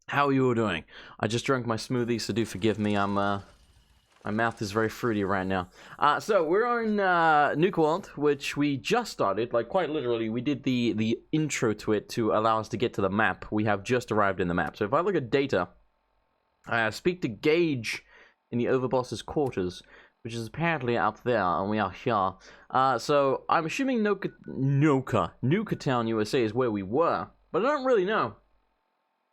How are you all doing? I just drank my smoothie, so do forgive me. My mouth is very fruity right now. So we're on Nuka-World, which we just started. Like, quite literally, we did the intro to it to allow us to get to the map. We have just arrived in the map. So if I look at data, speak to Gage in the Overboss's quarters, which is apparently up there, and we are here. So I'm assuming Nuka-Town, USA is where we were, but I don't really know.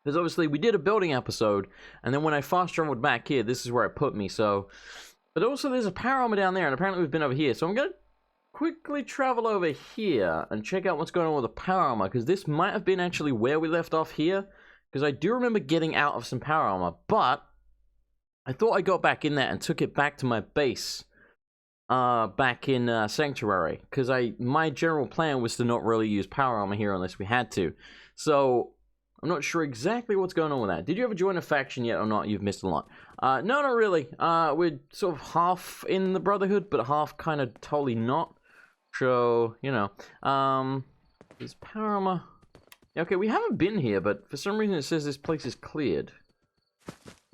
Because obviously we did a building episode, and then when I fast traveled back here, this is where it put me, so... But also there's a power armor down there, and apparently we've been over here, so I'm going to quickly travel over here and check out what's going on with the power armor, because this might have been actually where we left off here, because I do remember getting out of some power armor, but I thought I got back in there and took it back to my base, back in Sanctuary, because my general plan was to not really use power armor here unless we had to, so... I'm not sure exactly what's going on with that. Did you ever join a faction yet or not? You've missed a lot. No, not really. We're sort of half in the Brotherhood, but half kind of totally not. So, you know. Is power armor... Okay, we haven't been here, but for some reason it says this place is cleared.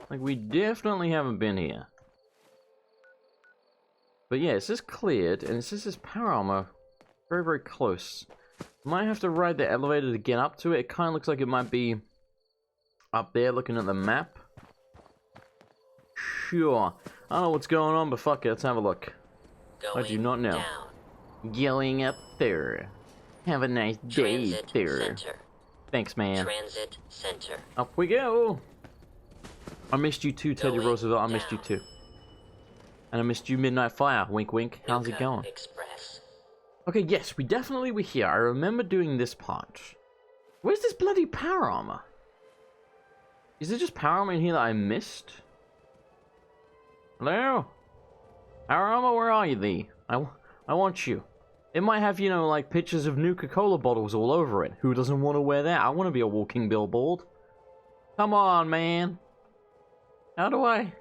Like, we definitely haven't been here. But yeah, it says cleared, and it says this power armor very, very close. Might have to ride the elevator to get up to it. It kind of looks like it might be up there looking at the map. Sure. I don't know what's going on, but fuck it. Let's have a look. I do not know. Down. Going up there. Have a nice day there. Center. Thanks, man. Transit center. Up we go. I missed you too, Teddy Roosevelt. I missed you too. And I missed you, Midnight Fire. Wink, wink. How's it going? Express. Okay, yes, we definitely were here. I remember doing this part. Where's this bloody power armor? Is there just power armor in here that I missed? Hello? Power armor, where are you, thee? I want you. It might have, you know, like pictures of Nuka-Cola bottles all over it. Who doesn't want to wear that? I want to be a walking billboard. Come on, man. How do I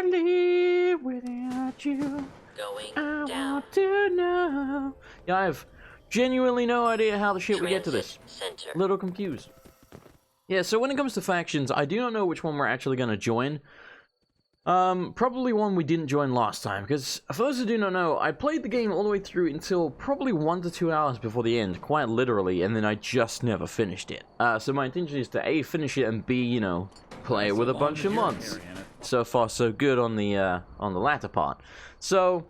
live without you? Going down. I want to know. Yeah, I have genuinely no idea how the shit we get to this. Center. A little confused. Yeah, so when it comes to factions, I do not know which one we're actually going to join. Probably one we didn't join last time, because for those who do not know, I played the game all the way through until probably 1 to 2 hours before the end, quite literally, and then I just never finished it. So my intention is to A, finish it, and B, you know, play it with a bunch of mods. So far, so good on the latter part. So,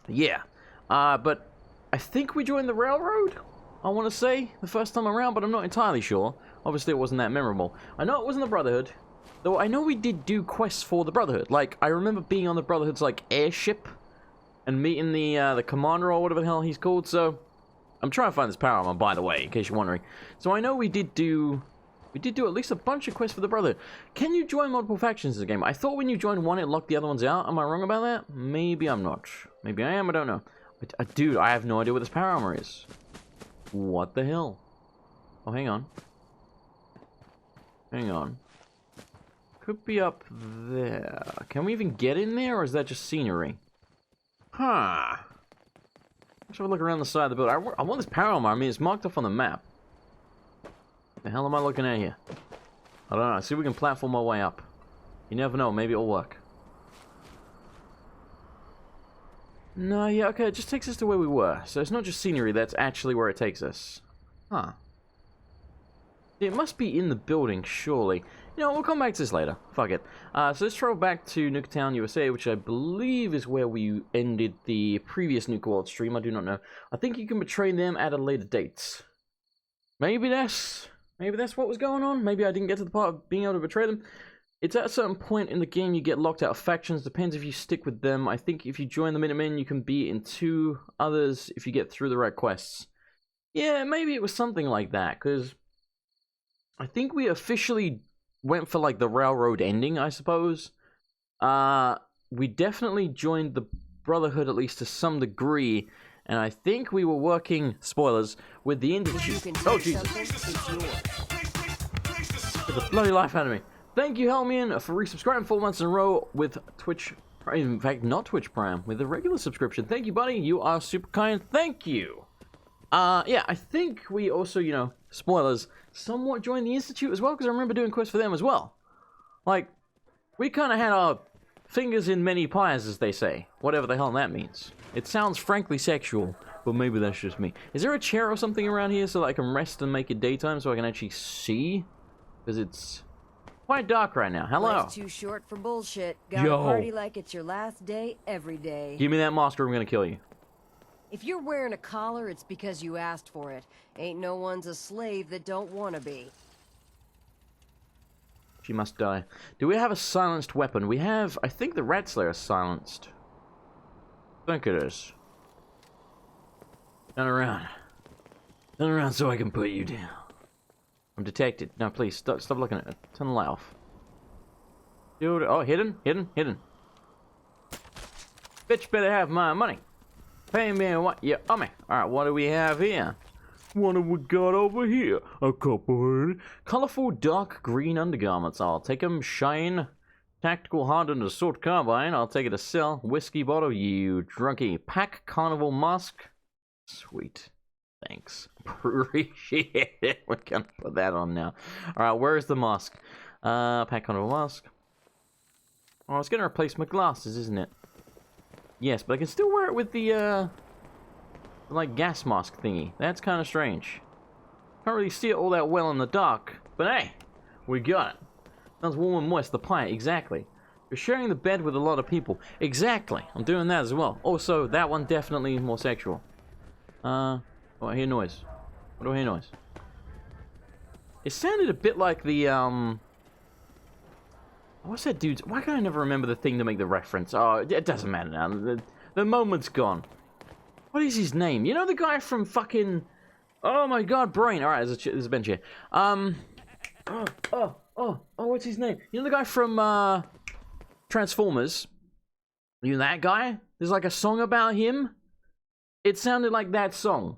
yeah. But I think we joined the railroad, I want to say, the first time around, but I'm not entirely sure. Obviously, it wasn't that memorable. I know it wasn't the Brotherhood, though I know we did do quests for the Brotherhood. Like, I remember being on the Brotherhood's, like, airship and meeting the commander or whatever the hell he's called, so... I'm trying to find this power armor, by the way, in case you're wondering. So I know we did do at least a bunch of quests for the Brotherhood. Can you join multiple factions in the game? I thought when you joined one, it locked the other ones out. Am I wrong about that? Maybe I'm not. Maybe I am, I don't know. But, dude, I have no idea what this power armor is. What the hell? Oh, hang on. Hang on. Could be up there. Can we even get in there, or is that just scenery? Huh. Let's have a look around the side of the building. I want this power armor. I mean, it's marked off on the map. The hell am I looking at here? I don't know. See if we can platform our way up. You never know. Maybe it'll work. No, yeah, okay. It just takes us to where we were. So it's not just scenery. That's actually where it takes us. Huh. It must be in the building, surely. You know, we'll come back to this later. Fuck it. So let's travel back to Nuka-Town, USA, which I believe is where we ended the previous Nuka-World stream. I do not know. I think you can betray them at a later date. Maybe that's what was going on. Maybe I didn't get to the part of being able to betray them. It's at a certain point in the game you get locked out of factions. Depends if you stick with them. I think if you join the Minutemen, you can be in 2 others if you get through the right quests. Yeah, maybe it was something like that, because I think we officially went for, like, the railroad ending, I suppose. We definitely joined the Brotherhood, at least to some degree, and I think we were working, spoilers, with the industry. Oh, Jesus. Get the bloody life out of me. Thank you, Helmian, for resubscribing 4 months in a row with Twitch. In fact, not Twitch Prime, with a regular subscription. Thank you, buddy. You are super kind. Thank you. Yeah, I think we also, you know, spoilers, somewhat joined the Institute as well, because I remember doing quests for them as well. Like, we kind of had our fingers in many pies, as they say. Whatever the hell that means. It sounds frankly sexual, but maybe that's just me. Is there a chair or something around here so that I can rest and make it daytime so I can actually see? Because it's quite dark right now. Hello. Life's too short for bullshit. Gotta party like it's your last day every day. Give me that mask or I'm gonna kill you. If you're wearing a collar, it's because you asked for it. Ain't no one's a slave that don't wanna be. She must die. Do we have a silenced weapon? We have, I think the Rat Slayer is silenced. I think it is. Turn around. Turn around so I can put you down. I'm detected. No, please, stop looking at it. Turn the light off. Dude, oh, hidden. Bitch better have my money. Pay me what you owe me. Alright, what do we have here? What have we got over here? A couple of colorful dark green undergarments. I'll take them. Shine. Tactical hardened assault carbine. I'll take it to sell. Whiskey bottle, you drunkie. Pack carnival mask. Sweet. Thanks. Appreciate it. We're gonna put that on now. Alright, where's the mask? Pack carnival mask. Oh, it's gonna replace my glasses, isn't it? Yes, but I can still wear it with the, like, gas mask thingy. That's kind of strange. Can't really see it all that well in the dark. But hey, we got it. Sounds warm and moist, the pie, exactly. You're sharing the bed with a lot of people. Exactly. I'm doing that as well. Also, that one definitely more sexual. Oh, I hear noise. What do I hear noise? It sounded a bit like the, what's that dude's? Why can I never remember the thing to make the reference? Oh, it doesn't matter now. The moment's gone. What is his name? You know the guy from fucking... Oh my god, brain. Alright, there's a bench here. What's his name? You know the guy from, Transformers? You know that guy? There's like a song about him. It sounded like that song.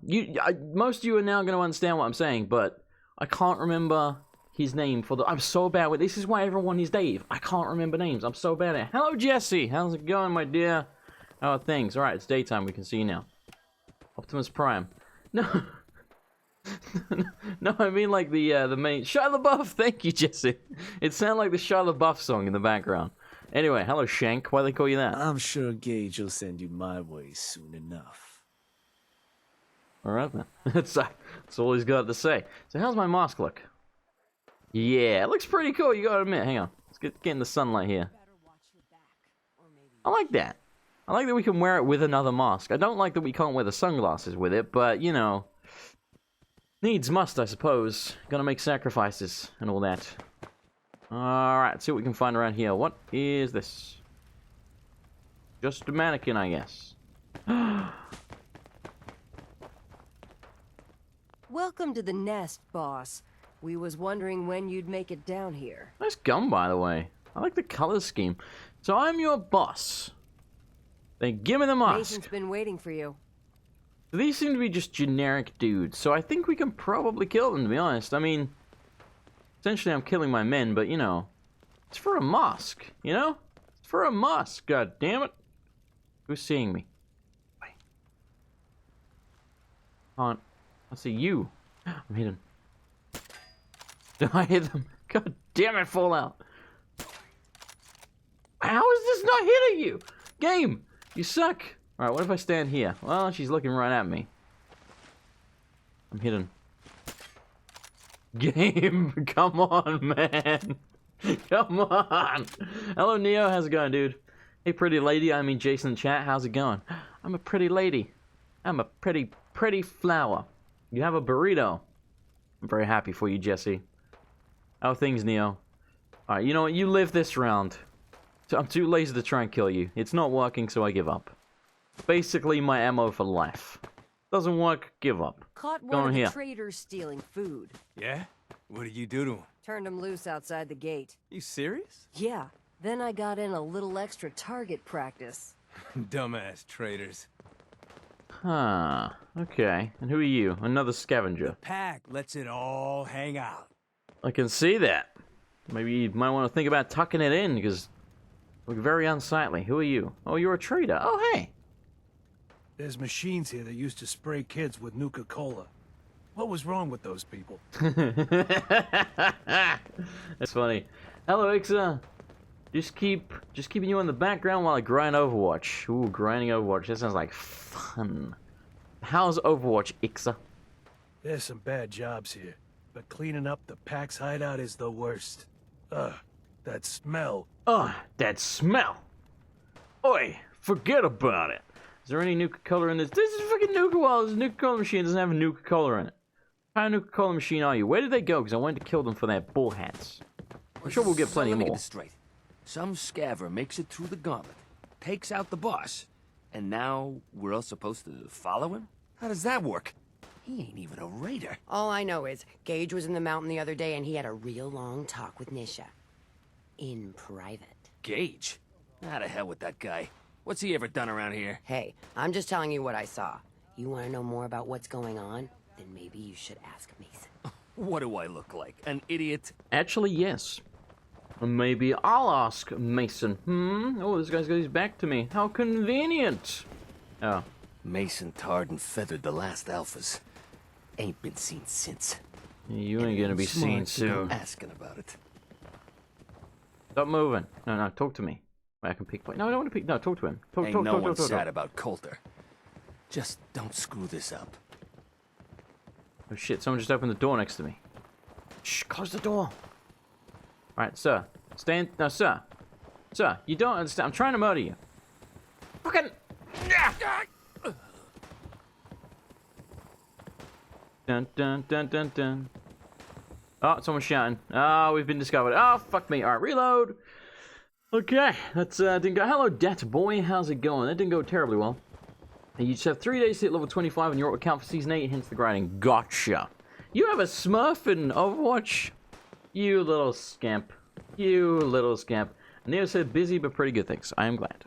Most of you are now going to understand what I'm saying, but I can't remember his name for the... I'm so bad with... This is why everyone is Dave. I can't remember names. I'm so bad at it. Hello, Jesse. How's it going, my dear? How are things? Alright, it's daytime. We can see you now. Optimus Prime. No. No, I mean like the main... Shia LaBeouf. Thank you, Jesse. It sounded like the Shia LaBeouf song in the background. Anyway, hello, Shank. Why do they call you that? I'm sure Gage will send you my way soon enough. Alright, then. That's all he's got to say. So how's my mask look? Yeah, it looks pretty cool, you gotta admit. Hang on. Let's get in the sunlight here. I like that. I like that we can wear it with another mask. I don't like that we can't wear the sunglasses with it, but, you know... Needs must, I suppose. Gotta make sacrifices and all that. Alright, let's see what we can find around here. What is this? Just a mannequin, I guess. Welcome to the nest, boss. We was wondering when you'd make it down here. Nice gun, by the way. I like the color scheme. So I'm your boss. Then give me the mask. Mason's been waiting for you. These seem to be just generic dudes, so I think we can probably kill them, to be honest. I mean, essentially I'm killing my men, but, you know, it's for a mask, you know? It's for a mask, god damn it. Who's seeing me? Wait. I see you. I'm hidden. Did I hit them? God damn it, Fallout. How is this not hitting you? Game, you suck. Alright, what if I stand here? Well, she's looking right at me. I'm hidden. Game, come on, man. Come on. Hello, Neo. How's it going, dude? Hey, pretty lady. I mean, Jason chat. How's it going? I'm a pretty lady. I'm a pretty flower. You have a burrito. I'm very happy for you, Jesse. How are things, Neo? Alright, you know what? You live this round. I'm too lazy to try and kill you. It's not working, so I give up. Basically, my MO for life. Doesn't work, give up. Caught one of the traders stealing food. Yeah? What did you do to him? Turned him loose outside the gate. You serious? Yeah. Then I got in a little extra target practice. Dumbass traders. Huh. Okay. And who are you? Another scavenger. Pack lets it all hang out. I can see that. Maybe you might want to think about tucking it in, because you look very unsightly. Who are you? Oh, you're a trader. Oh, hey. There's machines here that used to spray kids with Nuka-Cola. What was wrong with those people? That's funny. Hello, Ixa. Just keeping you in the background while I grind Overwatch. Ooh, grinding Overwatch. That sounds like fun. How's Overwatch, Ixa? There's some bad jobs here, but cleaning up the Pax hideout is the worst. Ugh, that smell. Ugh, that smell. Oi, forget about it. Is there any Nuka-Cola in this? This is fucking Nuka-World. This Nuka-Cola machine doesn't have a Nuka-Cola in it. What kind of Nuka-Cola machine are you? Where did they go? Because I wanted to kill them for their bull hats. I'm sure we'll get plenty Let me more. get this straight. Some scaver makes it through the gauntlet, takes out the boss, and now we're all supposed to follow him? How does that work? He ain't even a raider. All I know is Gage was in the mountain the other day and he had a real long talk with Nisha. In private. Gage? How to hell with that guy? What's he ever done around here? Hey, I'm just telling you what I saw. You want to know more about what's going on? Then maybe you should ask Mason. What do I look like? An idiot? Actually, yes. Maybe I'll ask Mason. Oh, this guy's got his back to me. How convenient. Oh. Mason tarred and feathered the last alphas. Ain't been seen since. You ain't gonna be seen soon. Asking about it. Stop moving. No, talk to me. Wait, I can pick. No, I don't want to pick. No, talk to him. Talk. Ain't no one sad about Coulter. Just don't screw this up. Oh shit! Someone just opened the door next to me. Shh! Close the door. All right, sir. Stand. No, sir. Sir, you don't understand. I'm trying to murder you. Fucking. Dun dun dun dun dun. Oh, someone's shouting. Oh, we've been discovered. Oh, fuck me. All right, reload. Okay, that's didn't go. Hello, Dat Boy. How's it going? That didn't go terribly well. You just have 3 days to hit level 25 and your account for Season 8, hence the grinding. Gotcha. You have a Smurf in Overwatch? You little scamp. You little scamp. Neo said busy but pretty good things. I am glad.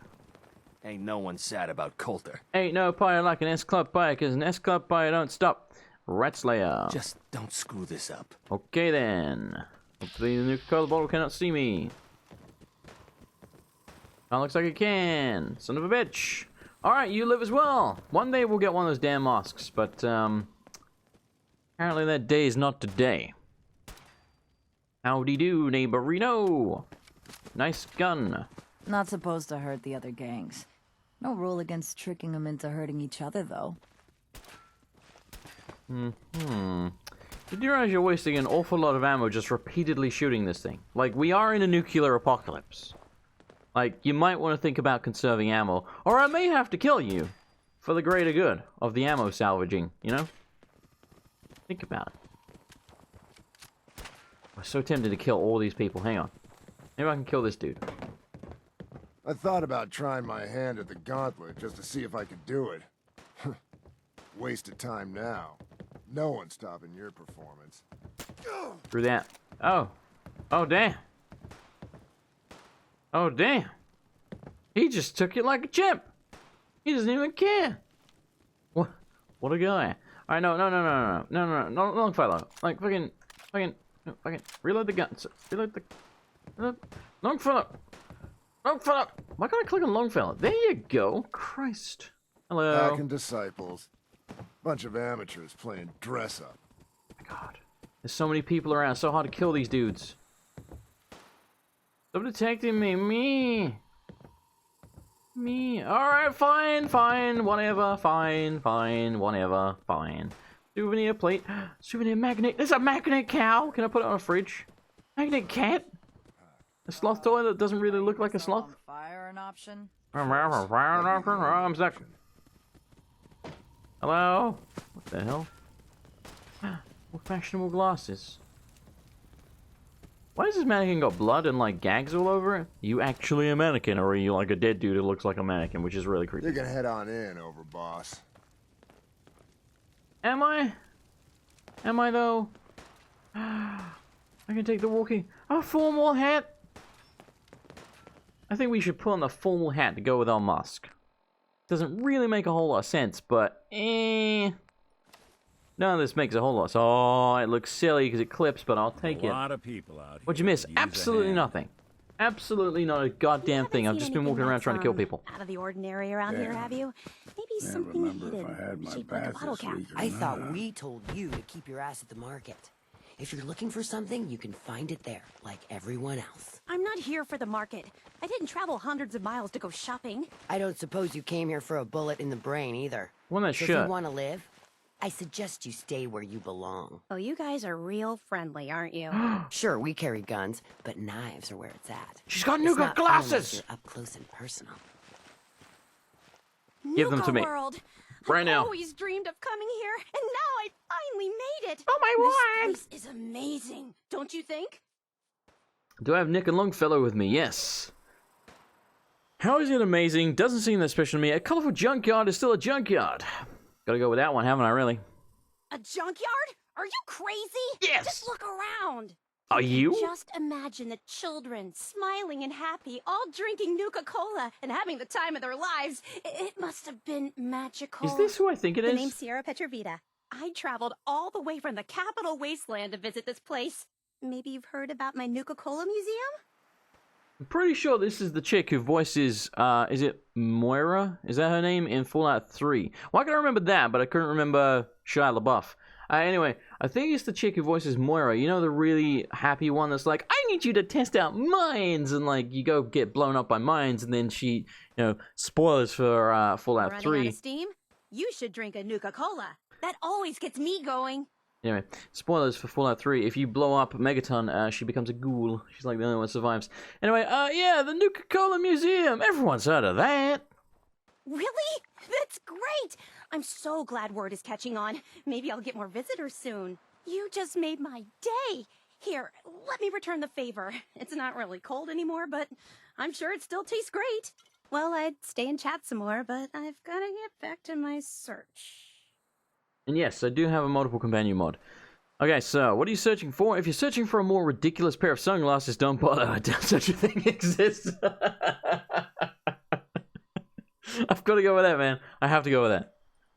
Ain't no one sad about Coulter. Ain't no pyre like an S-Club pyre, because an S-Club pyre don't stop. Rat Slayer. Just don't screw this up. Okay then. Hopefully the Nuka-Cola bottle cannot see me. That looks like it can. Son of a bitch. Alright, you live as well. One day we'll get one of those damn masks, but apparently that day is not today. Howdy do, neighborino. Nice gun. Not supposed to hurt the other gangs. No rule against tricking them into hurting each other, though. Did you realize you're wasting an awful lot of ammo just repeatedly shooting this thing? Like, we are in a nuclear apocalypse. Like, you might want to think about conserving ammo, or I may have to kill you for the greater good of the ammo salvaging, you know? Think about it. I'm so tempted to kill all these people. Hang on. Maybe I can kill this dude. I thought about trying my hand at the gauntlet just to see if I could do it. Wasted time now. No one's stopping your performance. Through that. Oh. Oh, damn. Oh, damn. He just took it like a champ. He doesn't even care. What a guy. Alright, no, Longfellow. Like, fucking, reload the guns. Reload. Longfellow. Longfellow. Why can't I click on Longfellow? There you go. Christ. Hello. Hacking disciples. Bunch of amateurs playing dress up. Oh my God. There's so many people around. It's so hard to kill these dudes. Stop detecting me. Me. Alright, fine. Whatever. Fine. Whatever. Fine. Souvenir plate. Souvenir magnet. There's a magnet cow. Can I put it on a fridge? Magnet cat? A sloth toy that doesn't really look like a sloth? Fire an option? I'm stuck. Hello? What the hell? What fashionable glasses? Why has this mannequin got blood and like gags all over it? Are you actually a mannequin, or are you like a dead dude who looks like a mannequin, which is really creepy? You can head on in, overboss. Am I? Am I though? I can take the walking. A formal hat. I think we should put on the formal hat to go with our mask. Doesn't really make a whole lot of sense, but none of this makes a whole lot. Oh, it looks silly because it clips, but I'll take it. A lot of people out here. What'd you miss? could use a Absolutely hand. nothing. Absolutely not a goddamn thing. I've just been walking around trying to kill people. Out of the ordinary around here, have you? Maybe something hidden, shaped like a bottle cap. I thought we told you to keep your ass at the market. If you're looking for something, you can find it there, like everyone else. I'm not here for the market. I didn't travel hundreds of miles to go shopping. I don't suppose you came here for a bullet in the brain either. Well, that So if shirt. you want to live, I suggest you stay where you belong. Oh, you guys are real friendly, aren't you? Sure, we carry guns, but knives are where it's at. She's got It's Nuka not fun unless glasses! you're up close and personal. Give them to me. Nuka-World. Right now. I've always dreamed of coming here, and now I finally made it. Oh my word! This place is amazing, don't you think? Do I have Nick and Longfellow with me? Yes. How is it amazing? Doesn't seem that special to me. A colorful junkyard is still a junkyard. Gotta go with that one, haven't I, really? A junkyard? Are you crazy? Yes. Just look around. Are you? Just imagine the children, smiling and happy, all drinking Nuka-Cola and having the time of their lives. It must have been magical. Is this who I think it The is? name's Sierra Petrovita. I traveled all the way from the capital wasteland to visit this place. Maybe you've heard about my Nuka-Cola museum? I'm pretty sure this is the chick who voices, is it Moira? Is that her name? In Fallout 3. Well, I can remember that, but I couldn't remember Shia LaBeouf. Anyway, I think it's the chick who voices Moira. You know, the really happy one that's like, I need you to test out mines, and like, you go get blown up by mines, and then she, you know, spoilers for Fallout Running 3. out of steam? You should drink a Nuka-Cola. That always gets me going. Anyway, spoilers for Fallout 3. If you blow up Megaton, she becomes a ghoul. She's like the only one that survives. Anyway, yeah, the Nuka-Cola Museum. Everyone's heard of that. Really? That's great! I'm so glad word is catching on. Maybe I'll get more visitors soon. You just made my day. Here, let me return the favor. It's not really cold anymore, but I'm sure it still tastes great. Well, I'd stay and chat some more, but I've got to get back to my search. And yes, I do have a multiple companion mod. Okay, so what are you searching for? If you're searching for a more ridiculous pair of sunglasses, don't bother. I doubt such a thing exists. I've got to go with that, man. I have to go with that.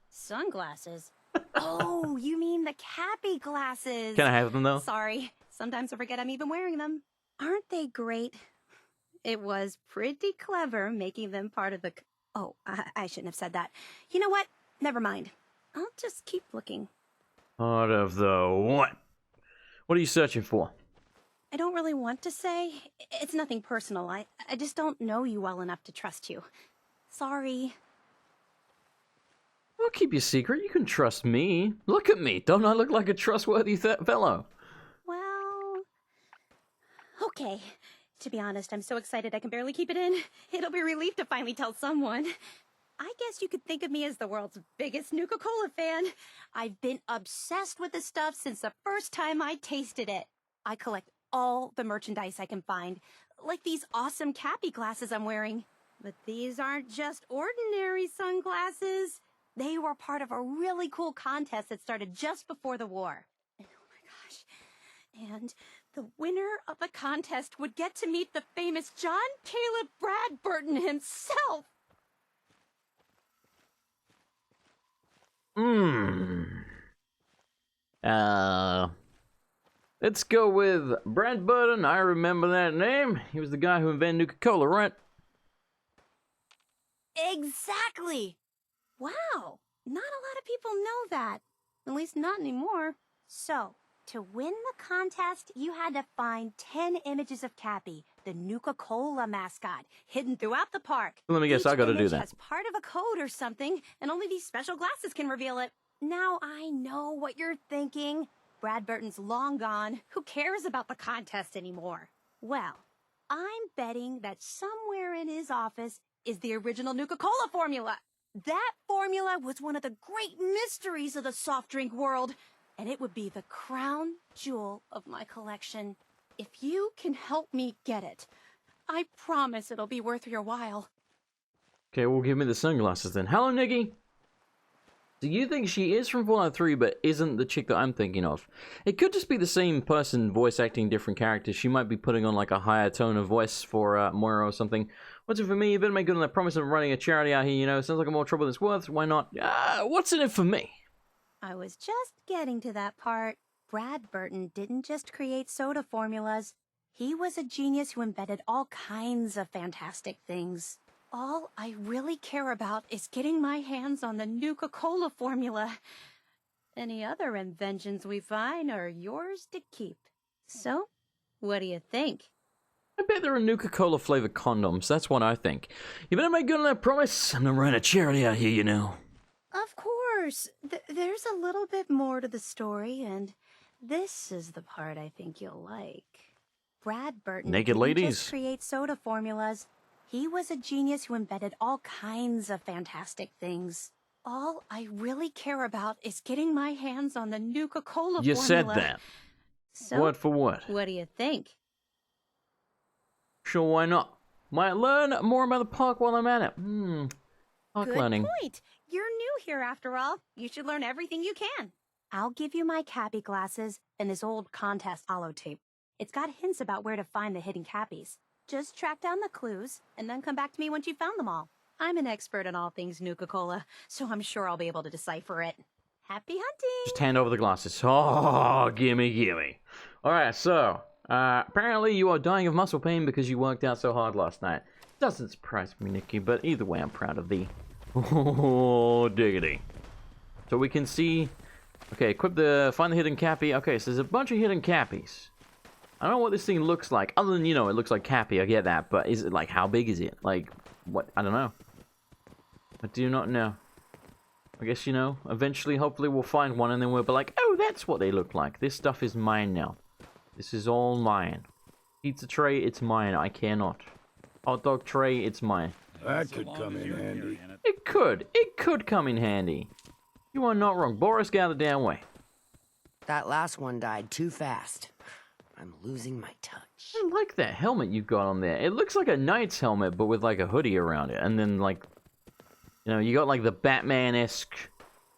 Sunglasses? Oh, you mean the Cappy glasses. Can I have them, though? Sorry. Sometimes I forget I'm even wearing them. Aren't they great? It was pretty clever making them part of the... Oh, I shouldn't have said that. You know what? Never mind. I'll just keep looking. Part of the what? What are you searching for? I don't really want to say. It's nothing personal. I just don't know you well enough to trust you. Sorry. I'll keep your secret. You can trust me. Look at me. Don't I look like a trustworthy fellow? Well... Okay. To be honest, I'm so excited I can barely keep it in. It'll be a relief to finally tell someone. I guess you could think of me as the world's biggest Nuka-Cola fan. I've been obsessed with this stuff since the first time I tasted it. I collect all the merchandise I can find, like these awesome Cappy glasses I'm wearing. But these aren't just ordinary sunglasses. They were part of a really cool contest that started just before the war. And oh my gosh. And the winner of the contest would get to meet the famous John Caleb Bradburton himself. Let's go with Brad Burton. I remember that name. He was the guy who invented Nuka-Cola, right? Exactly. Wow. Not a lot of people know that. At least not anymore. So, to win the contest, you had to find 10 images of Cappy, the Nuka-Cola mascot, hidden throughout the park. Let me guess, Each I gotta do image that. has part of a code or something, and only these special glasses can reveal it. Now I know what you're thinking. Brad Burton's long gone. Who cares about the contest anymore? Well, I'm betting that somewhere in his office is the original Nuka-Cola formula. That formula was one of the great mysteries of the soft drink world, and it would be the crown jewel of my collection. If you can help me get it, I promise it'll be worth your while. Okay, well, give me the sunglasses then. Hello, Nikki. Do you think she is from Fallout 3 but isn't the chick that I'm thinking of? It could just be the same person voice acting different characters. She might be putting on like a higher tone of voice for Moira or something. What's it for me? You better make good on that promise of running a charity out here, you know. Sounds like more trouble than it's worth. Why not? What's in it for me? I was just getting to that part. Brad Burton didn't just create soda formulas. He was a genius who invented all kinds of fantastic things. All I really care about is getting my hands on the Nuka-Cola formula. Any other inventions we find are yours to keep. So, what do you think? I bet there are Nuka-Cola flavored condoms. That's what I think. You better make good on that promise. I'm gonna run a charity out here, you know. Of course. There's a little bit more to the story, and this is the part I think you'll like. Brad Burton Naked didn't ladies. just create soda formulas. He was a genius who invented all kinds of fantastic things. All I really care about is getting my hands on the Nuka-Cola formula. You said that. So, Word for word. what do you think? Sure, why not? Might learn more about the park while I'm at it. Park Good learning. point. You're new here after all. You should learn everything you can. I'll give you my Cappy glasses and this old contest holotape. It's got hints about where to find the hidden Cappies. Just track down the clues, and then come back to me once you've found them all. I'm an expert in all things Nuka-Cola, so I'm sure I'll be able to decipher it. Happy hunting! Just hand over the glasses. Oh, gimme. Alright, so, apparently you are dying of muscle pain because you worked out so hard last night. Doesn't surprise me, Nikki, but either way, I'm proud of thee. Oh, diggity. So we can see... Okay, find the hidden Cappy. Okay, so there's a bunch of hidden Cappies. I don't know what this thing looks like, other than, you know, it looks like Cappy, I get that, but is it, like, how big is it? Like, what? I don't know. I do not know. I guess, you know, eventually, hopefully, we'll find one, and then we'll be like, oh, that's what they look like. This stuff is mine now. This is all mine. Pizza tray, it's mine. I cannot. Hot dog tray, it's mine. That could come in handy. It could. It could come in handy. You are not wrong. Boris, get out of the damn way. That last one died too fast. I'm losing my touch. I like that helmet you got on there. It looks like a knight's helmet, but with like a hoodie around it. And then like, you know, you got like the Batman-esque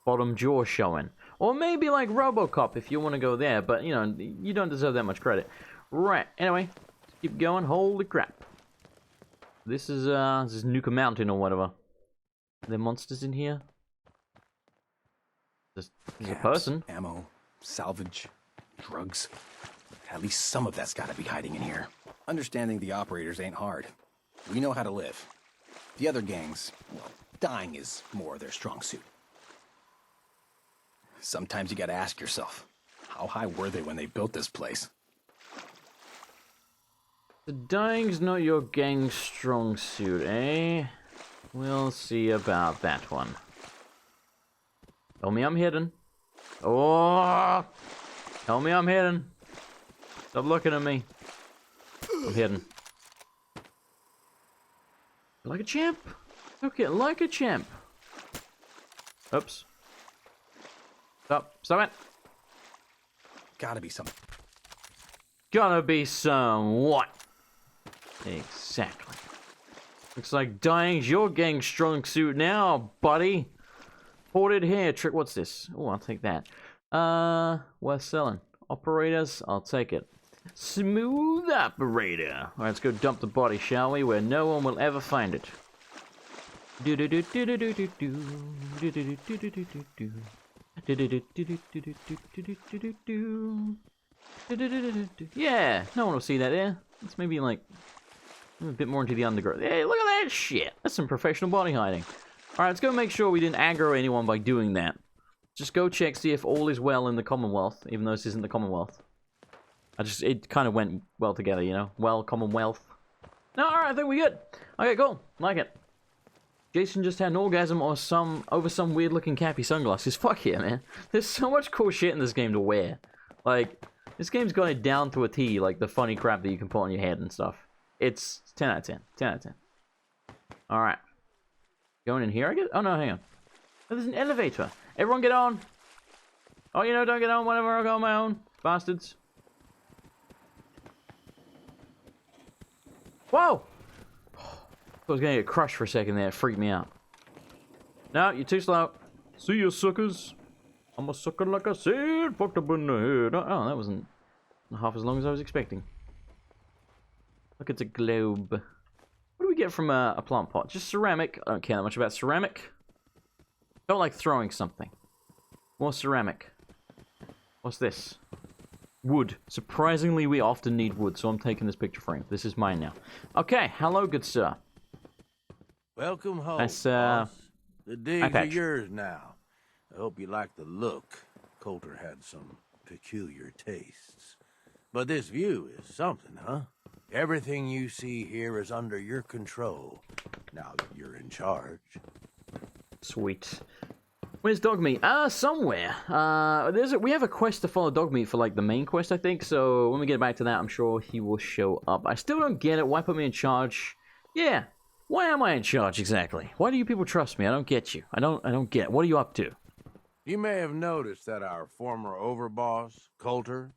bottom jaw showing. Or maybe like RoboCop if you want to go there. But, you know, you don't deserve that much credit. Right, anyway, let's keep going. Holy crap. This is Nuka Mountain or whatever. Are there monsters in here? There's a person. Ammo, salvage, drugs. At least some of that's gotta be hiding in here. Understanding the operators ain't hard. We know how to live. The other gangs, well, dying is more their strong suit. Sometimes you gotta ask yourself, how high were they when they built this place? The dying's not your gang's strong suit, eh? We'll see about that one. Tell me I'm hidden. Oh! Tell me I'm hidden. Stop looking at me. I'm hidden. Like a champ. Okay, like a champ. Oops. Stop. Stop it. Gotta be some. Gotta be some what? Exactly. Looks like dying's your gang's strong suit now, buddy. Ported hair trick. What's this? Oh, I'll take that. Worth selling. Operators, I'll take it. Smooth operator. Alright, let's go dump the body, shall we? Where no one will ever find it. Yeah, no one will see that there. Let's maybe like a bit more into the undergrowth. Hey, look at that shit. That's some professional body hiding. Alright, let's go make sure we didn't aggro anyone by doing that. Just go check, see if all is well in the Commonwealth, even though this isn't the Commonwealth. It kind of went well together, you know? Well, Commonwealth. No, alright, I think we're good. Okay, cool. Like it. Jason just had an orgasm or over some weird-looking Cappy sunglasses. Fuck yeah, man. There's so much cool shit in this game to wear. Like, this game's got it down to a T, like the funny crap that you can put on your head and stuff. It's 10 out of 10. 10 out of 10. Alright. Going in here, I guess? Oh, no, hang on. Oh, there's an elevator. Everyone get on. Oh, you know, don't get on whenever I go on my own. Bastards. Whoa! I was gonna get crushed for a second there. It freaked me out. No, you're too slow. See you, suckers. I'm a sucker like I said. Fucked up in the head. Oh, that wasn't half as long as I was expecting. Look, it's a globe. What do we get from a plant pot? Just ceramic. I don't care that much about ceramic. Felt like throwing something. More ceramic. What's this? Wood. Surprisingly, we often need wood, so I'm taking this picture frame. This is mine now. Okay, hello, good sir. Welcome home, That's, boss. The digs are patch. yours now. I hope you like the look. Coulter had some peculiar tastes. But this view is something, huh? Everything you see here is under your control, now that you're in charge. Sweet. Where's Dogmeat? Somewhere. We have a quest to follow Dogmeat for, like, the main quest, I think, so when we get back to that, I'm sure he will show up. I still don't get it. Why put me in charge? Yeah. Why am I in charge, exactly? Why do you people trust me? I don't get you. I don't get it. What are you up to? You may have noticed that our former overboss, Coulter,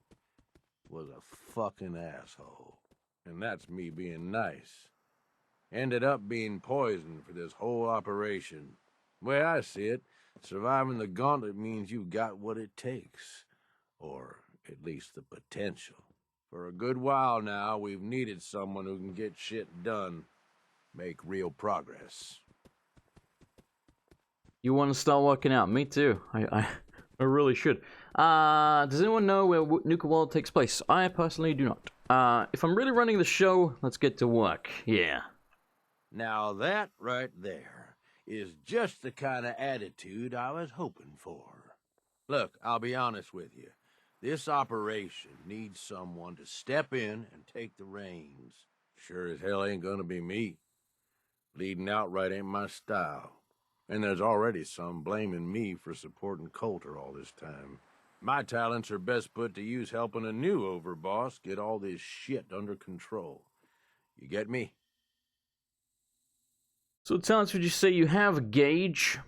was a fucking asshole. And that's me being nice. Ended up being poisoned for this whole operation. The way I see it, surviving the gauntlet means you've got what it takes. Or at least the potential. For a good while now, we've needed someone who can get shit done. Make real progress. You want to start working out? Me too. I really should. Does anyone know where Nuka-World takes place? I personally do not. If I'm really running the show, let's get to work. Yeah. Now that right there is just the kind of attitude I was hoping for. Look, I'll be honest with you. This operation needs someone to step in and take the reins. Sure as hell ain't gonna be me. Leading outright ain't my style. And there's already some blaming me for supporting Coulter all this time. My talents are best put to use helping a new overboss get all this shit under control. You get me? So talents would you say you have, Gage?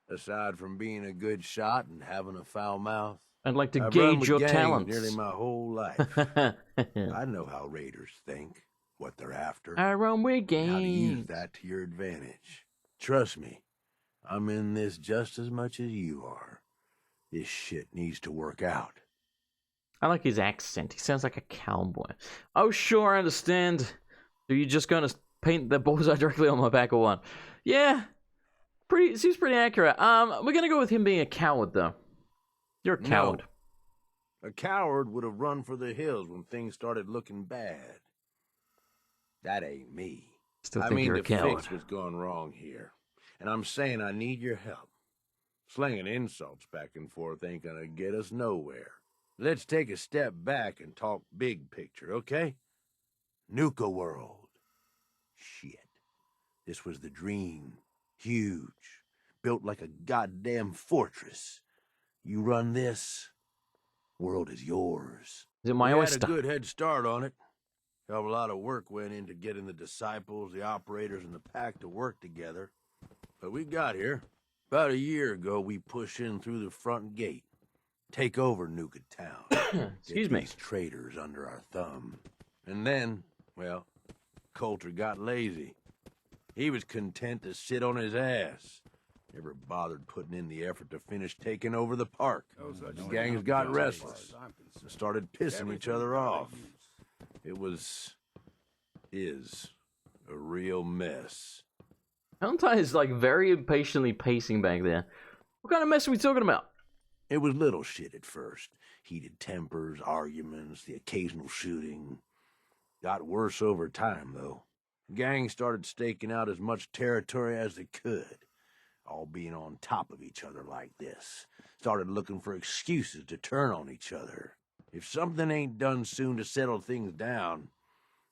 Aside from being a good shot and having a foul mouth, I'd like to I've gauge run with your gangs talents. nearly my whole life. I know how raiders think, what they're after, I run with and games. how to use that to your advantage. Trust me, I'm in this just as much as you are. This shit needs to work out. I like his accent. He sounds like a cowboy. Oh, sure, I understand. So you're just gonna paint the bullseye directly on my back or what? Yeah. Seems pretty accurate. We're gonna go with him being a coward, though. You're a coward. No. A coward would have run for the hills when things started looking bad. That ain't me. Still think you're a to coward. fix what's gone wrong here. And I'm saying I need your help. Slinging insults back and forth ain't gonna get us nowhere. Let's take a step back and talk big picture, okay? Nuka-World. Shit. This was the dream. Huge. Built like a goddamn fortress. You run this, world is yours. Is it my We oyster? had a good head start on it. Hell of a lot of work went into getting the disciples, the operators, and the pack to work together. But we got here. About a year ago, we pushed in through the front gate. Take over Nuka-Town. Excuse Get me. these traitors under our thumb. And then, well, Coulter got lazy. He was content to sit on his ass. Never bothered putting in the effort to finish taking over the park. The gangs got restless and started pissing each other off. It is a real mess. Valentine is like very impatiently pacing back there. What kind of mess are we talking about? It was little shit at first. Heated tempers, arguments, the occasional shooting. Got worse over time, though. Gangs started staking out as much territory as they could. All being on top of each other like this. Started looking for excuses to turn on each other. If something ain't done soon to settle things down,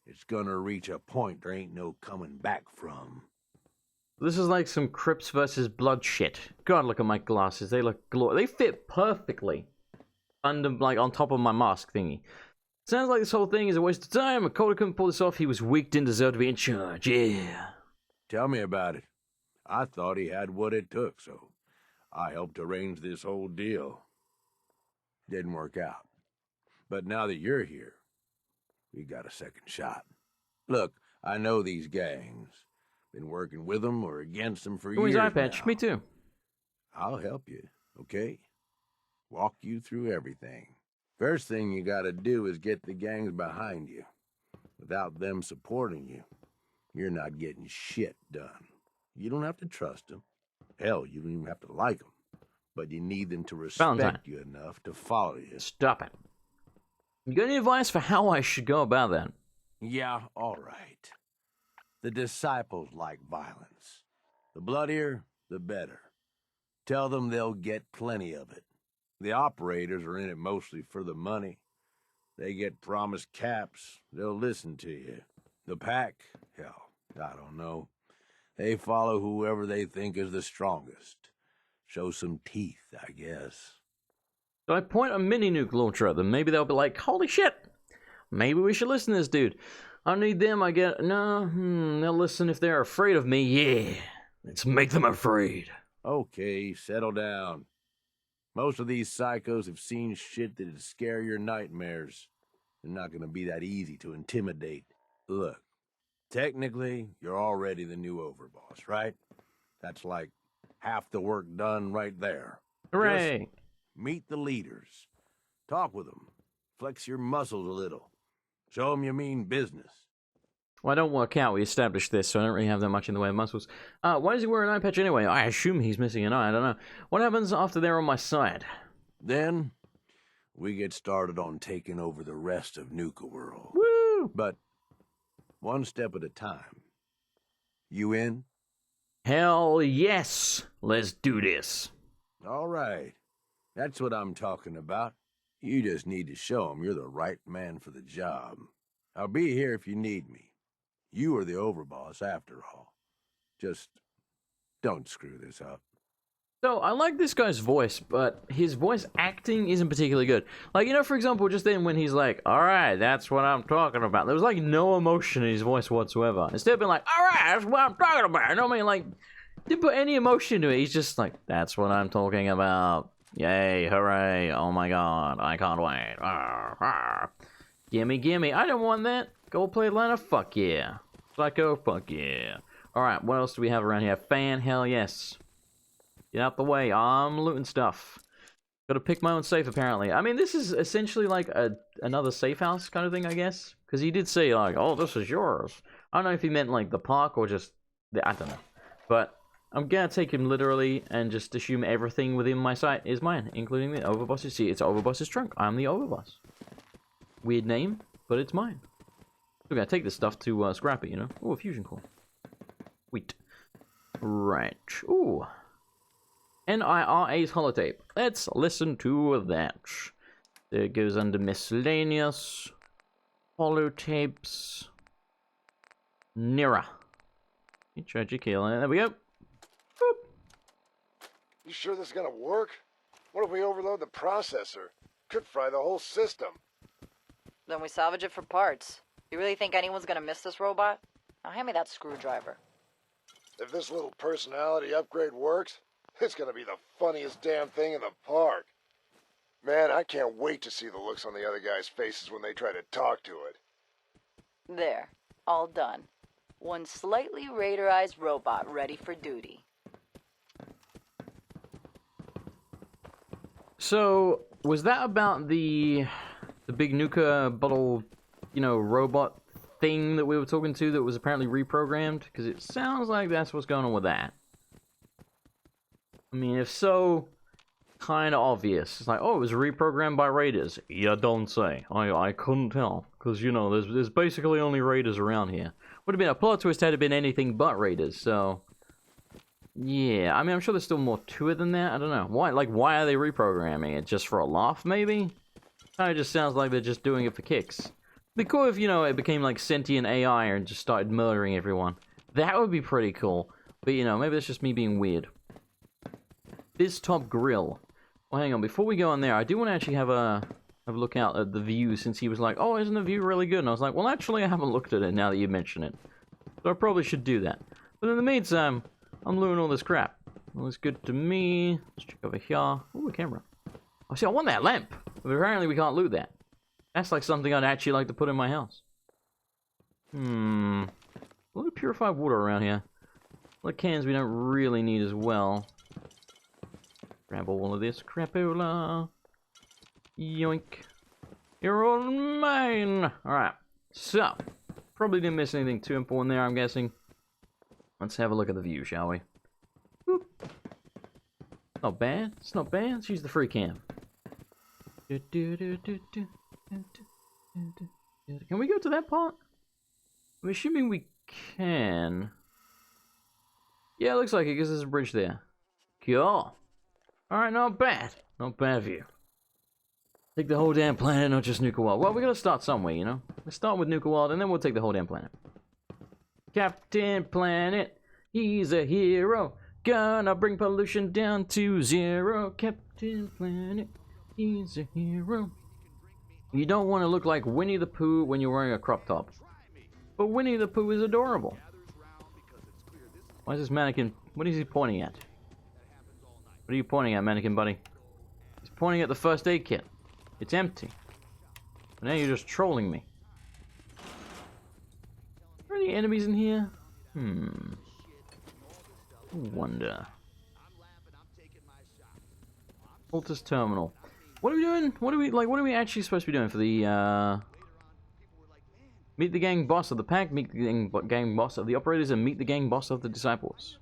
it's gonna reach a point there ain't no coming back from. This is like some Crips versus Blood shit. God, look at my glasses. They look They fit perfectly under, like, on top of my mask thingy. Sounds like this whole thing is a waste of time. Coulter couldn't pull this off. He was weak, didn't deserve to be in charge. Yeah. Tell me about it. I thought he had what it took, so I helped arrange this whole deal. Didn't work out. But now that you're here, we got a second shot. Look, I know these gangs. Been working with them or against them for years eye patch. now. Me too. I'll help you, okay? Walk you through everything. First thing you gotta do is get the gangs behind you. Without them supporting you, you're not getting shit done. You don't have to trust them. Hell, you don't even have to like them. But you need them to respect Valentine. you enough to follow you. Stop it. You got any advice for how I should go about that? Yeah, all right. The disciples like violence. The bloodier, the better. Tell them they'll get plenty of it. The operators are in it mostly for the money. They get promised caps, they'll listen to you. The pack, hell, I don't know. They follow whoever they think is the strongest. Show some teeth, I guess. So I point a mini nuke launcher at them. Maybe they'll be like, holy shit! Maybe we should listen to this dude. I need them, I get... No, they'll listen if they're afraid of me. Yeah, let's make them afraid. Okay, settle down. Most of these psychos have seen shit that'd scare your nightmares. They're not gonna be that easy to intimidate. Look, technically, you're already the new overboss, right? That's like half the work done right there. Hooray! Just meet the leaders. Talk with them. Flex your muscles a little. Show them you mean business. Well, I don't work out. We established this, so I don't really have that much in the way of muscles. Why does he wear an eye patch anyway? I assume he's missing an eye. I don't know. What happens after they're on my side? Then, we get started on taking over the rest of Nuka-World. Woo! But one step at a time. You in? Hell yes! Let's do this. All right. That's what I'm talking about. You just need to show them you're the right man for the job. I'll be here if you need me. You are the overboss after all. Just don't screw this up. So, I like this guy's voice, but his voice acting isn't particularly good. Like, you know, for example, just then when he's like, alright, that's what I'm talking about. There was, like, no emotion in his voice whatsoever. Instead of being like, alright, that's what I'm talking about. You know what I mean? Like, didn't put any emotion to it. He's just like, that's what I'm talking about. Yay, hooray, oh my god, I can't wait. Arr, arr. Gimme, gimme. I don't want that. Go play Atlanta, fuck yeah. Psycho, fuck yeah. Alright, what else do we have around here? Fan, hell yes. Get out the way, I'm looting stuff. Gotta pick my own safe, apparently. I mean, this is essentially like another safe house kind of thing, I guess. Because he did say, like, oh, this is yours. I don't know if he meant, like, the park or just... I don't know. But I'm gonna take him literally and just assume everything within my sight is mine, including the overboss's. See, it's overboss's trunk. I'm the overboss. Weird name, but it's mine. We're gonna take this stuff to scrap it, you know? Ooh, a fusion core. Wheat. Right. Ooh. NIRA's holotape. Let's listen to that. There goes under miscellaneous. Holotapes. Nira. Tragic heal. There we go. Boop. You sure this is gonna work? What if we overload the processor? Could fry the whole system. Then we salvage it for parts. You really think anyone's gonna miss this robot? Now hand me that screwdriver. If this little personality upgrade works, it's gonna be the funniest damn thing in the park. Man, I can't wait to see the looks on the other guys' faces when they try to talk to it. There. All done. One slightly radarized robot ready for duty. So, was that about the big Nuka bottle, you know, robot thing that we were talking to that was apparently reprogrammed? Because it sounds like that's what's going on with that. I mean, if so, kind of obvious. It's like, oh, it was reprogrammed by raiders. You don't say. I couldn't tell. Because, you know, there's basically only raiders around here. Would have been a plot twist had it been anything but raiders, so... Yeah, I mean, I'm sure there's still more to it than that. I don't know. Why are they reprogramming it? Just for a laugh, maybe? Kind of just sounds like they're just doing it for kicks. It'd be cool if, you know, it became like sentient AI and just started murdering everyone. That would be pretty cool. But, you know, maybe that's just me being weird. Biz Top Grill. Well, hang on. Before we go on there, I do want to actually have a look out at the view, since he was like, oh, isn't the view really good? And I was like, well, actually, I haven't looked at it now that you mention it. So I probably should do that. But in the meantime, I'm looting all this crap. Well, it's good to me. Let's check over here. Ooh, a camera. Oh, see, I want that lamp. But apparently we can't loot that. That's like something I'd actually like to put in my house. A lot of purified water around here. A lot of cans we don't really need as well. Grab all of this crapola. Yoink. You're all mine. Alright. So, probably didn't miss anything too important there, I'm guessing. Let's have a look at the view, shall we? Boop. Not bad. It's not bad. Let's use the free cam. Can we go to that part? I'm assuming we can. Yeah, it looks like it, because there's a bridge there. Cool. Alright, not bad. Not bad view. Take the whole damn planet, not just Nuka-World. Well, we gotta start somewhere, you know? Let's start with Nuka-World, and then we'll take the whole damn planet. Captain Planet, he's a hero. Gonna bring pollution down to 0. Captain Planet, he's a hero. You don't want to look like Winnie the Pooh when you're wearing a crop top. But Winnie the Pooh is adorable. Why is this mannequin... What is he pointing at? What are you pointing at, mannequin buddy? He's pointing at the first aid kit. It's empty. But now you're just trolling me. Are there any enemies in here? Wonder. Altus Terminal. What are we doing? What are we actually supposed to be doing for the, meet the gang boss of the pack, meet the gang boss of the operators, and meet the gang boss of the disciples.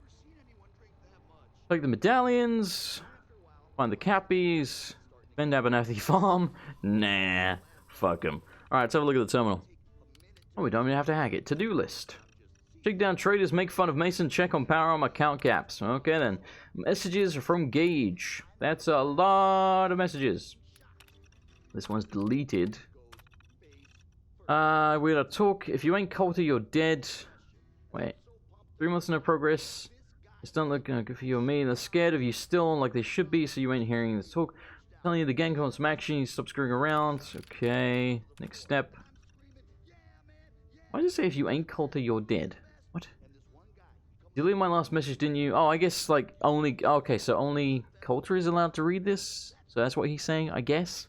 Take the medallions, find the Cappies, spend Abernathy Farm. Nah, fuck them. Alright, let's have a look at the terminal. Oh, we don't even have to hack it. To-do list. Shake down traders, make fun of Mason, check on power armor, count caps. Okay then. Messages from Gage. That's a lot of messages. This one's deleted. We're gonna talk. If you ain't culty, you're dead. Wait. 3 months no progress. It's don't look good for you or me. They're scared of you still, like they should be, so you ain't hearing this talk. I'm telling you, the gang wants some action. You stop screwing around. Okay. Next step. Why does it say if you ain't culty, you're dead? What? You deleted my last message, didn't you? Oh, I guess, like, only... Okay, so only Coulter is allowed to read this? So that's what he's saying, I guess?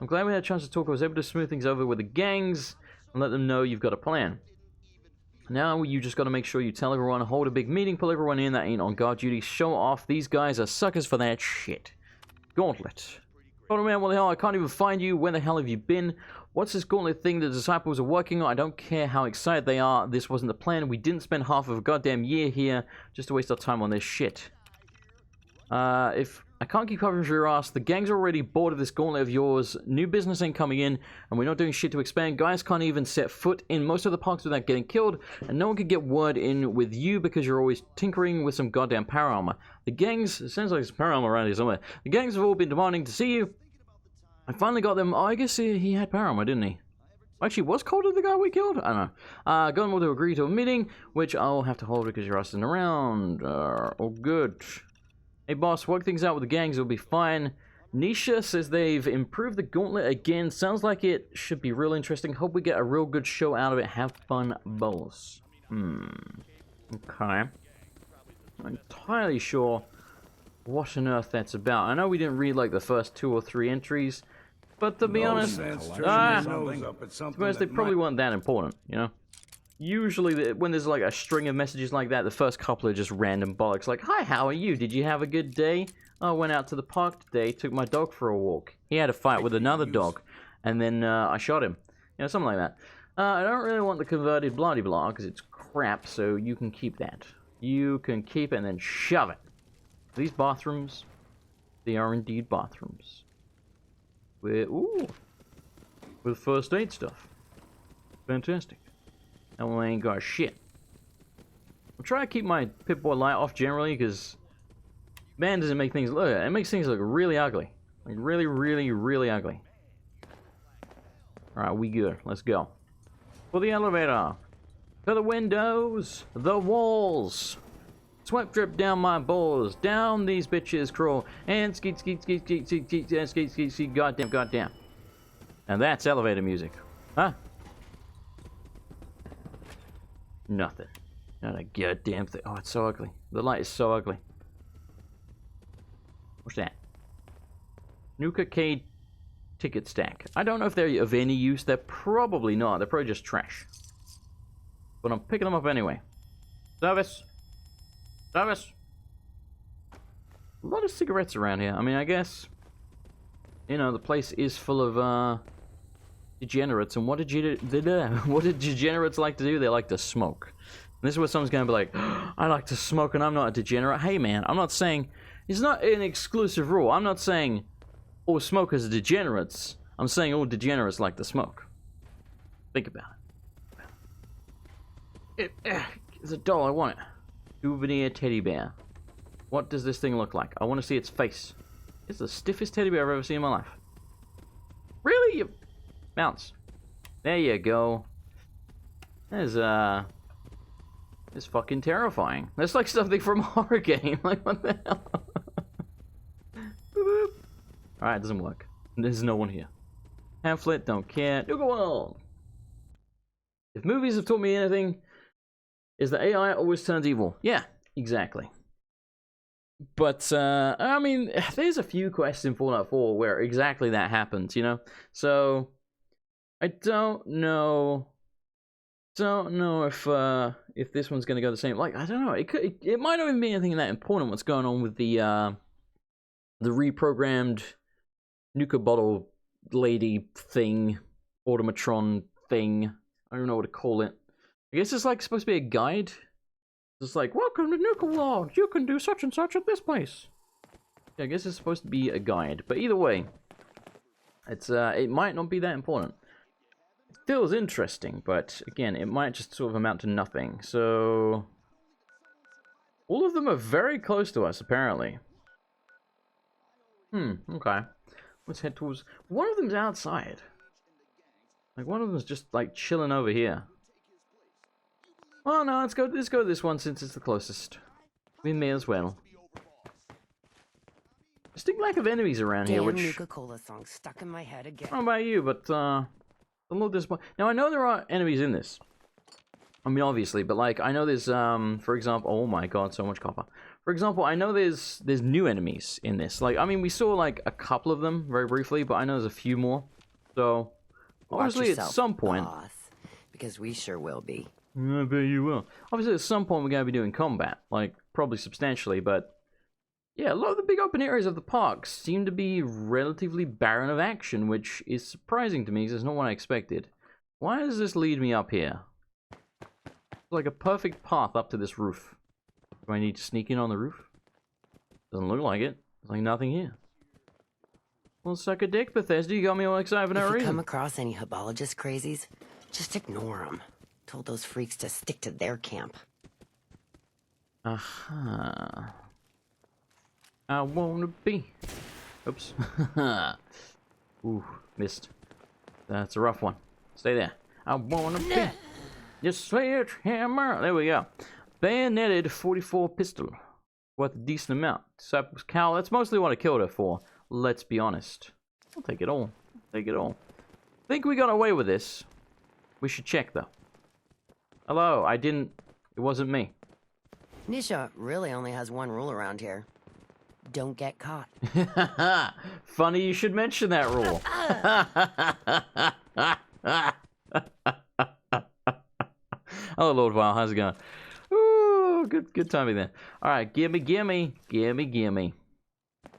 I'm glad we had a chance to talk. I was able to smooth things over with the gangs and let them know you've got a plan. Now you just got to make sure you tell everyone, hold a big meeting, pull everyone in that ain't on guard duty, show off. These guys are suckers for that shit. Gauntlet. Oh man, what the hell? I can't even find you. Where the hell have you been? What's this gauntlet thing the disciples are working on? I don't care how excited they are. This wasn't the plan. We didn't spend half of a goddamn year here just to waste our time on this shit. If I can't keep covering for your ass, the gang's already bored of this gauntlet of yours. New business ain't coming in, and we're not doing shit to expand. Guys can't even set foot in most of the parks without getting killed, and no one can get word in with you because you're always tinkering with some goddamn power armor. The gangs, it sounds like there's power armor around here somewhere. The gangs have all been demanding to see you. I finally got them. Oh, I guess he had power armor, didn't he? Actually, was Coulter the guy we killed? I don't know. Got them all to agree to a meeting, which I'll have to hold because you're asking around. Oh, good. Hey, boss, work things out with the gangs. It'll be fine. Nisha says they've improved the gauntlet again. Sounds like it should be real interesting. Hope we get a real good show out of it. Have fun, boss. Okay. I'm not entirely sure what on earth that's about. I know we didn't read, like, the first 2 or 3 entries, but to be honest, they probably weren't that important, you know? Usually, when there's like a string of messages like that, the first couple are just random bollocks. Like, hi, how are you? Did you have a good day? I went out to the park today, took my dog for a walk. He had a fight with another dog, and then I shot him. You know, something like that. I don't really want the converted blah-de-blah, because it's crap, so you can keep that. You can keep it and then shove it. These bathrooms, they are indeed bathrooms. With first aid stuff. Fantastic. And we ain't got shit. I'm trying to keep my Pip-Boy light off generally, because man, does it make things look. It makes things look really ugly, like really, really, really ugly. All right, we good. Let's go. For the elevator, to the windows, the walls. Sweat drip down my balls, down these bitches crawl, and skeet, skeet, skeet, skeet, skeet, skeet, skeet, skeet, skeet, skeet, goddamn, goddamn. And that's elevator music, huh? Nothing. Not a goddamn thing. Oh, it's so ugly. The light is so ugly. What's that? Nuka-K ticket stack. I don't know if they're of any use. They're probably not. They're probably just trash. But I'm picking them up anyway. Service. Service. A lot of cigarettes around here. I mean, I guess, you know, the place is full of degenerates, and what did degenerates like to do? They like to smoke. And this is where someone's going to be like, I like to smoke and I'm not a degenerate. Hey man, I'm not saying, it's not an exclusive rule. I'm not saying all smokers are degenerates. I'm saying all degenerates like to smoke. Think about it. It's a doll, I want it. Souvenir teddy bear. What does this thing look like? I want to see its face. It's the stiffest teddy bear I've ever seen in my life. Really? You bounce. There you go. It's fucking terrifying. That's like something from a horror game. Like, what the hell? Alright, it doesn't work. There's no one here. Pamphlet, don't care. Nuka-World! If movies have taught me anything, is that AI always turns evil. Yeah, exactly. But, I mean, there's a few quests in Fallout 4 where exactly that happens, you know? So, I don't know if this one's gonna go the same. Like, I don't know. It might not even be anything that important. What's going on with the reprogrammed Nuka bottle lady thing, automatron thing. I don't know what to call it. I guess it's like supposed to be a guide. It's like, welcome to Nuka-World. You can do such and such at this place. Yeah, I guess it's supposed to be a guide. But either way, it's it might not be that important. It feels interesting, but again, it might just sort of amount to nothing. So all of them are very close to us, apparently. Okay. Let's head towards... One of them's outside. Like, one of them's just, like, chilling over here. Oh, no, let's go to this one since it's the closest. We may as well. Distinct lack of enemies around here, which... Nuka-Cola song stuck in my head again. I don't know about you, but, a little disappointed. Now, I know there are enemies in this. I mean, obviously, but, like, I know there's, for example... Oh, my God, so much copper. For example, I know there's new enemies in this. Like, I mean, we saw, like, a couple of them very briefly, but I know there's a few more. So, obviously, at some point... Boss, because we sure will be. I bet you will. Obviously, at some point, we're going to be doing combat. Like, probably substantially, but... Yeah, a lot of the big open areas of the park seem to be relatively barren of action, which is surprising to me, because it's not what I expected. Why does this lead me up here? It's like a perfect path up to this roof. Do I need to sneak in on the roof? Doesn't look like it. There's like nothing here. Well, suck a dick, Bethesda. You got me all excited for no reason. If you come across any hebologist crazies, just ignore them. Told those freaks to stick to their camp. Aha. I wanna be. Oops. Ooh, missed. That's a rough one. Stay there. I wanna be. Just sledgehammer. There we go. Bayoneted 44 pistol. Worth a decent amount. Disciples cowl. That's mostly what I killed her for. Let's be honest. I'll take it all. Take it all. Think we got away with this. We should check though. Hello, I didn't. It wasn't me. Nisha really only has one rule around here. Don't get caught. Funny you should mention that rule. Hello, Lord Vile. How's it going? Ooh, good timing there. All right, gimme.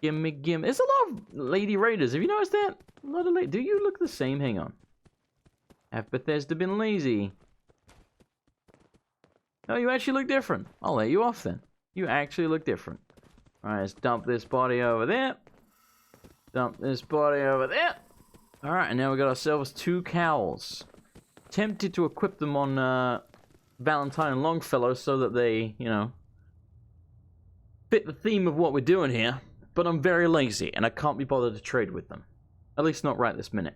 There's a lot of lady raiders. Have you noticed that? A lot of lady. Do you look the same? Hang on. Have Bethesda been lazy? No, you actually look different. I'll let you off then. You actually look different. Alright, let's dump this body over there. Dump this body over there. Alright, and now we got ourselves 2 cowls. Tempted to equip them on Valentine and Longfellow so that they, you know, fit the theme of what we're doing here. But I'm very lazy and I can't be bothered to trade with them. At least not right this minute.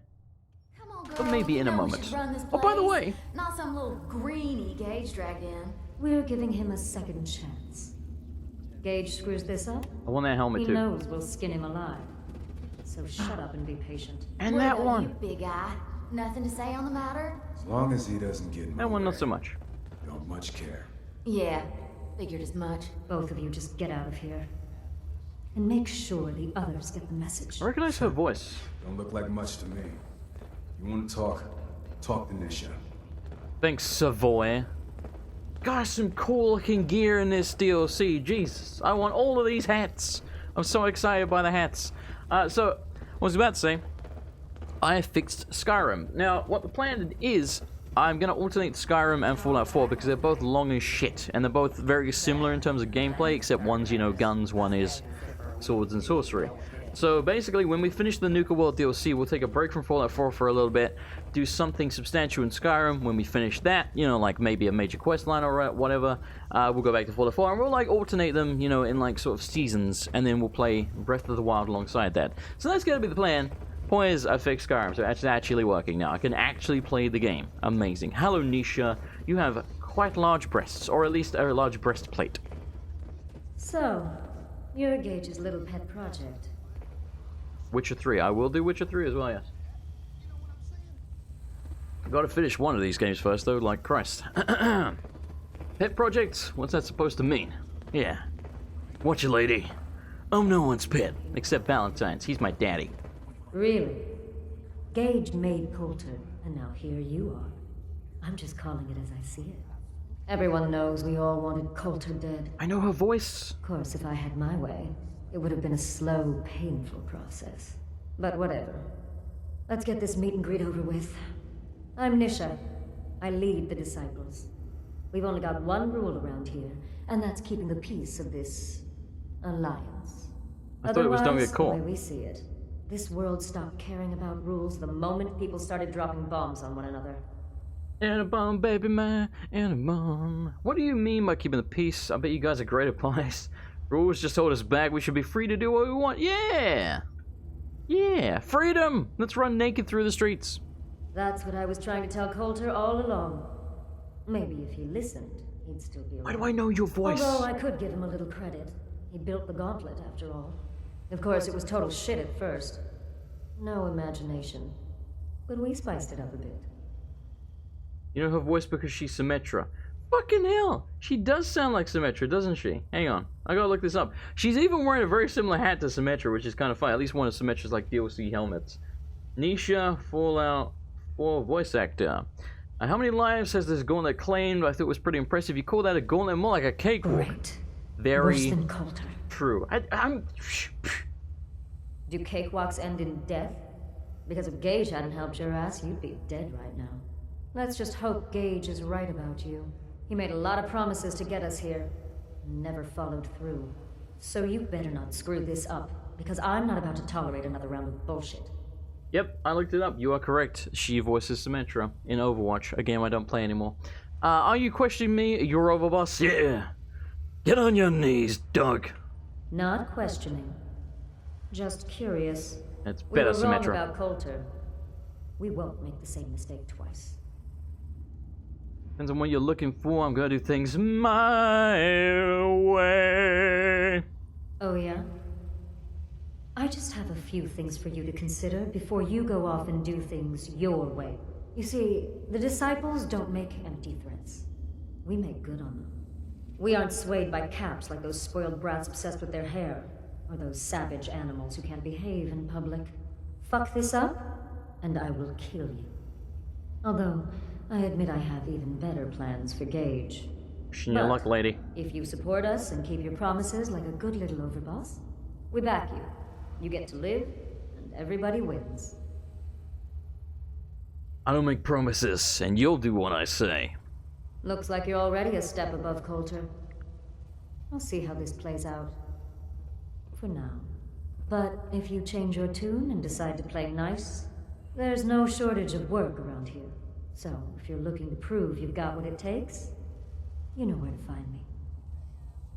Come on, girl. But maybe in a moment. Oh, by the way. Not some little greenie Gage dragged in. We're giving him a second chance. Gage screws this up. I want that helmet too. He knows we'll skin him alive. So shut up and be patient. And that one. You big eye. Nothing to say on the matter? As long as he doesn't get in my That one, way, not so much. Don't much care. Yeah, figured as much. Both of you just get out of here. And make sure the others get the message. I recognize her voice. Don't look like much to me. You want to talk? Talk to Nisha. Thanks, Savoy. Got some cool looking gear in this DLC. Jesus, I want all of these hats. I'm so excited by the hats. So, I was about to say, I fixed Skyrim. Now, what the plan is, I'm going to alternate Skyrim and Fallout 4 because they're both long as shit. And they're both very similar in terms of gameplay, except one's, you know, guns, one is swords and sorcery. So basically, when we finish the Nuka-World DLC, we'll take a break from Fallout 4 for a little bit, do something substantial in Skyrim. When we finish that, you know, like maybe a major quest line or whatever, we'll go back to Fallout 4, and we'll, like, alternate them, you know, in, like, sort of seasons, and then we'll play Breath of the Wild alongside that. So that's gonna be the plan. Point is, I fixed Skyrim, so it's actually working now. I can actually play the game. Amazing. Hello, Nisha. You have quite large breasts, or at least a large breastplate. So, you're Gage's little pet project. Witcher 3. I will do Witcher 3 as well, yes. I've got to finish one of these games first, though, like Christ. Pet projects? What's that supposed to mean? Yeah. Watch it, lady. I'm no one's pet, except Valentine's. He's my daddy. Really? Gage made Coulter, and now here you are. I'm just calling it as I see it. Everyone knows we all wanted Coulter dead. I know her voice. Of course, if I had my way, it would have been a slow, painful process. But whatever. Let's get this meet and greet over with. I'm Nisha. I lead the Disciples. We've only got one rule around here, and that's keeping the peace of this alliance. I thought it was don't get Otherwise, caught. the way we see it, this world stopped caring about rules the moment people started dropping bombs on one another. And a bomb, baby man, and a bomb. What do you mean by keeping the peace? I bet you guys are great at police. Rules just hold us back. We should be free to do what we want. Yeah! Yeah, freedom! Let's run naked through the streets. That's what I was trying to tell Coulter all along. Maybe if he listened, he'd still be around. Why do I know your voice? Although I could give him a little credit. He built the gauntlet, after all. Of course, it was total shit at first. No imagination. But we spiced it up a bit. You know her voice because she's Symmetra. Fucking hell! She does sound like Symmetra, doesn't she? Hang on. I gotta look this up. She's even wearing a very similar hat to Symmetra, which is kind of funny. At least one of Symmetra's, like, DLC helmets. Nisha, Fallout 4 voice actor. How many lives has this gauntlet claimed? I thought it was pretty impressive. You call that a gauntlet? More like a cakewalk. Great. Very Worse than Coulter. true. I'm... Do cakewalks end in death? Because if Gage hadn't helped your ass, you'd be dead right now. Let's just hope Gage is right about you. He made a lot of promises to get us here. Never followed through. So you better not screw this up, because I'm not about to tolerate another round of bullshit. Yep, I looked it up. You are correct. She voices Symmetra in Overwatch. A game I don't play anymore. Are you questioning me? You're overboss? Yeah. Get on your knees, dog. Not questioning. Just curious. That's better, We were wrong Symmetra. about Coulter. We won't make the same mistake twice. Depends on what you're looking for. I'm gonna do things my way. Oh yeah? I just have a few things for you to consider before you go off and do things your way. You see, the Disciples don't make empty threats. We make good on them. We aren't swayed by caps like those spoiled brats obsessed with their hair, or those savage animals who can't behave in public. Fuck this up, and I will kill you. Although, I admit I have even better plans for Gage. Wishing you luck, lady. If you support us and keep your promises like a good little overboss, we back you. You get to live, and everybody wins. I don't make promises, and you'll do what I say. Looks like you're already a step above Coulter. I'll see how this plays out. For now. But if you change your tune and decide to play nice, there's no shortage of work around here. So, if you're looking to prove you've got what it takes, you know where to find me.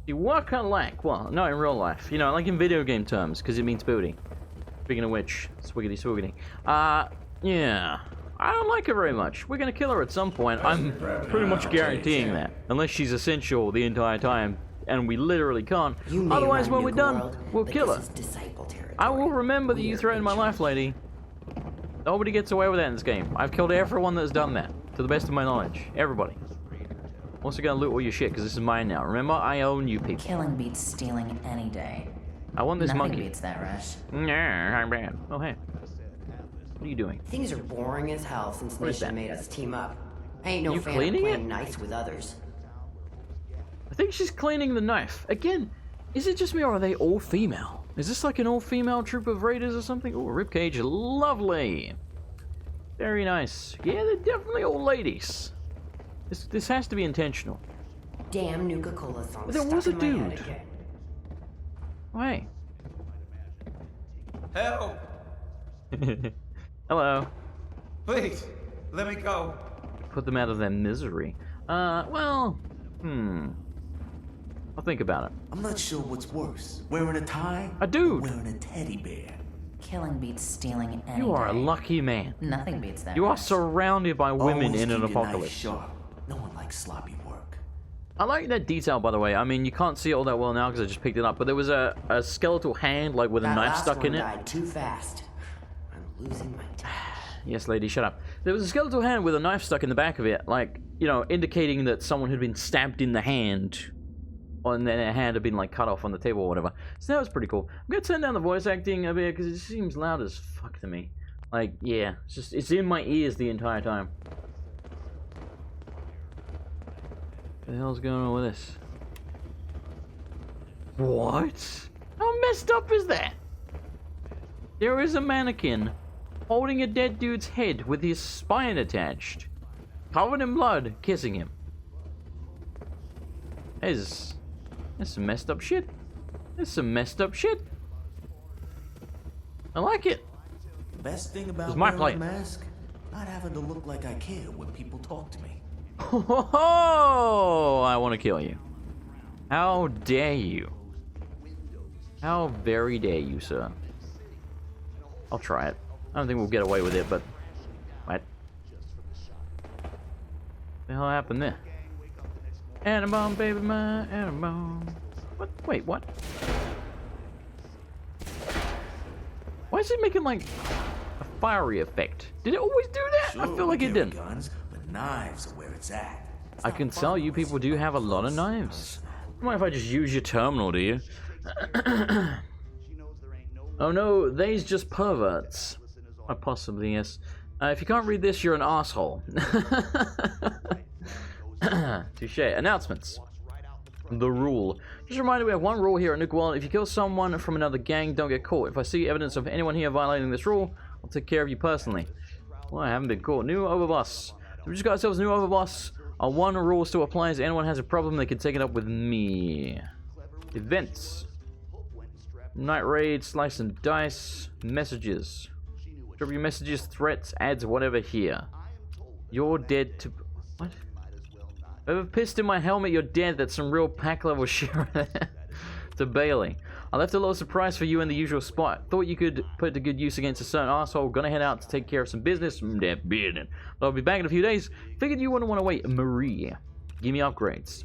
You walk on like, well, not in real life. You know, like in video game terms, because it means booty. Speaking of which, swiggity swiggity. Yeah. I don't like her very much. We're gonna kill her at some point. I'm pretty much guaranteeing that. Unless she's essential the entire time, and we literally can't. Otherwise, when we're done, we'll kill her. I will remember that you threatened my life, lady. Nobody gets away with that in this game. I've killed everyone that's done that, to the best of my knowledge. Everybody. Also gonna loot all your shit, because this is mine now. Remember, I own you people. Killing beats stealing any day. I want this Nothing monkey. beats that rush. Nah, I'm bad. Oh, hey. What are you doing? Things are boring as hell since What is Nisha that? made us team up. I ain't no You fan of cleaning playing it? nice with others. I think she's cleaning the knife. Again, is it just me or are they all female? Is this like an all-female troop of raiders or something? Oh, ribcage, lovely. Very nice. Yeah, they're definitely all ladies. This has to be intentional. Damn Nuka-Cola song. But there stuck was a in my head dude. again. Wait. Help! Hello. Please, let me go. Put them out of their misery. Well, I'll think about it. I'm not sure what's worse, wearing a tie A dude. or wearing a teddy bear. Killing beats stealing any You are a day. lucky man. Nothing beats that. You are much. surrounded by women Always in an keep your knife apocalypse. sharp. No one likes sloppy work. I like that detail, by the way. I mean, you can't see it all that well now because I just picked it up, but there was a skeletal hand, like, with a That knife last stuck one in it. died too fast. I'm losing my touch. Yes, lady, shut up. There was a skeletal hand with a knife stuck in the back of it, like, you know, indicating that someone had been stabbed in the hand, and then a hand had been, like, cut off on the table or whatever. So that was pretty cool. I'm gonna turn down the voice acting a bit, because it seems loud as fuck to me. Like, yeah, it's in my ears the entire time. What the hell's going on with this? What? How messed up is that? There is a mannequin holding a dead dude's head with his spine attached, covered in blood, kissing him. There's some messed up shit. There's some messed up shit. I like it. The best thing about It's my wearing a plate. mask, not having to look like I care when people talk to me. Oh, I want to kill you. How dare you? How very dare you, sir? I'll try it. I don't think we'll get away with it, but... What? The hell happened there? Animal, baby, my animal. What? Wait, what? Why is it making, like, a fiery effect? Did it always do that? I feel like it didn't. Guns, but knives are where it's at. I can tell you people do have a lot of knives. Don't mind if I just use your terminal, do you? Oh no, they's just perverts. Possibly, yes. If you can't read this, you're an asshole. Touche. Announcements. The rule. Just a reminder, we have one rule here at Nuka-World. If you kill someone from another gang, don't get caught. If I see evidence of anyone here violating this rule, I'll take care of you personally. Well, I haven't been caught. New overboss. So we just got ourselves a new overboss. Our one rule still applies. If anyone has a problem, they can take it up with me. Events. Night raid, slice and dice, messages. Drop your messages, threats, ads, whatever here. You're dead to... What? Whoever pissed in my helmet, you're dead. That's some real pack level shit right there. To Bailey. I left a little surprise for you in the usual spot. Thought you could put it to good use against a certain asshole. Gonna head out to take care of some business. That business. I'll be back in a few days. Figured you wouldn't want to wait. Marie. Give me upgrades.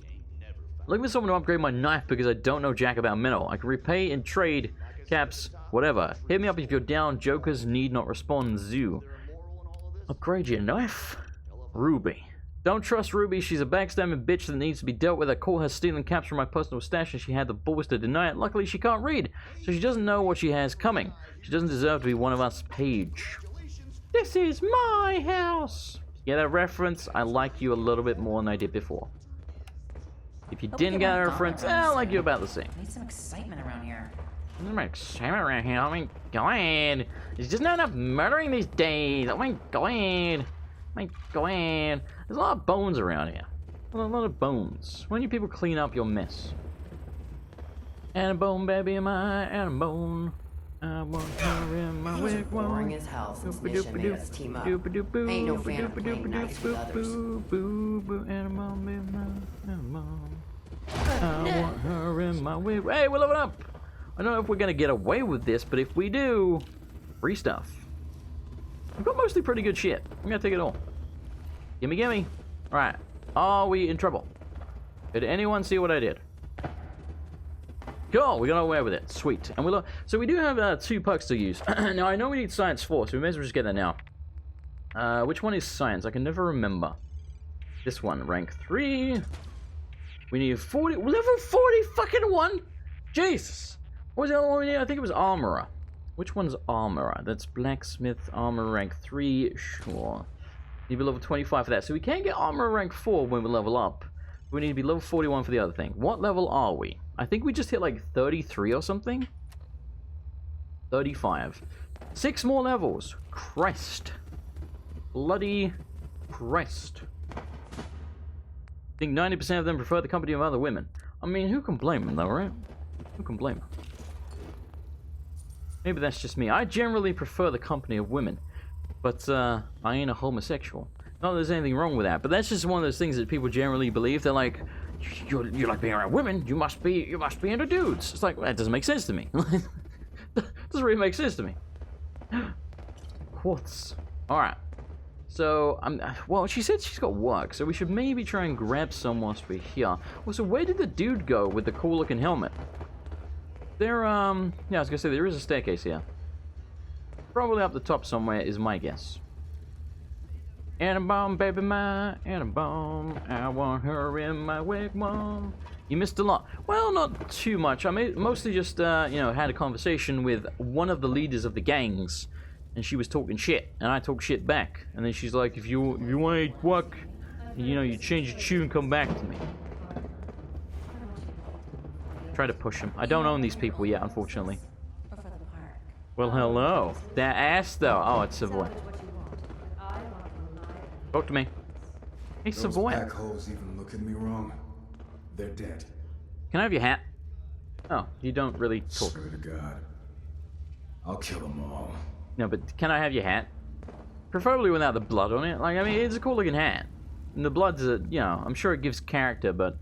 Looking for someone to upgrade my knife because I don't know jack about metal. I can repay and trade, caps, whatever. Hit me up if you're down. Jokers need not respond. Zoo. Upgrade your knife? Ruby. Don't trust Ruby. She's a backstabbing bitch that needs to be dealt with. I caught her stealing caps from my personal stash and she had the balls to deny it. Luckily, she can't read, so she doesn't know what she has coming. She doesn't deserve to be one of us, Paige. This is my house. Get a reference? I like you a little bit more than I did before. If you didn't get a reference, I like you about the same. Need some excitement around here. There's some excitement around here. Oh my god. There's just not enough murdering these days. Oh my god. My god. There's a lot of bones around here. A lot of bones. When you people clean up your mess? And a bone, baby, and a bone. I want her in my wig. Boring as hell since Nisha made us team up. Ain't no fan of playing nice with others. I want her in my wig. Hey, we're leveling up! I don't know if we're gonna get away with this, but if we do, free stuff. I've got mostly pretty good shit. I'm gonna take it all. Gimme, gimme. Alright. Are we in trouble? Did anyone see what I did? Cool, we got away with it. Sweet. And so we do have 2 pucks to use. Now, I know we need science 4, so we may as well just get that now. Which one is science? I can never remember. This one, rank 3. We need 40... Level 40 fucking 1? Jesus. What was the other one we need? I think it was armorer. Which one's armorer? That's blacksmith, armor rank 3. Sure. Need to be level 25 for that. So we can get armor rank 4 when we level up. We need to be level 41 for the other thing. What level are we? I think we just hit like 33 or something. 35. 6 more levels. Christ. Bloody Christ. I think 90% of them prefer the company of other women. I mean, who can blame them though, right? Who can blame them? Maybe that's just me. I generally prefer the company of women. But, I ain't a homosexual. Not that there's anything wrong with that, but that's just one of those things that people generally believe. They're like, you like being around women, you must be into dudes. It's like, well, that doesn't make sense to me. Doesn't really make sense to me. Quartz. Alright. So, well, she said she's got work, so we should maybe try and grab some whilst we're here. Well, so where did the dude go with the cool-looking helmet? There, yeah, I was gonna say, there is a staircase here. Probably up the top somewhere is my guess. Annabomb, baby, my Annabomb. I want her in my wigwam. You missed a lot. Well, not too much. I mostly just, you know, had a conversation with one of the leaders of the gangs. And she was talking shit, and I talked shit back. And then she's like, if you want to work, you know, you change your tune and come back to me. Try to push him. I don't own these people yet, unfortunately. Well, hello. That ass, though. Oh, it's Savoy. Talk to me. Hey, Savoy. Those pack holes even look at me wrong. They're dead. Can I have your hat? Oh, you don't really talk. Swear to God. I'll kill them all. No, but can I have your hat? Preferably without the blood on it. Like, I mean, it's a cool looking hat. And the blood's a, you know, I'm sure it gives character, but...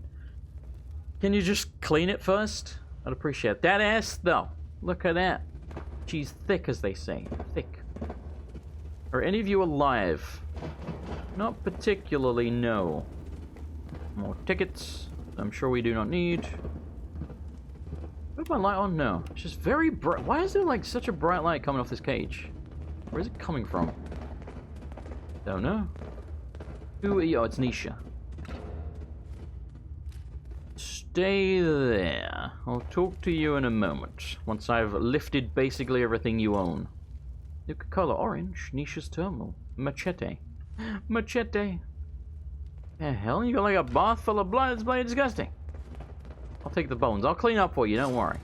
Can you just clean it first? I'd appreciate it. That ass, though. Look at that. She's thick, as they say. Thick. Are any of you alive? Not particularly, no. More tickets. I'm sure we do not need. Put my light on? No. It's just very bright. Why is there like such a bright light coming off this cage? Where is it coming from? Don't know. Who are you? Oh, it's Nisha. Stay there. I'll talk to you in a moment. Once I've lifted basically everything you own. Nuka-Cola orange. Nisha's terminal. Machete. Machete. The hell? You got like a bath full of blood? It's bloody disgusting. I'll take the bones. I'll clean up for you, don't worry.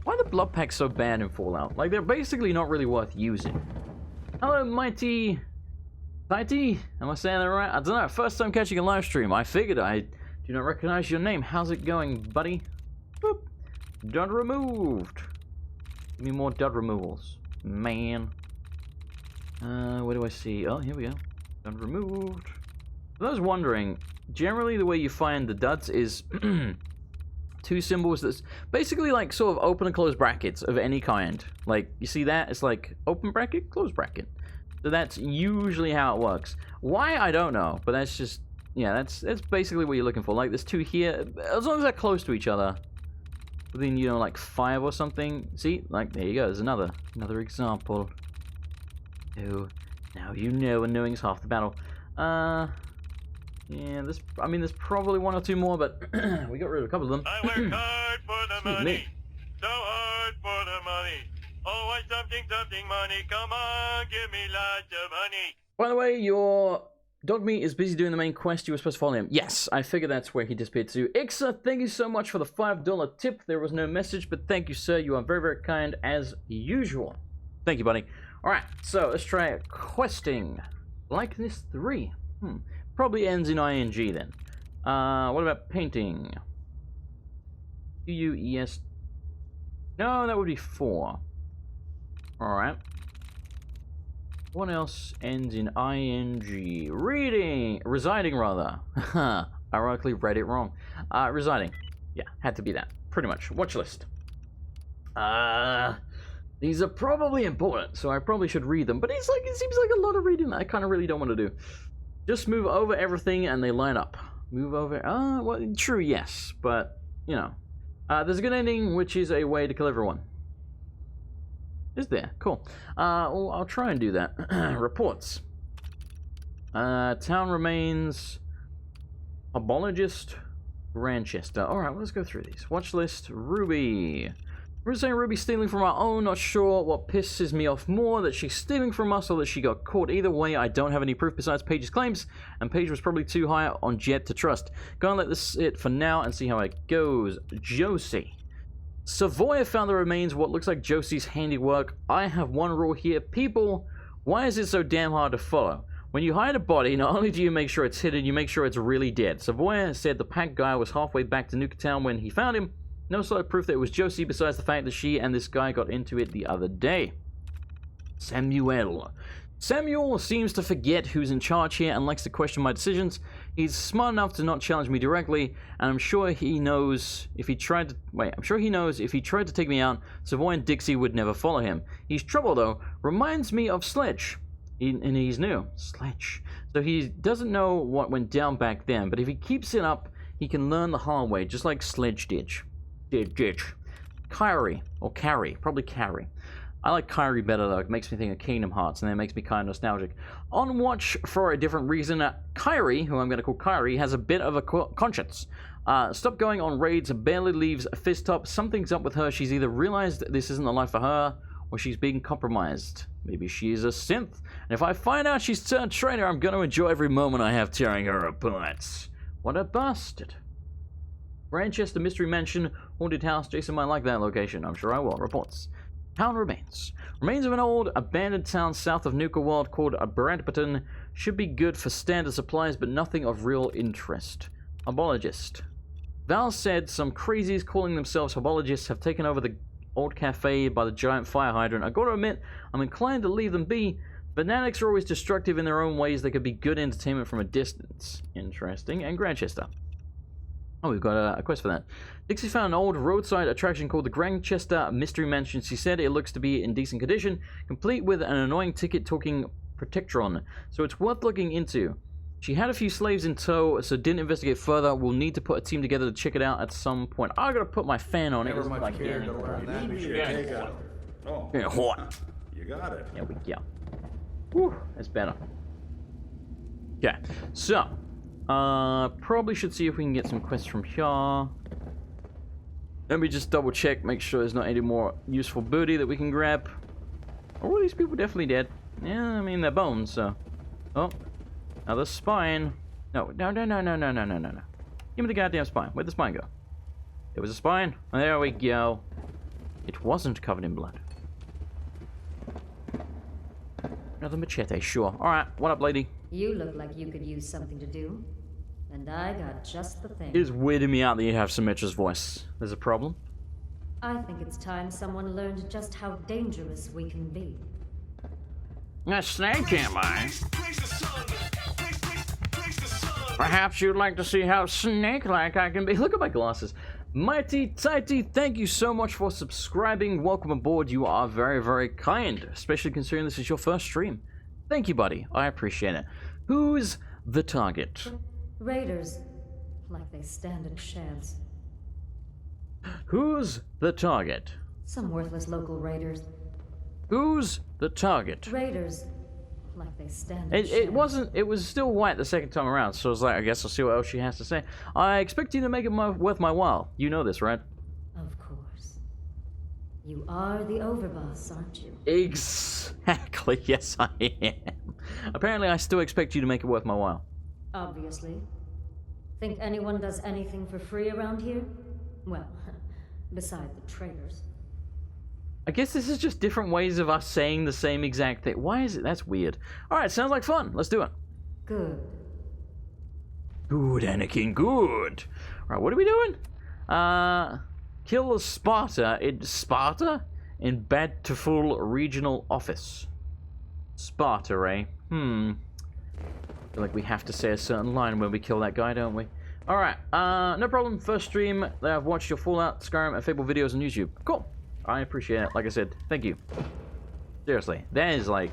Why are the blood packs so bad in Fallout? Like, they're basically not really worth using. Hello, Mighty... Mighty? Am I saying that right? I don't know. First time catching a live stream. I figured I do not recognize your name. How's it going, buddy? Boop. Dud removed. Give me more dud removals. Man. What do I see? Oh, here we go. Dud removed. For those wondering, generally the way you find the duds is two symbols that's basically like sort of open and close brackets of any kind. Like, you see that? It's like open bracket, close bracket. So that's usually how it works. Why, I don't know, but that's just, yeah, that's basically what you're looking for. Like, there's two here, as long as they're close to each other. Within, you know, like 5 or something. See? Like, there you go, there's another example. Oh, now you know, and knowing's half the battle. Yeah, there's probably 1 or 2 more, but we got rid of a couple of them. I work hard for the money. So hard for the money. Oh, why something money? Come on, give me lots of money. By the way, your dog meat is busy doing the main quest. You were supposed to follow him. Yes, I figured that's where he disappeared to. Ixa, thank you so much for the $5 tip. There was no message, but thank you, sir. You are very, very kind as usual. Thank you, buddy. Alright, so let's try questing. Likeness 3. Probably ends in ing then. What about painting? Q-U-E-S. No, that would be 4. Alright. What else ends in ing? Reading! Residing, rather. Ironically, read it wrong. Residing. Yeah, had to be that. Pretty much. Watch list. These are probably important, so I probably should read them. But it seems like a lot of reading that I kind of really don't want to do. Just move over everything and they line up. Move over... well, true, yes. But, you know. There's a good ending, which is a way to kill everyone. Is there? Cool. Well, I'll try and do that. Reports. Town remains... Abologist. Grandchester. Alright, let's go through these. Watch list. Ruby. We're saying Ruby's stealing from our own. Not sure what pisses me off more, that she's stealing from us or that she got caught. Either way, I don't have any proof besides Paige's claims, and Paige was probably too high on Jet to trust. Gonna let this sit for now and see how it goes. Josie. Savoy found the remains of what looks like Josie's handiwork. I have one rule here. People, why is it so damn hard to follow? When you hide a body, not only do you make sure it's hidden, you make sure it's really dead. Savoy said the pack guy was halfway back to Nuka-Town when he found him. No solid proof that it was Josie besides the fact that she and this guy got into it the other day. Samuel seems to forget who's in charge here and likes to question my decisions. He's smart enough to not challenge me directly, and I'm sure he knows if he tried to take me out, Savoy and Dixie would never follow him. He's trouble though. Reminds me of Sledge. And he's new. Sledge. So he doesn't know what went down back then, but if he keeps it up, he can learn the hard way, just like Sledge did. Kyrie. Or Carrie. Probably Carrie. I like Kyrie better though. It makes me think of Kingdom Hearts, and that makes me kind of nostalgic. On watch for a different reason, Kyrie, who I'm going to call Kyrie, has a bit of a conscience. Stop going on raids, barely leaves a fist top. Something's up with her. She's either realized this isn't the life for her, or she's being compromised. Maybe she's a synth. And if I find out she's turned traitor, I'm going to enjoy every moment I have tearing her apart. What a bastard. Manchester Mystery Mansion, Haunted House. Jason might like that location. I'm sure I will. Reports. Town remains. Remains of an old abandoned town south of Nuka-World called Bradperton. Should be good for standard supplies, but nothing of real interest. Herbologist. Val said some crazies calling themselves herbologists have taken over the old cafe by the giant fire hydrant. I gotta admit, I'm inclined to leave them be. Fanatics are always destructive in their own ways. They could be good entertainment from a distance. Interesting. And Grantchester. Oh, we've got a quest for that. Dixie found an old roadside attraction called the Grantchester Mystery Mansion. She said it looks to be in decent condition, complete with an annoying ticket-talking protectron, so it's worth looking into. She had a few slaves in tow, so didn't investigate further. We'll need to put a team together to check it out at some point. I gotta put my fan on. Never much cared around that. Oh, yeah, hot. You got it. There we go. Whew, that's better. Okay, so probably should see if we can get some quests from here. Let me just double check, make sure there's not any more useful booty that we can grab. Are all these people definitely dead? Yeah, I mean, they're bones, so. Oh, another spine. No. Give me the goddamn spine. Where'd the spine go? There was a spine. There we go. It wasn't covered in blood. Another machete, sure. Alright, what up, lady? You look like you could use something to do. And I got just the thing. It is weirding me out that you have Symmetra's voice. There's a problem? I think it's time someone learned just how dangerous we can be. A snake, am I? Perhaps you'd like to see how snake-like I can be. Look at my glasses. Mighty Tighty, thank you so much for subscribing. Welcome aboard. You are very, very kind, especially considering this is your first stream. Thank you, buddy. I appreciate it. Who's the target? Raiders. Like they stand a chance. Who's the target? Some worthless local raiders. Who's the target? Raiders. Like they stand a chance. It was still white the second time around, so I was like, I guess I'll see what else she has to say. I expect you to make it worth my while. You know this, right? Of course. You are the overboss, aren't you? Exactly, yes I am. Apparently I still expect you to make it worth my while. Obviously. Think anyone does anything for free around here? Well, beside the traitors. I guess this is just different ways of us saying the same exact thing. Why is it? That's weird. Alright, sounds like fun. Let's do it. Good. Good, Anakin, good. Alright, what are we doing? Kill Sparta in Badtaful Regional Office. Sparta, eh? I feel like we have to say a certain line when we kill that guy, don't we? Alright, no problem. First stream that I've watched your Fallout, Skyrim, and Fable videos on YouTube. Cool. I appreciate it. Like I said, thank you. Seriously, that is like...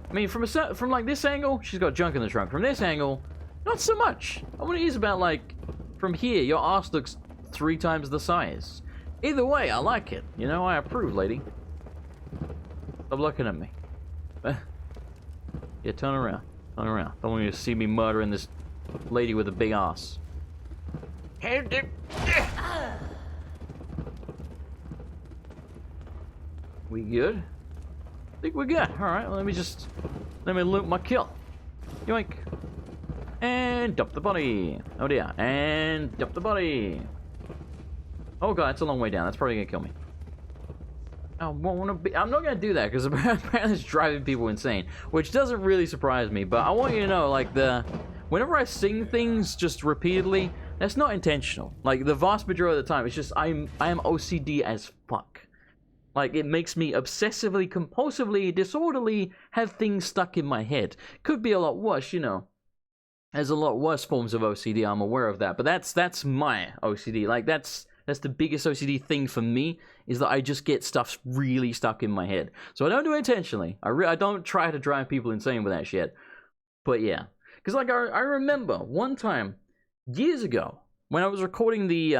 I mean, from like this angle, she's got junk in the trunk. From this angle, not so much. I want to use about like... From here, your ass looks 3 times the size. Either way, I like it. You know, I approve, lady. Stop looking at me. Yeah, turn around. Turn around. Don't want you to see me murdering this lady with a big ass. We good? I think we're good. Alright, well, let me loot my kill. Yoink. And dump the body. Oh dear. And dump the body. Oh god, it's a long way down. That's probably gonna kill me. I'm not gonna do that because apparently it's driving people insane, which doesn't really surprise me. But I want you to know, like, whenever I sing things just repeatedly, that's not intentional. Like, the vast majority of the time, it's just I am OCD as fuck. Like, it makes me obsessively, compulsively, disorderly have things stuck in my head. Could be a lot worse, you know. There's a lot worse forms of OCD, I'm aware of that. But that's my OCD. Like, that's the biggest OCD thing for me, is that I just get stuff really stuck in my head. So I don't do it intentionally. I don't try to drive people insane with that shit. But yeah. Because, like, I remember one time, years ago, when I was recording the,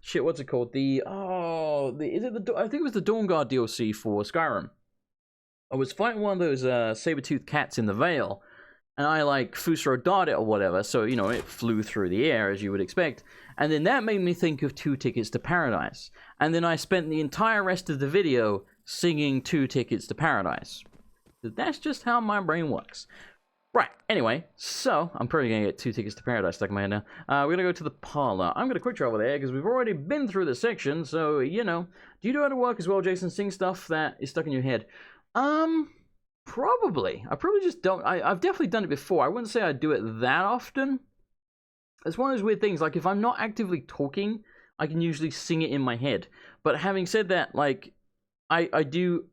shit, what's it called? I think it was the Dawnguard DLC for Skyrim. I was fighting one of those saber-toothed cats in the Vale, and I, like, Fusro dart it or whatever, so, you know, it flew through the air, as you would expect. And then that made me think of 2 Tickets to Paradise. And then I spent the entire rest of the video singing 2 Tickets to Paradise. That's just how my brain works. Right, anyway, so I'm probably going to get 2 Tickets to Paradise stuck in my head now. We're going to go to the parlor. I'm going to quick travel there because we've already been through this section, so, you know. Do you do other work as well, Jason? Sing stuff that is stuck in your head? Probably. I probably just don't. I've definitely done it before. I wouldn't say I do it that often. It's one of those weird things. Like, if I'm not actively talking, I can usually sing it in my head. But having said that, like, I do,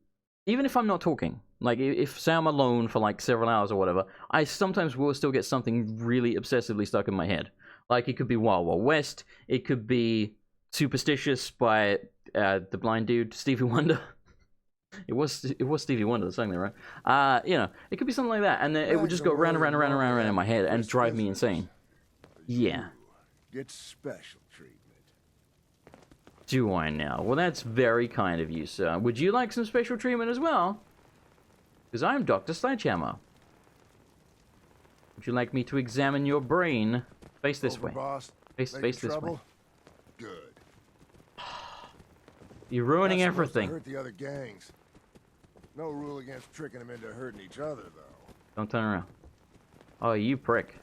even if I'm not talking, like, if say I'm alone for, like, several hours or whatever, I sometimes will still get something really obsessively stuck in my head. Like, it could be Wild Wild West. It could be Superstitious by the blind dude, Stevie Wonder. It was Stevie Wonder that sang there, right? You know, it could be something like that, and then it would just go round and round and round and round in my head and drive me insane. Yeah. Get special treatment. Do I now? Well, that's very kind of you, sir. Would you like some special treatment as well? Because I'm Dr. Sledgehammer. Would you like me to examine your brain? Face this way. Face this way. Good. You're ruining Not supposed to everything. hurt the other gangs. No rule against tricking them into hurting each other, though. Don't turn around. Oh, you prick.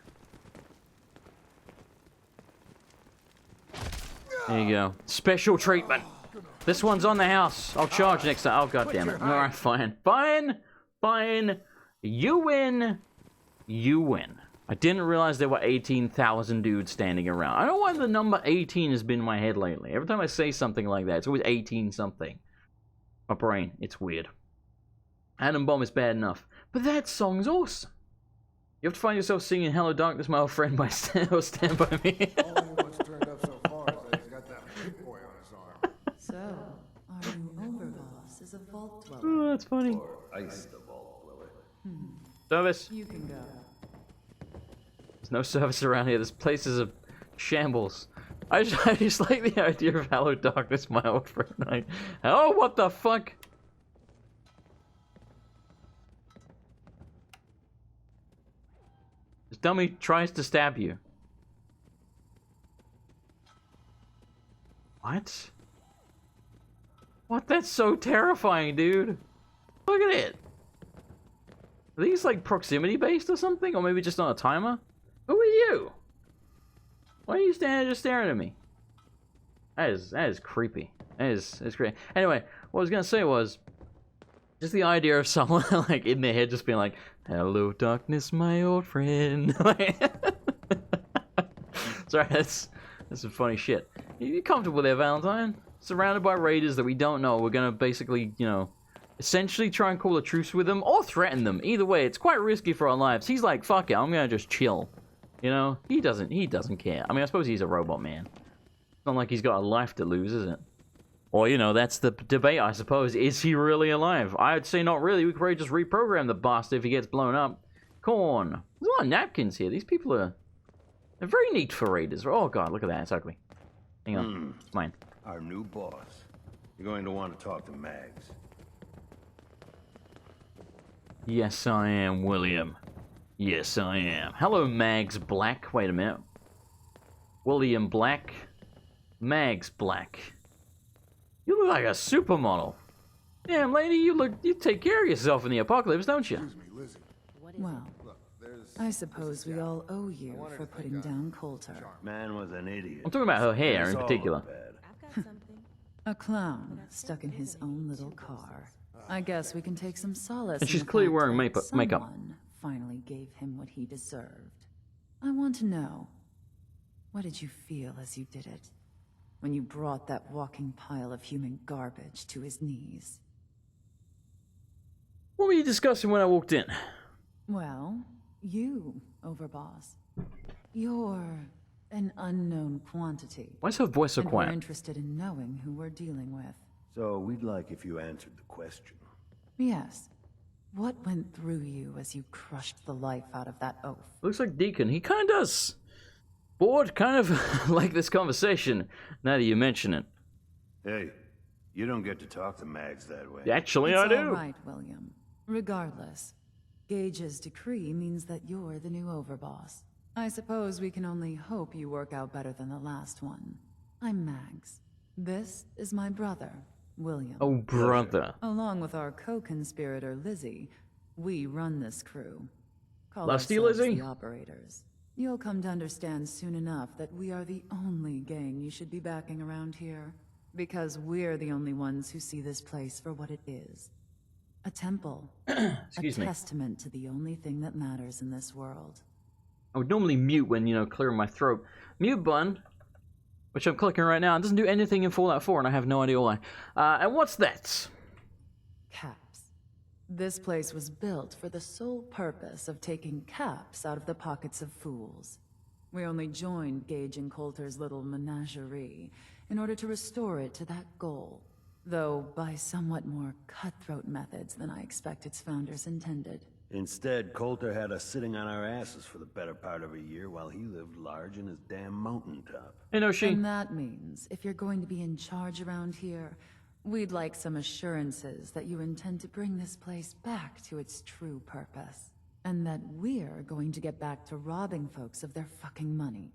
There you go. Special treatment. This one's on the house. I'll charge next time. Oh, god damn it. Alright, fine. Fine. You win. You win. I didn't realize there were 18,000 dudes standing around. I don't know why the number 18 has been in my head lately. Every time I say something like that, it's always 18 something. My brain, it's weird. Atom Bomb is bad enough. But that song's awesome. You have to find yourself singing Hello Darkness, My Old Friend by Stand By Me. What's turned up so far is that he's got that big boy on his arm. So, our new overboss is a vault dweller. Oh, that's funny. Or ice the vault dweller. Service. You can go. There's no service around here. This place is a shambles. I just like the idea of Hello Darkness, My Old Friend. Oh, what the fuck? This dummy tries to stab you. What? What? That's so terrifying, dude. Look at it. Are these like proximity based or something? Or maybe just on a timer? Who are you? Why are you standing just staring at me? That is creepy. That is creepy. Anyway, what I was gonna say was just the idea of someone like in their head just being like, "Hello, darkness, my old friend." Sorry, that's some funny shit. You comfortable there, Valentine? Surrounded by raiders that we don't know. We're gonna basically, you know, essentially try and call a truce with them or threaten them. Either way, it's quite risky for our lives. He's like, "Fuck it, I'm gonna just chill." You know, he doesn't care. I mean, I suppose he's a robot man. It's not like he's got a life to lose, is it? Or, you know, that's the debate, I suppose. Is he really alive? I'd say not really. We could probably just reprogram the bastard if he gets blown up. Corn. There's a lot of napkins here. These people are... They're very neat for raiders. Oh, God, look at that. It's ugly. Hang on. It's mine. Our new boss. You're going to want to talk to Mags. Yes, I am, William. Yes, I am. Hello, Mags Black. Wait a minute. William Black. Mags Black. You look like a supermodel. Damn, lady, you take care of yourself in the apocalypse, don't you? Well, I suppose we all owe you for putting down Coulter. Man was an idiot. I'm talking about her hair in It's all particular. bad. I've got something. A clown stuck in his own little car. I guess we can take some solace. And she's in the clearly fact wearing that makeup. Someone finally gave him what he deserved. I want to know, what did you feel as you did it? When you brought that walking pile of human garbage to his knees? What were you discussing when I walked in? Well, you, Overboss. You're an unknown quantity. Why is her voice so and quiet? We're interested in knowing who we're dealing with. So we'd like if you answered the question. Yes. What went through you as you crushed the life out of that oaf? Looks like Deacon. He kind of does. Bored, kind of like this conversation, now that you mention it. Hey, you don't get to talk to mags that way. Actually, It's I do. all right, William. Regardless, Gage's decree means that you're the new Overboss. I suppose we can only hope you work out better than the last one. I'm Mags. This is my brother, William. Oh, brother. Along with our co-conspirator, Lizzie, we run this crew. Call Lusty ourselves Lizzie? the Operators. You'll come to understand soon enough that we are the only gang you should be backing around here. Because we're the only ones who see this place for what it is. A temple. Excuse me. A testament to the only thing that matters in this world. I would normally mute when, clearing my throat. Mute button, which I'm clicking right now, it doesn't do anything in Fallout 4, and I have no idea why. And what's that? Caps. This place was built for the sole purpose of taking caps out of the pockets of fools. We only joined Gage and Coulter's little menagerie in order to restore it to that goal, though by somewhat more cutthroat methods than I expect its founders intended. Instead, Coulter had us sitting on our asses for the better part of a year while he lived large in his damn mountaintop. And that means, if you're going to be in charge around here, we'd like some assurances that you intend to bring this place back to its true purpose. And that we're going to get back to robbing folks of their fucking money.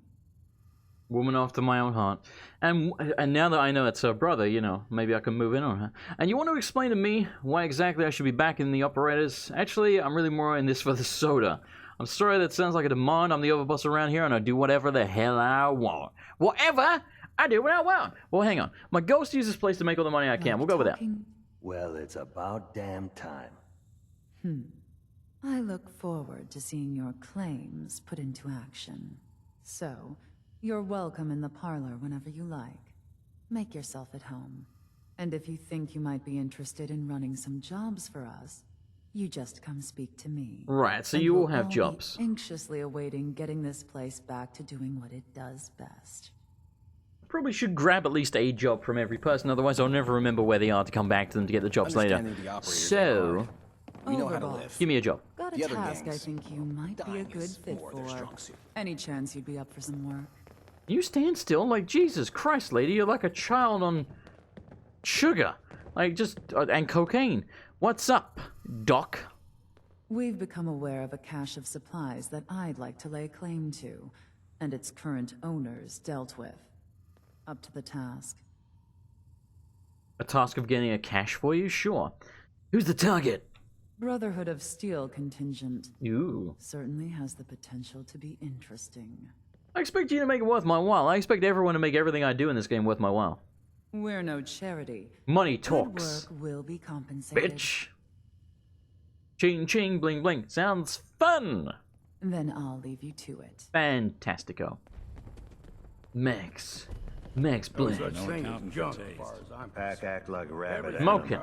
Woman after my own heart. And now that I know it's her brother, maybe I can move in on her. And you want to explain to me why exactly I should be back in the Operators? Actually, I'm really more in this for the soda. I'm sorry that sounds like a demand. I'm the overboss around here and I do whatever the hell I want. Whatever? I do what I want. Well, hang on. My goal is to use this place to make all the money I can. We'll go with that. Well, it's about damn time. I look forward to seeing your claims put into action. So, you're welcome in the parlor whenever you like. Make yourself at home. And if you think you might be interested in running some jobs for us, you just come speak to me. Right, so And you all we'll have be jobs. Anxiously awaiting getting this place back to doing what it does best. Probably should grab at least a job from every person, otherwise I'll never remember where they are to come back to them to get the jobs later. Understanding the operators So, we know how to live. give me a job. Got a The other task I gangs, think you might be a dying good is fit more their for. strong suit. Any chance you'd be up for some work? You stand still? Like, Jesus Christ, lady, you're like a child on sugar. Like, just, and cocaine. What's up, Doc? We've become aware of a cache of supplies that I'd like to lay claim to, and its current owners dealt with. Up to the task. A task of getting a cash for you? Sure. Who's the target? Brotherhood of Steel contingent. Ooh. Certainly has the potential to be interesting. I expect you to make it worth my while. I expect everyone to make everything I do in this game worth my while. We're no charity. Money Good talks. work will be compensated. Bitch. Ching ching bling bling. Sounds fun. Then I'll leave you to it. Fantastico. Max. Max Bling. Pack act like a rabbit. Smoking.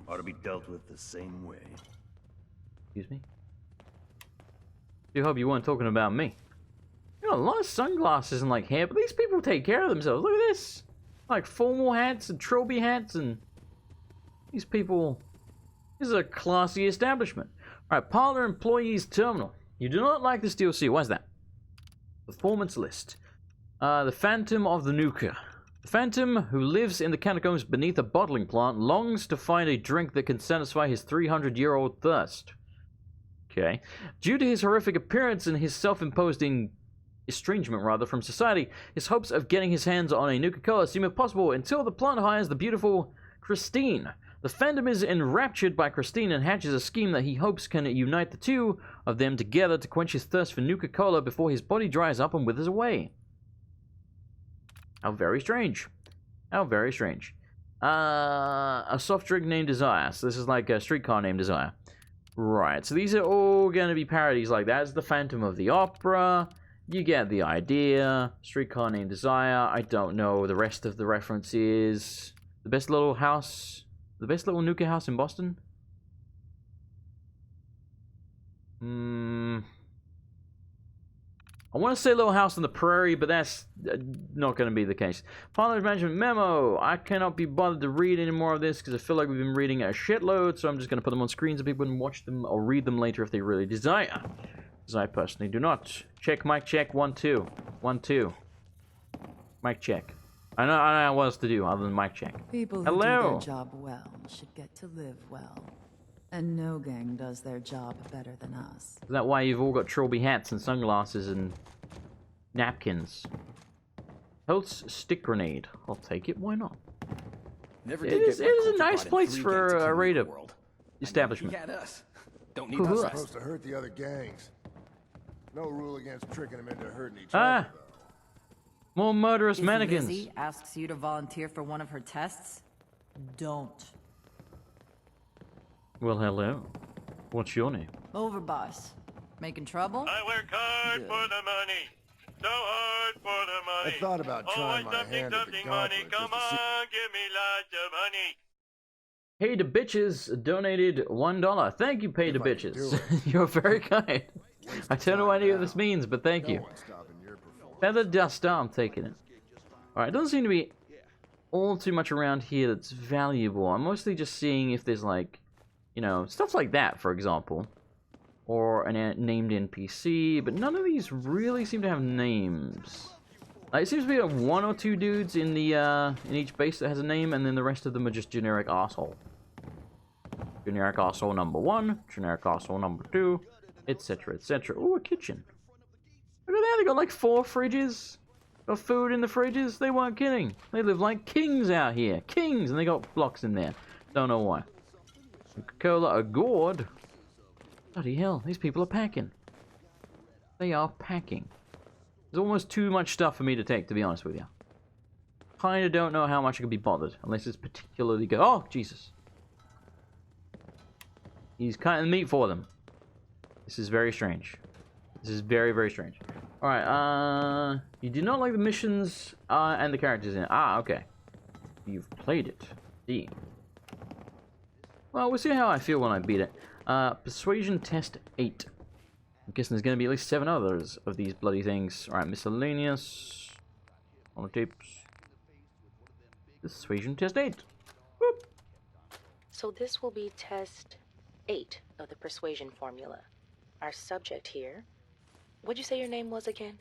Ought to be dealt with the same way. Excuse me? You hope you weren't talking about me. You got a lot of sunglasses and like hair, but these people take care of themselves. Look at this. Like formal hats and trilby hats and these people. This is a classy establishment. Alright, Parlor Employees Terminal. You do not like this DLC. Why is that? Performance list. The Phantom of the Nuka. The Phantom, who lives in the catacombs beneath a bottling plant, longs to find a drink that can satisfy his 300-year-old thirst. Okay. Due to his horrific appearance and his self-imposed estrangement, from society, his hopes of getting his hands on a Nuka-Cola seem impossible until the plant hires the beautiful Christine. The Phantom is enraptured by Christine and hatches a scheme that he hopes can unite the two of them together to quench his thirst for Nuka-Cola before his body dries up and withers away. How very strange. How very strange. A soft drink named Desire. So this is like a streetcar named Desire. Right, so these are all going to be parodies like that. It's the Phantom of the Opera. You get the idea. Streetcar named Desire. I don't know the rest of the references. The best little house. The best little Nuka house in Boston? I want to say Little House on the Prairie, but that's not going to be the case. Partners Management Memo. I cannot be bothered to read any more of this because I feel like we've been reading a shitload, so I'm just going to put them on screen so people can watch them or read them later if they really desire. Because I personally do not. Check, mic check, 1, 2. 1, 2. Mic check. I know what else to do other than mic check. People who do their job well should get to live well. And no gang does their job better than us. Is that why you've all got trilby hats and sunglasses and napkins? Health's stick grenade. I'll take it. Why not? Never It did is get my a culture nice brought in place 3 for gangs to a clean raid the up world. establishment. He had us. Don't need Cool. us. Supposed to hurt the other gangs. No rule against tricking them into hurting each other. More murderous If mannequins. Lizzie asks you to volunteer for one of her tests, don't. Well, hello. What's your name? Overboss. Making trouble? I work hard for the money. So hard for the money. I thought about trying my something, hand at the something money. gauntlet Come just to see- on, give me lots of money. Hey to Bitches donated $1. Thank you, Pay to Bitches. You're very kind. I don't know what any of this means, but thank you. Feather Duster, I'm taking it. Alright, it doesn't seem to be all too much around here that's valuable. I'm mostly just seeing if there's like, you know, stuff like that, for example. Or a named NPC, but none of these really seem to have names. It seems to be 1 or 2 dudes in the in each base that has a name, and then the rest of them are just generic asshole. Generic asshole number 1, generic asshole number 2, etc., etc. Ooh, a kitchen. Look at that, they got like 4 fridges of food in the fridges. They weren't kidding. They live like kings out here. Kings, and they got blocks in there. Don't know why. Coca-Cola, a gourd. Bloody hell, these people are packing. They are packing. There's almost too much stuff for me to take, to be honest with you. Kinda don't know how much I could be bothered, unless it's particularly good. Oh, Jesus. He's cutting meat for them. This is very strange. This is very, very strange. Alright, you do not like the missions and the characters in it. Ah, okay. You've played it. See. Well, we'll see how I feel when I beat it. Persuasion Test 8. I'm guessing there's going to be at least 7 others of these bloody things. Alright, miscellaneous. On the tapes. Persuasion Test 8. Whoop. So this will be Test 8 of the persuasion formula. Our subject here. What'd you say your name was again?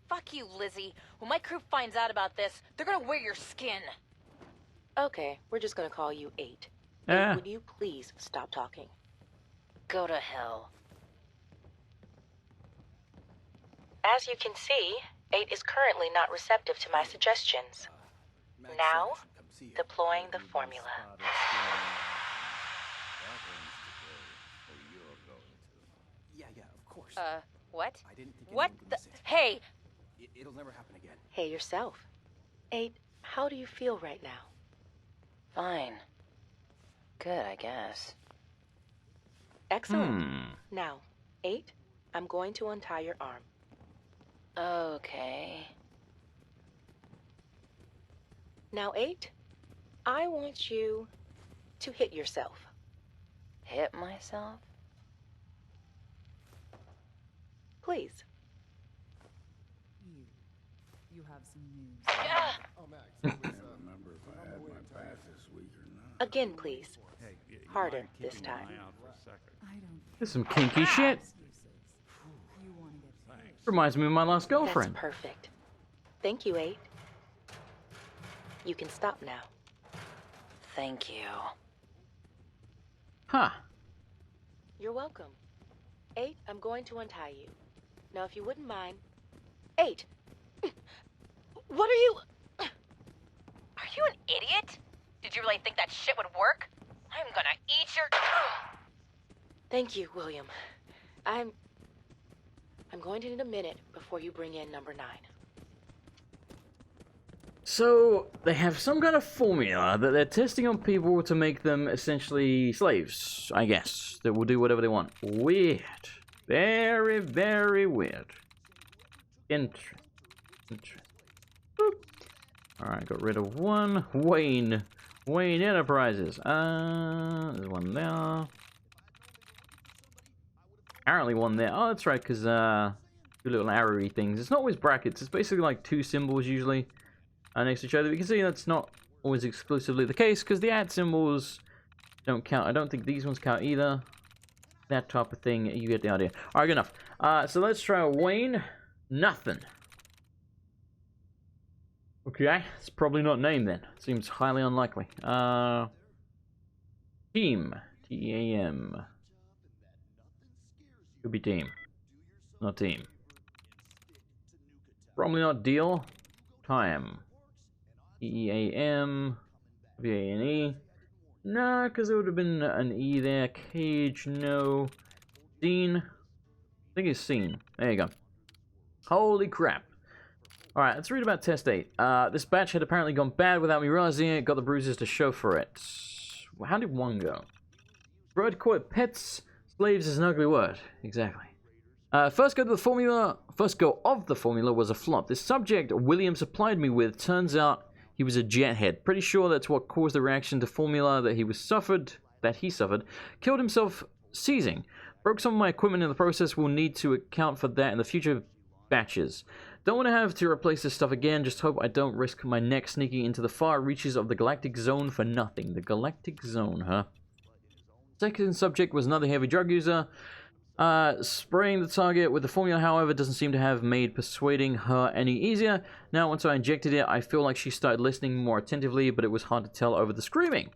Fuck you, Lizzie. When my crew finds out about this, they're gonna wear your skin. Okay, we're just gonna call you 8. Yeah. Would you please stop talking? Go to hell. As you can see, 8 is currently not receptive to my suggestions. Now, deploying the formula. Yeah, of course. What? I didn't think What anyone would the? miss it. Hey! It'll never happen again. Hey, yourself. 8, how do you feel right now? Fine. Good, I guess. Excellent. Now, 8, I'm going to untie your arm. Okay. Now, 8, I want you to hit yourself. Hit myself? Please. You have some news. Again, please. Harder this time. This is some kinky shit. Reminds me of my last girlfriend. That's perfect. Thank you, 8. You can stop now. Thank you. Huh. You're welcome. 8, I'm going to untie you. Now, if you wouldn't mind... 8! What are you... Are you an idiot? Did you really think that shit would work? I'm gonna eat your... Thank you, William. I'm going to need a minute before you bring in number 9. So, they have some kind of formula that they're testing on people to make them essentially slaves, I guess, that will do whatever they want. Weird. Very, very weird. Interesting. Alright, got rid of one. Wayne Enterprises. There's one there. Apparently one there. Oh, that's right, because, two little arrowy things. It's not always brackets. It's basically like two symbols, usually, next to each other. You can see that's not always exclusively the case, because the @ symbols don't count. I don't think these ones count either. That type of thing. You get the idea. Alright, good enough. So let's try Wayne. Nothing. Okay, it's probably not named then. Seems highly unlikely. Team. T-E-A-M. Could be team. Not team. Probably not deal. Time. E-E-A-M. V-A-N-E. Nah, because it would have been an E there. Cage, no. Scene. I think it's scene. There you go. Holy crap. Alright, let's read about Test 8. This batch had apparently gone bad without me realizing it. Got the bruises to show for it. How did one go? Bird call it pets. Slaves is an ugly word. Exactly. First go of the formula was a flop. This subject William supplied me with turns out he was a jethead. Pretty sure that's what caused the reaction to formula that he suffered. Killed himself seizing. Broke some of my equipment in the process. We'll need to account for that in the future batches. Don't want to have to replace this stuff again. Just hope I don't risk my neck sneaking into the far reaches of the Galactic Zone for nothing. The Galactic Zone, huh? Second subject was another heavy drug user. Spraying the target with the formula, however, doesn't seem to have made persuading her any easier. Now, once I injected it, I feel like she started listening more attentively, but it was hard to tell over the screaming.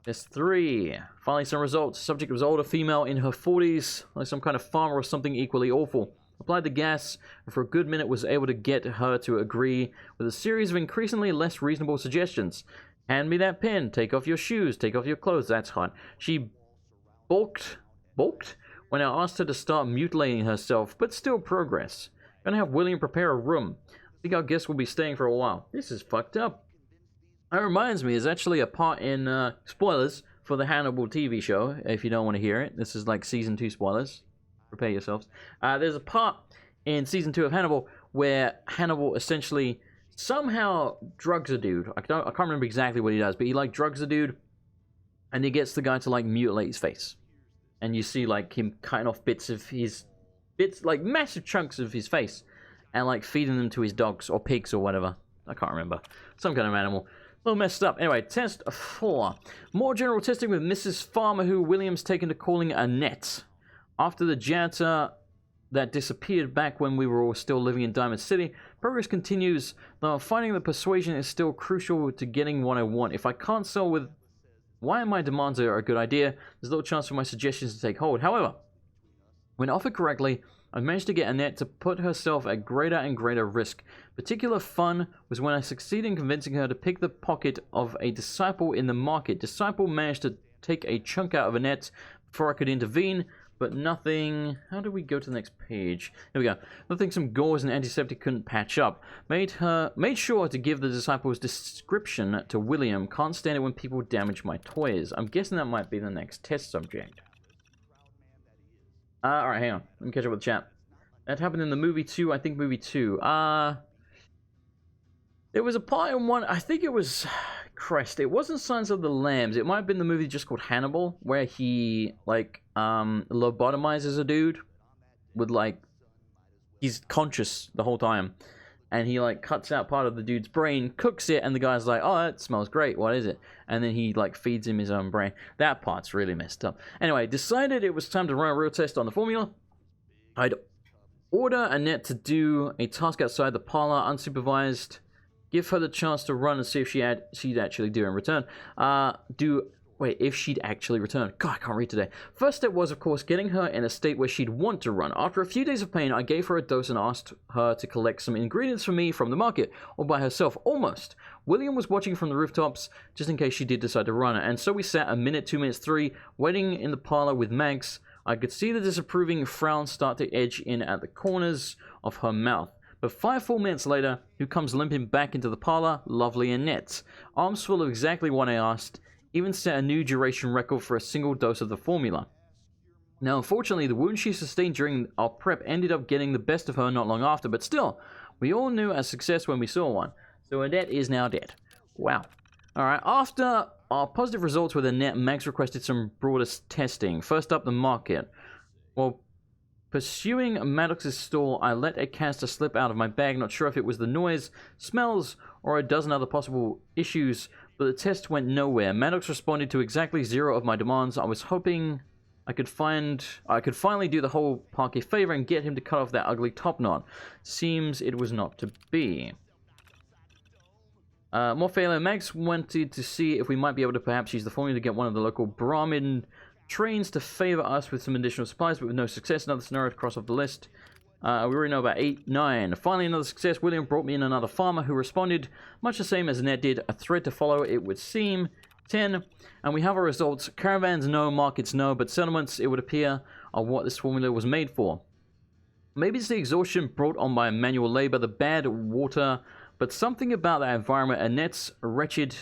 Test 3. Finally, some results. Subject was older, female, in her 40s, like some kind of farmer or something equally awful. Applied the gas, and for a good minute was able to get her to agree with a series of increasingly less reasonable suggestions. Hand me that pen, take off your shoes, take off your clothes, that's hot. She balked when I asked her to start mutilating herself, but still progress. Gonna have William prepare a room. I think our guest will be staying for a while. This is fucked up. That reminds me, there's actually a part in, spoilers, for the Hannibal TV show, if you don't want to hear it. This is like Season 2 spoilers. Prepare yourselves. There's a part in Season 2 of Hannibal where Hannibal essentially somehow drugs a dude. I can't remember exactly what he does, but he like drugs a dude and he gets the guy to like mutilate his face. And you see like him cutting off like massive chunks of his face and like feeding them to his dogs or pigs or whatever. I can't remember. Some kind of animal. A little messed up. Anyway, test 4. More general testing with Mrs. Farmer, who William's taken to calling Annette. After the janitor that disappeared back when we were all still living in Diamond City, progress continues, though finding the persuasion is still crucial to getting what I want. If I can't sell with why my demands are a good idea, there's little chance for my suggestions to take hold. However, when offered correctly, I've managed to get Annette to put herself at greater and greater risk. Particular fun was when I succeeded in convincing her to pick the pocket of a disciple in the market. Disciple managed to take a chunk out of Annette before I could intervene, but nothing... How do we go to the next page? Here we go. Nothing some gauze and antiseptic couldn't patch up. Made sure to give the disciple's description to William. Can't stand it when people damage my toys. I'm guessing that might be the next test subject. Alright, hang on. Let me catch up with the chat. That happened in the movie 2. I think movie 2. There was a part in one... I think it was... Christ, it wasn't Silence of the Lambs. It might have been the movie just called Hannibal, where he, like, lobotomizes a dude with, like, he's conscious the whole time. And he, like, cuts out part of the dude's brain, cooks it, and the guy's like, oh, that smells great, what is it? And then he, like, feeds him his own brain. That part's really messed up. Anyway, decided it was time to run a real test on the formula. I'd order Annette to do a task outside the parlor, unsupervised. Give her the chance to run and see if she'd actually do in return. If she'd actually return. God, I can't read today. First step was, of course, getting her in a state where she'd want to run. After a few days of pain, I gave her a dose and asked her to collect some ingredients for me from the market, or by herself, almost. William was watching from the rooftops, just in case she did decide to run, and so we sat a minute, 2 minutes, 3, waiting in the parlor with Mags. I could see the disapproving frown start to edge in at the corners of her mouth. But 5 full minutes later, who comes limping back into the parlor? Lovely Annette. Arms full of exactly what I asked, even set a new duration record for a single dose of the formula. Now, unfortunately, the wound she sustained during our prep ended up getting the best of her not long after, but still, we all knew a success when we saw one. So Annette is now dead. Wow. Alright, after our positive results with Annette, Max requested some broader testing. First up, the market. Well, pursuing Maddox's stall, I let a canister slip out of my bag, not sure if it was the noise, smells, or a dozen other possible issues, but the test went nowhere. Maddox responded to exactly 0 of my demands. I was hoping I could finally do the whole park a favor and get him to cut off that ugly top knot. Seems it was not to be. More failure. Max wanted to see if we might be able to perhaps use the formula to get one of the local Brahmin trains to favor us with some additional supplies, but with no success. Another scenario to cross off the list. We already know about 8, 9. Finally, another success. William brought me in another farmer who responded much the same as Annette did. A thread to follow, it would seem. 10. And we have our results. Caravans, no. Markets, no. But settlements, it would appear, are what this formula was made for. Maybe it's the exhaustion brought on by manual labor, the bad water, but something about that environment, Annette's wretched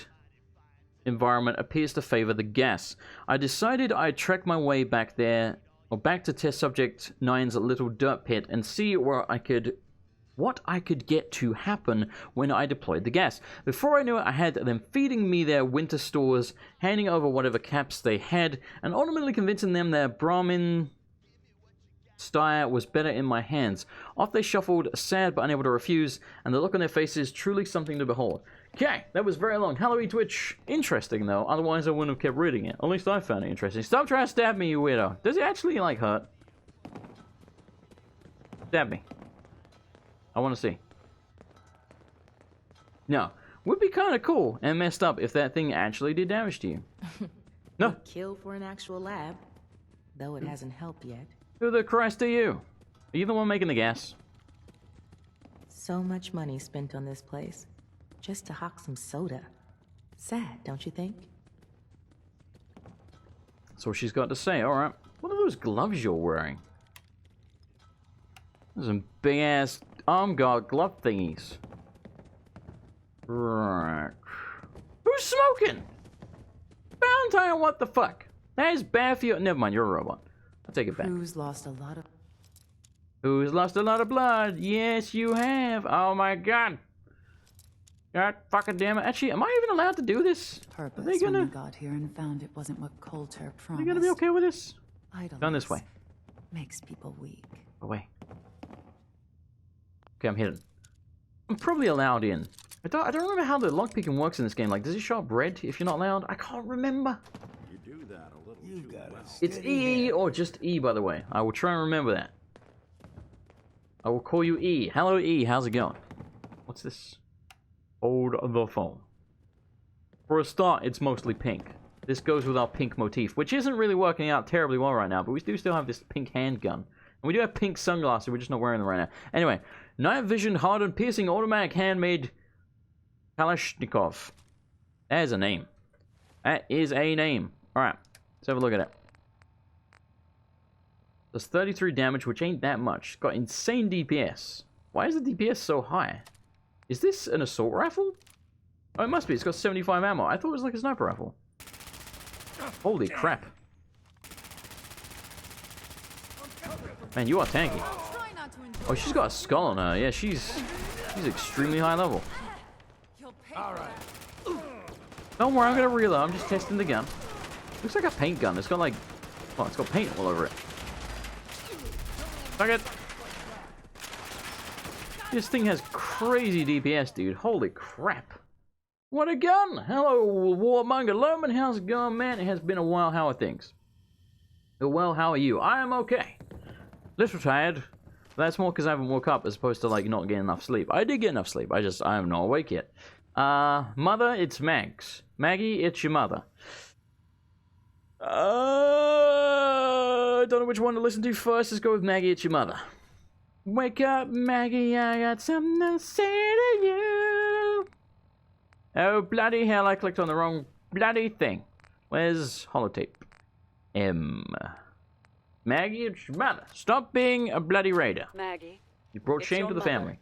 environment, appears to favor the gas. I decided I'd trek my way back there, or back to test subject 9's little dirt pit, and see what I could get to happen when I deployed the gas. Before I knew it, I had them feeding me their winter stores, handing over whatever caps they had, and ultimately convincing them their Brahmin style was better in my hands. Off they shuffled, sad but unable to refuse, and the look on their faces truly something to behold. Okay, that was very long. Halloween Twitch. Interesting, though. Otherwise, I wouldn't have kept reading it. At least I found it interesting. Stop trying to stab me, you weirdo. Does it actually, like, hurt? Stab me. I want to see. No. Would be kind of cool and messed up if that thing actually did damage to you. No. Kill for an actual lab, though it hasn't helped yet. Who the Christ are you? Are you the one making the gas? So much money spent on this place, just to hawk some soda. Sad, don't you think? That's all she's got to say. Alright. What are those gloves you're wearing? Those some big-ass arm guard glove thingies. Right. Who's smoking? Valentine, what the fuck? That is bad for you. Never mind, you're a robot. I'll take it back. Who's lost a lot of... Who's lost a lot of blood? Yes, you have. Oh my god. God fucking damn it. Actually, am I even allowed to do this? Purpose Are they gonna... when we got here and found it wasn't what Coulter promised. Are you gonna be okay with this? Idleness Done this way. makes people weak. Away. Okay, I'm hidden. I'm probably allowed in. I don't remember how the lockpicking works in this game. Like, does it show up red if you're not allowed? I can't remember. You do that a little too well. It's E or just E, by the way. I will try and remember that. I will call you E. Hello, E. How's it going? What's this? Hold the phone. For a start, it's mostly pink. This goes with our pink motif, which isn't really working out terribly well right now, but we do still have this pink handgun. And we do have pink sunglasses, we're just not wearing them right now. Anyway, night vision, hardened, piercing, automatic, handmade Kalashnikov. That is a name. That is a name. Alright, let's have a look at it. Does 33 damage, which ain't that much. It's got insane DPS. Why is the DPS so high? Is this an assault rifle? Oh, it must be. It's got 75 ammo. I thought it was like a sniper rifle. Holy crap. Man, you are tanky. Oh, she's got a skull on her. Yeah, she's extremely high level. Don't worry, I'm gonna reload. I'm just testing the gun. Looks like a paint gun. It's got like, oh, it's got paint all over it. Fuck it. This thing has crazy DPS, dude. Holy crap. What a gun! Hello, Warmonger Loman. How's it going, man? It has been a while. How are things? Well, how are you? I am okay. Little tired. That's more because I haven't woke up as opposed to, like, not getting enough sleep. I did get enough sleep. I am not awake yet. Mother, it's Mags. Maggie, it's your mother. I don't know which one to listen to first. Let's go with Maggie, it's your mother. Wake up, Maggie, I got something to say to you. Oh, bloody hell, I clicked on the wrong bloody thing. Where's holotape? Maggie, it's your mother. Stop being a bloody raider. Maggie. You brought shame to the mother. family.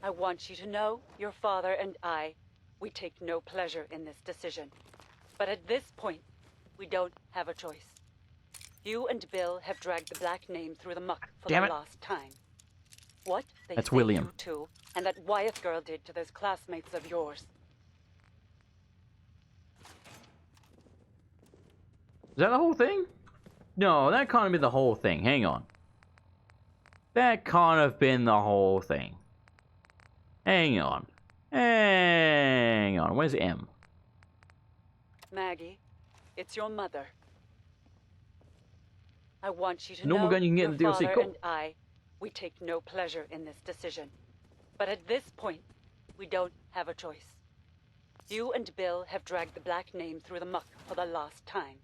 I want you to know your father and we take no pleasure in this decision. But at this point, we don't have a choice. You and Bill have dragged the black name through the muck for the last time. What they That's say William. you two and that Wyeth girl did to those classmates of yours. Is that the whole thing? No, that can't have been the whole thing. Hang on. That can't have been the whole thing. Hang on. Hang on. Where's M? Maggie, it's your mother. I want you to Normal know gun you can get your in the DLC. father Cool. and we take no pleasure in this decision. But at this point, we don't have a choice. You and Bill have dragged the black name through the muck for the last time.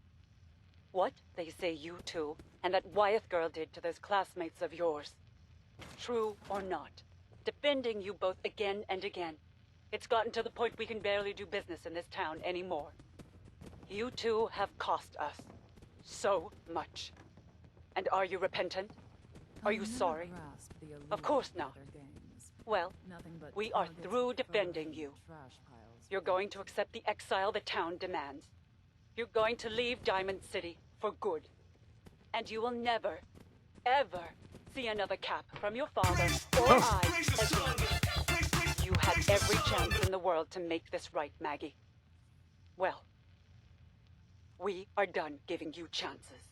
What they say you two and that Wyeth girl did to those classmates of yours. True or not, defending you both again and again. It's gotten to the point we can barely do business in this town anymore. You two have cost us so much. And are you repentant? Are you sorry? Of course not. Well, we are through defending you. You're going to accept the exile the town demands. You're going to leave Diamond City for good. And you will never, ever see another Cap from your father or I again. You had every chance in the world to make this right, Maggie. Well, we are done giving you chances.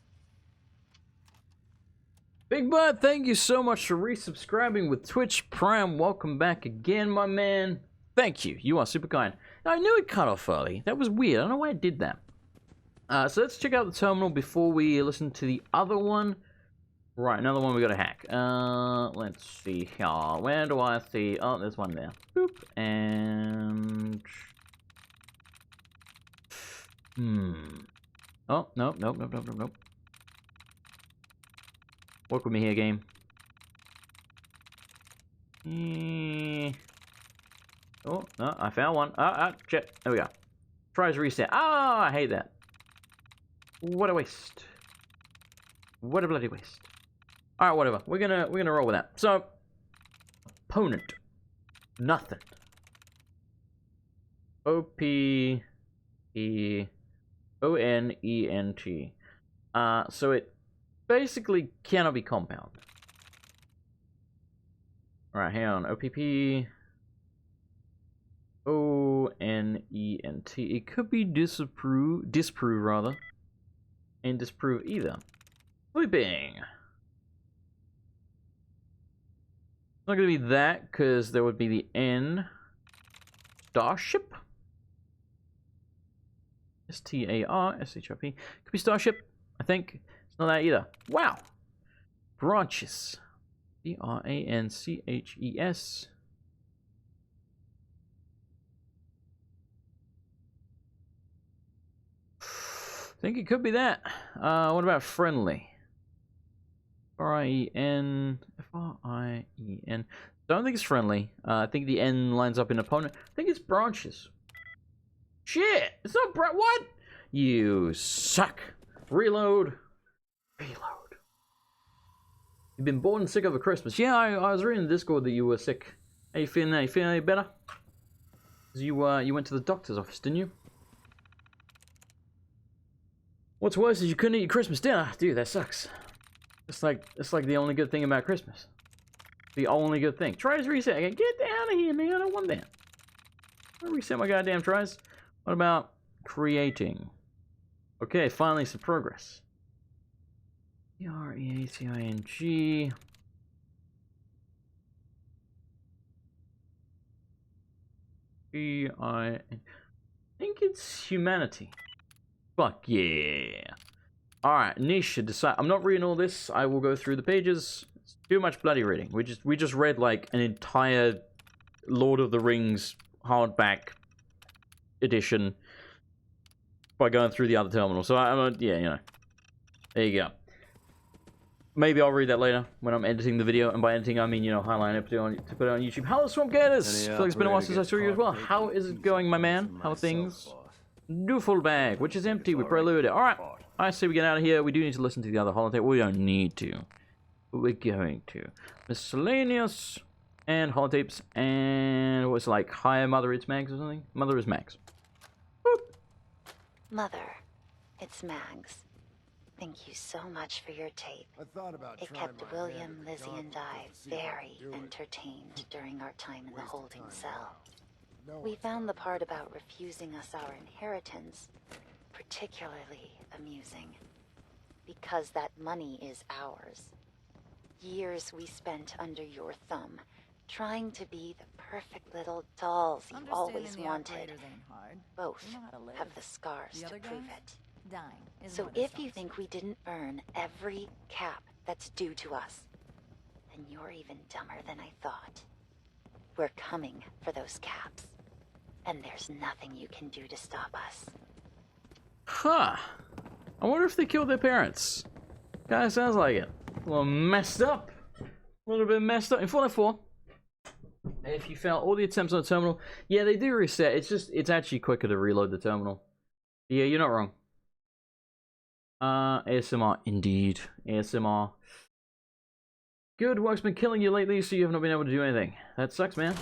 Big Bud, thank you so much for resubscribing with Twitch Prime. Welcome back again, my man. Thank you. You are super kind. Now, I knew it cut off early. That was weird. I don't know why it did that. So let's check out the terminal before we listen to the other one. Right, another one we gotta hack. Let's see here. Where do I see? Oh, there's one there. Boop. And... Oh, nope. Work with me here, game. Oh, no, I found one. Shit. There we go. Tries reset. Ah, I hate that. What a waste. What a bloody waste. Alright, whatever. We're gonna roll with that. So, opponent. Nothing. OPEONENT. So it basically cannot be compound. Alright, hang on. OPPONENT. It could be disprove rather. And disprove either. Sleeping. It's not gonna be that, because there would be the N. Starship? STARSHIP. Could be Starship, I think. It's not that either. Wow. Branches. BRANCHES. I think it could be that. What about friendly? FRIEN. Don't think it's friendly. I think the N lines up in opponent. I think it's branches. Shit! It's not what? You suck. Reload. You've been bored and sick over Christmas. Yeah, I was reading in the Discord that you were sick. How you feeling now? You feeling any better? You went to the doctor's office, didn't you? What's worse is you couldn't eat your Christmas dinner. Dude, that sucks. It's like the only good thing about Christmas. The only good thing. Tries reset again. Get out of here, man. I don't want that. I reset my goddamn tries. What about creating? Okay, finally some progress. EREACING. I think it's humanity. Fuck yeah. Alright, niche decide. I'm not reading all this. I will go through the pages. It's too much bloody reading. We just read like an entire Lord of the Rings hardback edition by going through the other terminal. So yeah, you know. There you go. Maybe I'll read that later when I'm editing the video, and by editing I mean, you know, highlight it to put it on YouTube. Hello, Swamp Gators! Feel like it's been a while since I saw you as well. How is it going, my man? How are things? Duffel bag, which is empty. We prelude it. Alright, I say we get out of here. We do need to listen to the other holotape. We don't need to, but we're going to. Miscellaneous. And holotapes, and it was like, hi, Mother, it's Mags or something? Mother is Mags. Mother, it's Mags. Thank you so much for your tape. It kept William, Lizzie, and I very entertained during our time in the holding cell. We found the part about refusing us our inheritance particularly amusing. Because that money is ours. Years we spent under your thumb, trying to be the perfect little dolls you always wanted. Both have the scars to prove it. So if you think we didn't earn every cap that's due to us, then you're even dumber than I thought. We're coming for those caps, and there's nothing you can do to stop us. Huh. I wonder if they killed their parents. Kinda sounds like it. A little messed up. A little bit messed up. In Fallout 4, if you fail all the attempts on the terminal, yeah, they do reset. It's actually quicker to reload the terminal. Yeah, you're not wrong. ASMR, indeed. ASMR. Good, work's been killing you lately, so you have not been able to do anything. That sucks, man.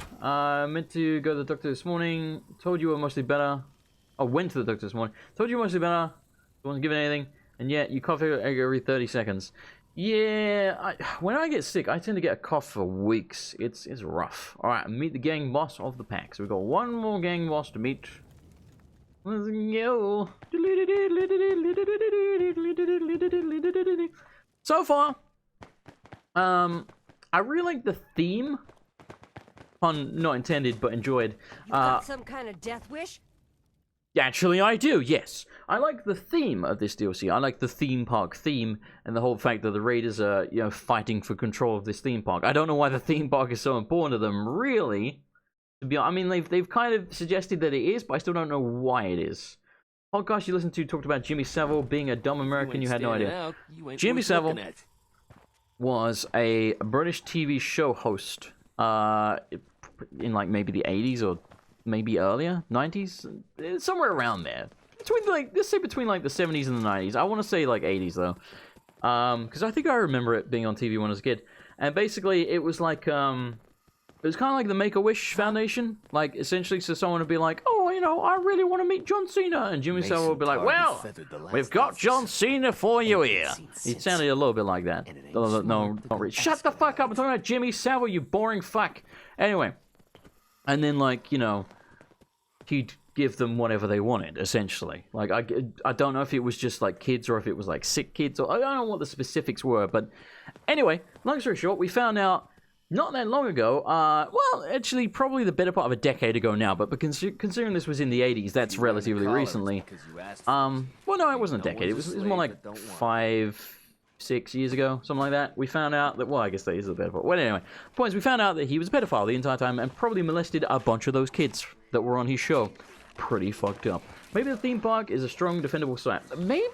Meant to go to the doctor this morning. Told you were mostly better. Oh, went to the doctor this morning. Told you were mostly better. Wasn't given anything. And yet, you cough every 30 seconds. Yeah, when I get sick, I tend to get a cough for weeks. It's rough. Alright, meet the gang boss of the pack. So we've got one more gang boss to meet. Let's go. So far, I really like the theme. Pun not intended, but enjoyed. You got some kind of death wish? Actually, I do, yes. I like the theme of this DLC. I like the theme park theme, and the whole fact that the Raiders are, you know, fighting for control of this theme park. I don't know why the theme park is so important to them, really. I mean, they've kind of suggested that it is, but I still don't know why it is. Podcast you listened to talked about Jimmy Savile being a dumb American. You had no idea. Jimmy Savile was a British TV show host in like maybe the 80s or maybe earlier, 90s, somewhere around there. Between like, let's say between like the 70s and the 90s. I want to say like 80s though, because I think I remember it being on TV when I was a kid. And basically, it was like it was kind of like the Make-A-Wish Foundation. Like, essentially, so someone would be like, oh, you know, I really want to meet John Cena. And Jimmy Savile would be like, well, we've got John Cena for you here. He sounded a little bit like that. No, not really. Shut the fuck up. I'm talking about Jimmy Savile, you boring fuck. Anyway. And then, like, you know, he'd give them whatever they wanted, essentially. Like, I don't know if it was just, like, kids or if it was, like, sick kids. Or I don't know what the specifics were. But anyway, long story short, we found out not that long ago, well, actually, probably the better part of a decade ago now, but considering this was in the 80s, that's relatively recently. Well, no, it wasn't a decade. It was more like 5, 6 years ago, something like that. We found out that, well, I guess that is the better part. Well, anyway, the point is, we found out that he was a pedophile the entire time and probably molested a bunch of those kids that were on his show. Pretty fucked up. Maybe the theme park is a strong, defendable site. Maybe?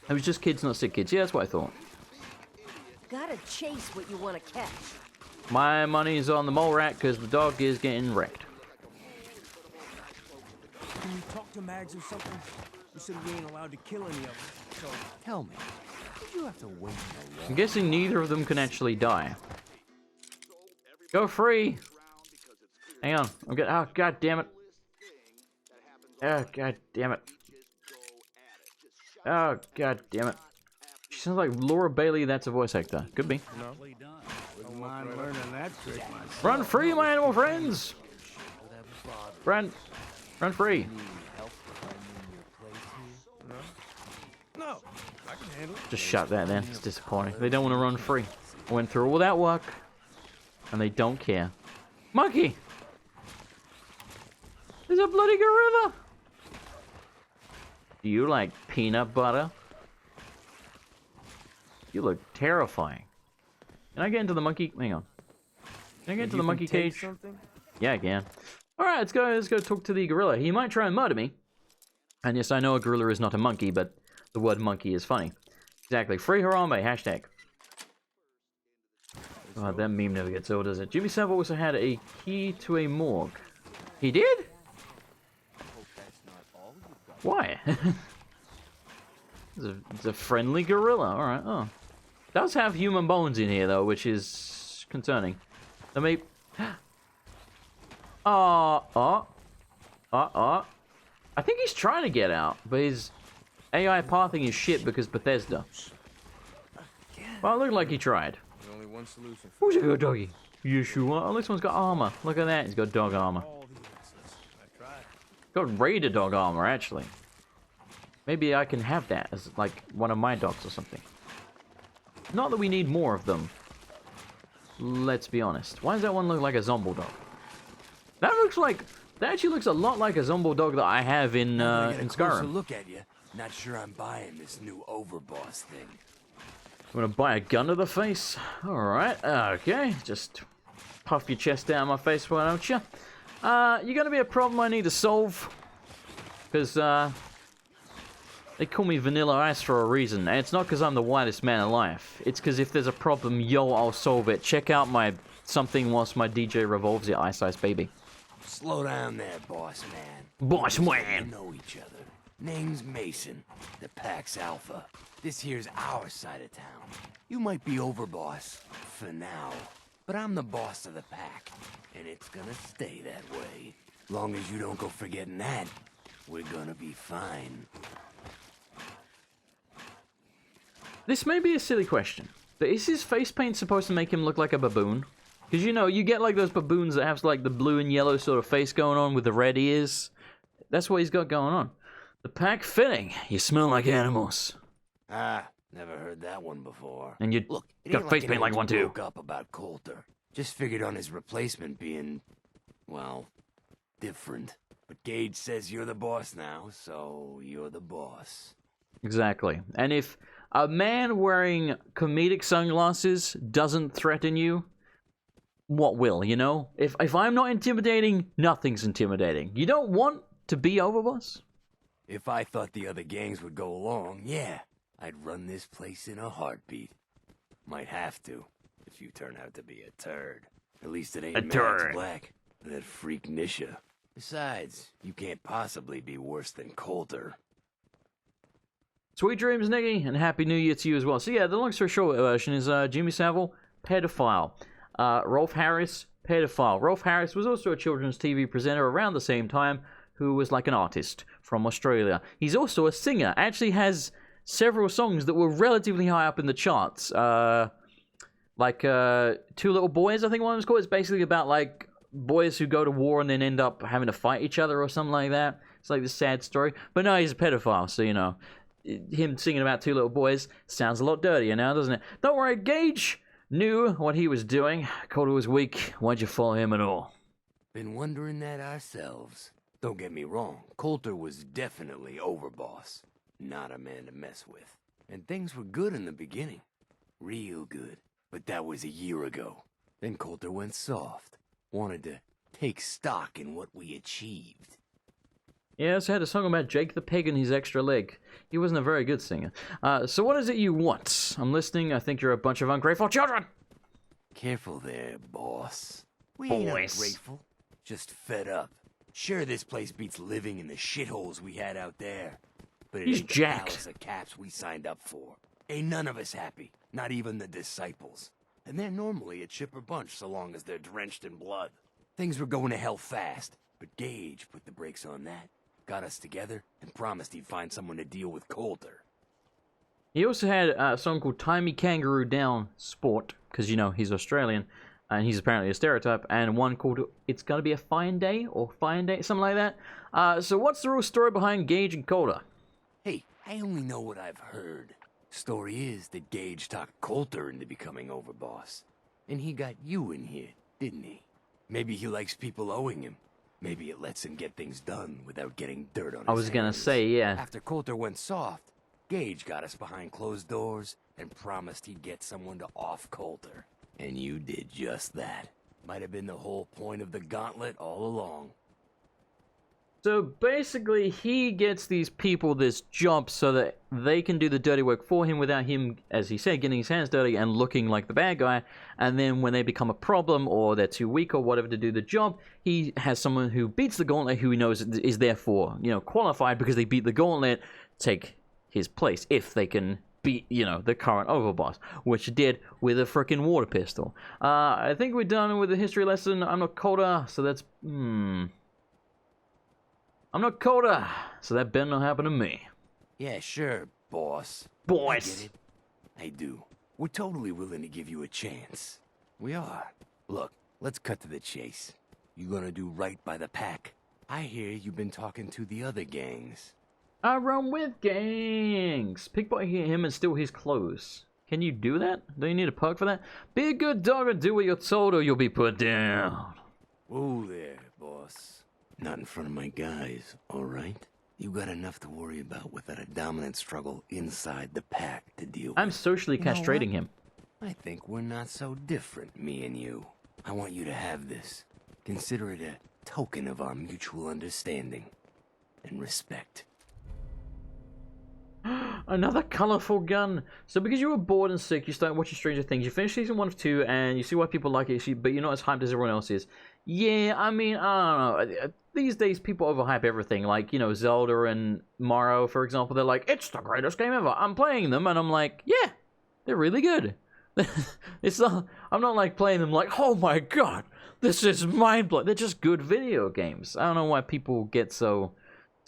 It was just kids, not sick kids. Yeah, that's what I thought. Gotta chase what you want to catch. My money's on the mole rat because the dog is getting wrecked. Can you talk to Mags or something? You said we ain't allowed to kill any of them. So tell me, did you have to wait so long? I'm guessing neither of them can actually die. Go free! Hang on, I'm getting. Oh, god damn it! Oh, god damn it! Oh, god damn it! She sounds like Laura Bailey. That's a voice actor. Could be. No. Wouldn't mind learning that trick myself. Run free, my animal friends! Run free. No, I can handle it. Just shut that then. It's disappointing. They don't want to run free. I went through all that work, and they don't care. Monkey! There's a bloody gorilla! Do you like peanut butter? You look terrifying. Can I get into the monkey? Hang on. Can I get into the monkey cage? Something? Yeah, I can. Alright, let's go talk to the gorilla. He might try and murder me. And yes, I know a gorilla is not a monkey, but the word monkey is funny. Exactly. Free Harambe, hashtag. Oh, that meme never gets old, does it? Jimmy Savile also had a key to a morgue. He did? Why? It's a friendly gorilla. Alright, oh. Does have human bones in here, though, which is concerning. Let me... I think he's trying to get out, but his AI pathing is shit because Bethesda. Well, it looked like he tried. Only one solution. Who's a good doggy? Yes, you are. Oh, this one's got armor. Look at that. He's got dog armor. Got Raider dog armor, actually. Maybe I can have that as, like, one of my dogs or something. Not that we need more of them. Let's be honest. Why does that one look like a zombie dog? That looks like... That actually looks a lot like a zombie dog that I have in Skyrim. Look at you. Not sure I'm buying this new overboss thing. I'm gonna buy a gun to the face. Alright, okay. Just puff your chest out of my face, why don't you? You're gonna be a problem I need to solve. Because, they call me Vanilla Ice for a reason. And it's not because I'm the whitest man alive. It's because if there's a problem, yo, I'll solve it. Check out my something whilst my DJ revolves your Ice Ice baby. Slow down there, boss man. Boss man! We know each other. Name's Mason, the Pax Alpha. This here's our side of town. You might be overboss, for now. But I'm the boss of the pack, and it's gonna stay that way. Long as you don't go forgetting that, we're gonna be fine. This may be a silly question, but is his face paint supposed to make him look like a baboon? Because, you know, you get like those baboons that have like the blue and yellow sort of face going on with the red ears. That's what he's got going on. The pack fitting. You smell like animals. Ah, never heard that one before. And you Look, it got ain't face paint like one too. Broke up about Coulter. Just figured on his replacement being, well, different. But Gage says you're the boss now, so you're the boss. Exactly. And if a man wearing comedic sunglasses doesn't threaten you, what will, you know? If I'm not intimidating, nothing's intimidating. You don't want to be overboss? If I thought the other gangs would go along, yeah, I'd run this place in a heartbeat. Might have to, if you turn out to be a turd. At least it ain't Max Black, that freak Nisha. Besides, you can't possibly be worse than Coulter. Sweet dreams, Niggy, and Happy New Year to you as well. So yeah, the long story short version is Jimmy Savile, pedophile. Rolf Harris, pedophile. Rolf Harris was also a children's TV presenter around the same time who was like an artist from Australia. He's also a singer. Actually has several songs that were relatively high up in the charts. Like Two Little Boys, I think one of them's called. It's basically about like boys who go to war and then end up having to fight each other or something like that. It's like this sad story. But no, he's a pedophile, so you know. Him singing about two little boys sounds a lot dirtier now, doesn't it? Don't worry, Gage knew what he was doing. Coulter was weak. Why'd you follow him at all? Been wondering that ourselves. Don't get me wrong, Coulter was definitely overboss. Not a man to mess with. And things were good in the beginning. Real good. But that was a year ago. Then Coulter went soft. Wanted to take stock in what we achieved. He also had a song about Jake the Pig and his extra leg. He wasn't a very good singer. So what is it you want? I'm listening. I think you're a bunch of ungrateful children. Careful there, boss. We ain't ungrateful. Just fed up. Sure, this place beats living in the shitholes we had out there. But it ain't the palace of caps we signed up for. Ain't none of us happy. Not even the disciples. And they're normally a chipper bunch so long as they're drenched in blood. Things were going to hell fast, but Gage put the brakes on that. Got us together and promised he'd find someone to deal with Coulter. He also had a song called Tie Me Kangaroo Down Sport, because, you know, he's Australian, and he's apparently a stereotype, and one called It's Gonna Be a Fine Day, or Fine Day, something like that. So what's the real story behind Gage and Coulter? Hey, I only know what I've heard. Story is that Gage talked Coulter into becoming overboss. And he got you in here, didn't he? Maybe he likes people owing him. Maybe it lets him get things done without getting dirt on his I was gonna say, yeah. After Coulter went soft, Gage got us behind closed doors and promised he'd get someone to off Coulter. And you did just that. Might have been the whole point of the gauntlet all along. So basically, he gets these people this job so that they can do the dirty work for him without him, as he said, getting his hands dirty and looking like the bad guy. And then when they become a problem or they're too weak or whatever to do the job, he has someone who beats the gauntlet who he knows is therefore, you know, qualified because they beat the gauntlet, take his place if they can beat, you know, the current overboss, which it did with a freaking water pistol. I think we're done with the history lesson. I'm not colder, so that's... I'm not colder, so that better not happen to me. Yeah, sure, boss. Boys! I get it. I do. We're totally willing to give you a chance. We are. Look, let's cut to the chase. You gonna do right by the pack? I hear you've been talking to the other gangs. I run with gangs. Pickpocket him and steal his clothes. Can you do that? Do you need a perk for that? Be a good dog and do what you're told or you'll be put down. Whoa there, boss. Not in front of my guys, alright? You got enough to worry about without a dominant struggle inside the pack to deal with. I'm socially castrating him. I think we're not so different, me and you. I want you to have this. Consider it a token of our mutual understanding and respect. Another colorful gun. So because you were bored and sick, you started watching Stranger Things. You finished season 1 of 2, and you see why people like it, but you're not as hyped as everyone else is. Yeah, I mean, I don't know. These days, people overhype everything. Like, you know, Zelda and Mario, for example. They're like, it's the greatest game ever. I'm playing them, and I'm like, yeah, they're really good. It's not. I'm not like playing them like, oh my god, this is mind-blowing. They're just good video games. I don't know why people get so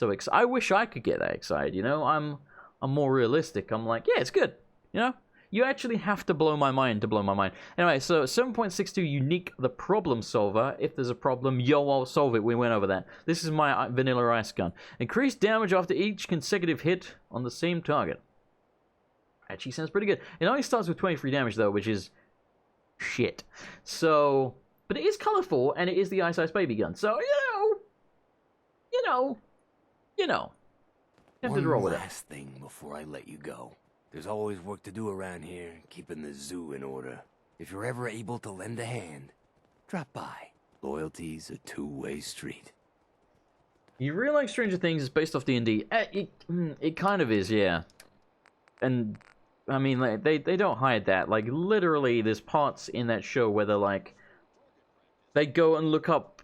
excited. I wish I could get that excited. You know, I'm more realistic. I'm like, yeah, it's good. You know, you actually have to blow my mind to blow my mind. Anyway, so 7.62 unique, the problem solver. If there's a problem, yo, I'll solve it. We went over that. This is my vanilla ice gun. Increased damage after each consecutive hit on the same target. Actually sounds pretty good. It only starts with 23 damage though, which is shit. So, but it is colorful and it is the Ice Ice Baby gun. So, you know. One last thing before I let you go. There's always work to do around here, keeping the zoo in order. If you're ever able to lend a hand, drop by. Loyalty's a two-way street. You realize Stranger Things is based off D&D? It kind of is, yeah. And I mean, like, they don't hide that. Like, literally, there's parts in that show where they're like, they go and look up.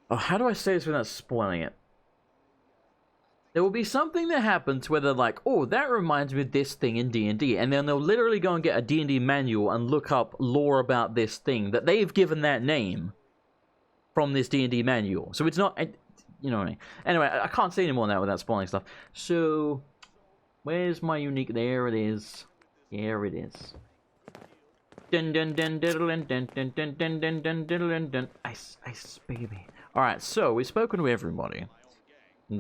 Oh, how do I say this without spoiling it? There will be something that happens where they're like, oh, that reminds me of this thing in D&D. And then they'll literally go and get a D&D manual and look up lore about this thing that they've given that name from this D&D manual. So it's not, you know what I mean. Anyway, I can't say any more now without spoiling stuff. So, where's my unique? There it is. There it is. Dun dun dun dun dun dun dun dun dun dun dun dun. Ice, ice, baby. Alright, so we've spoken to everybody.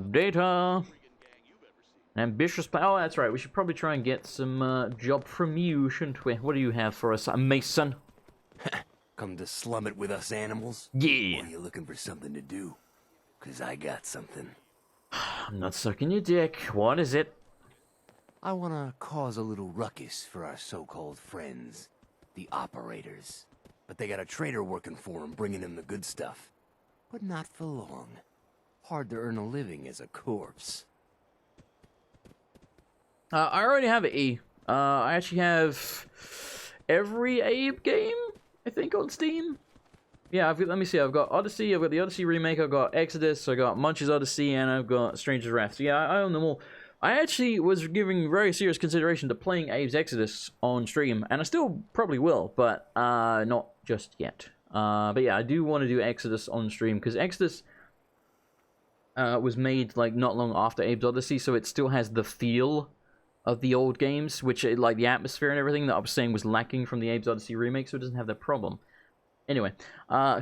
Data. Ambitious plan. Oh, that's right. We should probably try and get some job from you, shouldn't we? What do you have for us, Mason? Come to slum it with us animals? Yeah. Or are you looking for something to do? 'Cause I got something. I'm not sucking your dick. What is it? I want to cause a little ruckus for our so-called friends, the operators. But they got a trader working for them, bringing them the good stuff. But not for long. Hard to earn a living as a corpse. I already have an E. I actually have every Abe game, I think, on Steam. Yeah, let me see. I've got Odyssey, I've got the Odyssey remake, I've got Exodus, I've got Munch's Odyssey, and I've got Stranger's Wrath. So yeah, I own them all. I actually was giving very serious consideration to playing Abe's Exodus on stream, and I still probably will, but not just yet. But yeah, I do want to do Exodus on stream, because Exodus was made like not long after Abe's Odyssey, so it still has the feel of the old games, which like the atmosphere and everything that I was saying was lacking from the Abe's Odyssey remake, so it doesn't have that problem. Anyway,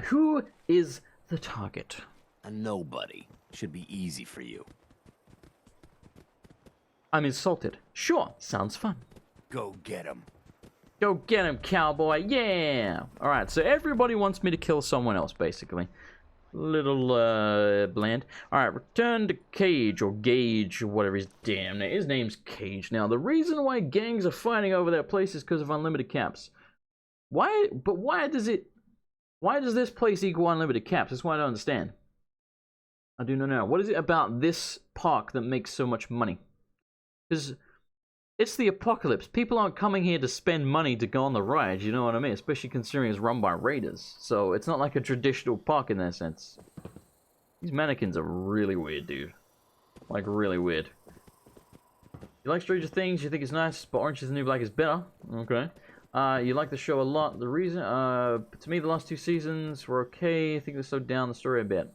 who is the target? A nobody. Should be easy for you. I'm insulted. Sure, sounds fun. Go get him. Go get him, cowboy. Yeah. All right. So everybody wants me to kill someone else, basically. Little bland. All right. Return to Cage or Gage or whatever his damn name. His name's Cage. Now the reason why gangs are fighting over that place is because of unlimited caps. Why? But why does it? Why does this place equal unlimited caps? That's what I don't understand. I do not know. What is it about this park that makes so much money? Because it's the apocalypse. People aren't coming here to spend money to go on the ride, you know what I mean? Especially considering it's run by raiders. So it's not like a traditional park in that sense. These mannequins are really weird, dude. Like, really weird. You like Stranger Things, you think it's nice, but Orange is the New Black is better. Okay. You like the show a lot. The reason, to me, the last 2 seasons were okay. I think they slowed down the story a bit.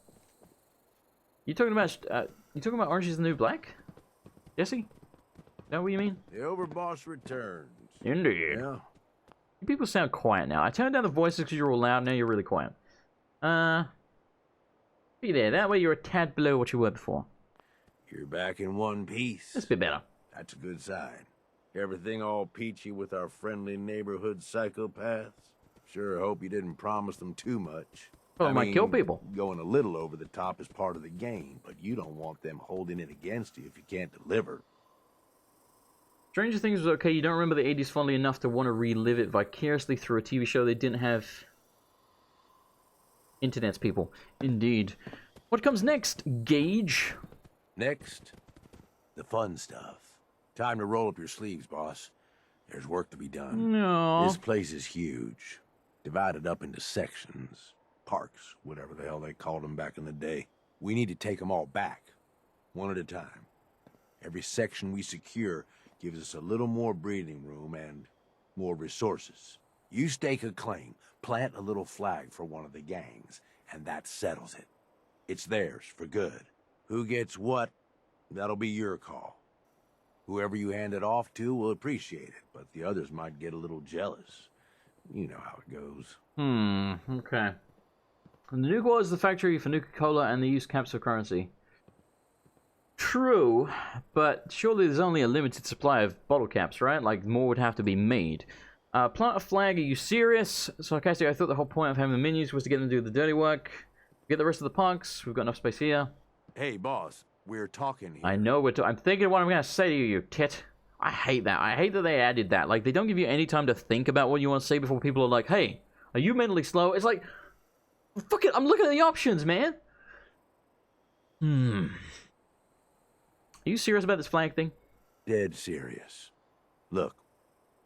You talking about Orange is the New Black? Jesse? Is that what you mean? The Overboss returns. Indeed. Yeah. You people sound quiet now. I turned down the voices because you're all loud. Now you're really quiet. Be there. That way you're a tad below what you were before. You're back in one piece. That's a bit better. That's a good sign. Everything all peachy with our friendly neighborhood psychopaths? Sure hope you didn't promise them too much. Well, it might kill people. Going a little over the top is part of the game, but you don't want them holding it against you if you can't deliver. Stranger Things was okay. You don't remember the 80s fondly enough to want to relive it vicariously through a TV show they didn't have... Internet's people. Indeed. What comes next, Gage? Next, the fun stuff. Time to roll up your sleeves, boss. There's work to be done. No. This place is huge. Divided up into sections. Parks, whatever the hell they called them back in the day. We need to take them all back. One at a time. Every section we secure gives us a little more breathing room and more resources. You stake a claim, plant a little flag for one of the gangs, and that settles it. It's theirs for good. Who gets what, that'll be your call. Whoever you hand it off to will appreciate it, but the others might get a little jealous. You know how it goes. Okay. And the Nuka-World is the factory for Nuka-Cola, and they use caps for currency. True, but surely there's only a limited supply of bottle caps, right? Like, more would have to be made. Plant a flag, are you serious? Sarcastic, I thought the whole point of having the menus was to get them to do the dirty work. Get the rest of the punks, we've got enough space here. Hey, boss, we're talking here. I know I'm thinking of what I'm going to say to you, you tit. I hate that. I hate that they added that. Like, they don't give you any time to think about what you want to say before people are like, hey, are you mentally slow? It's like, fuck it, I'm looking at the options, man. Are you serious about this flag thing? Dead serious. Look,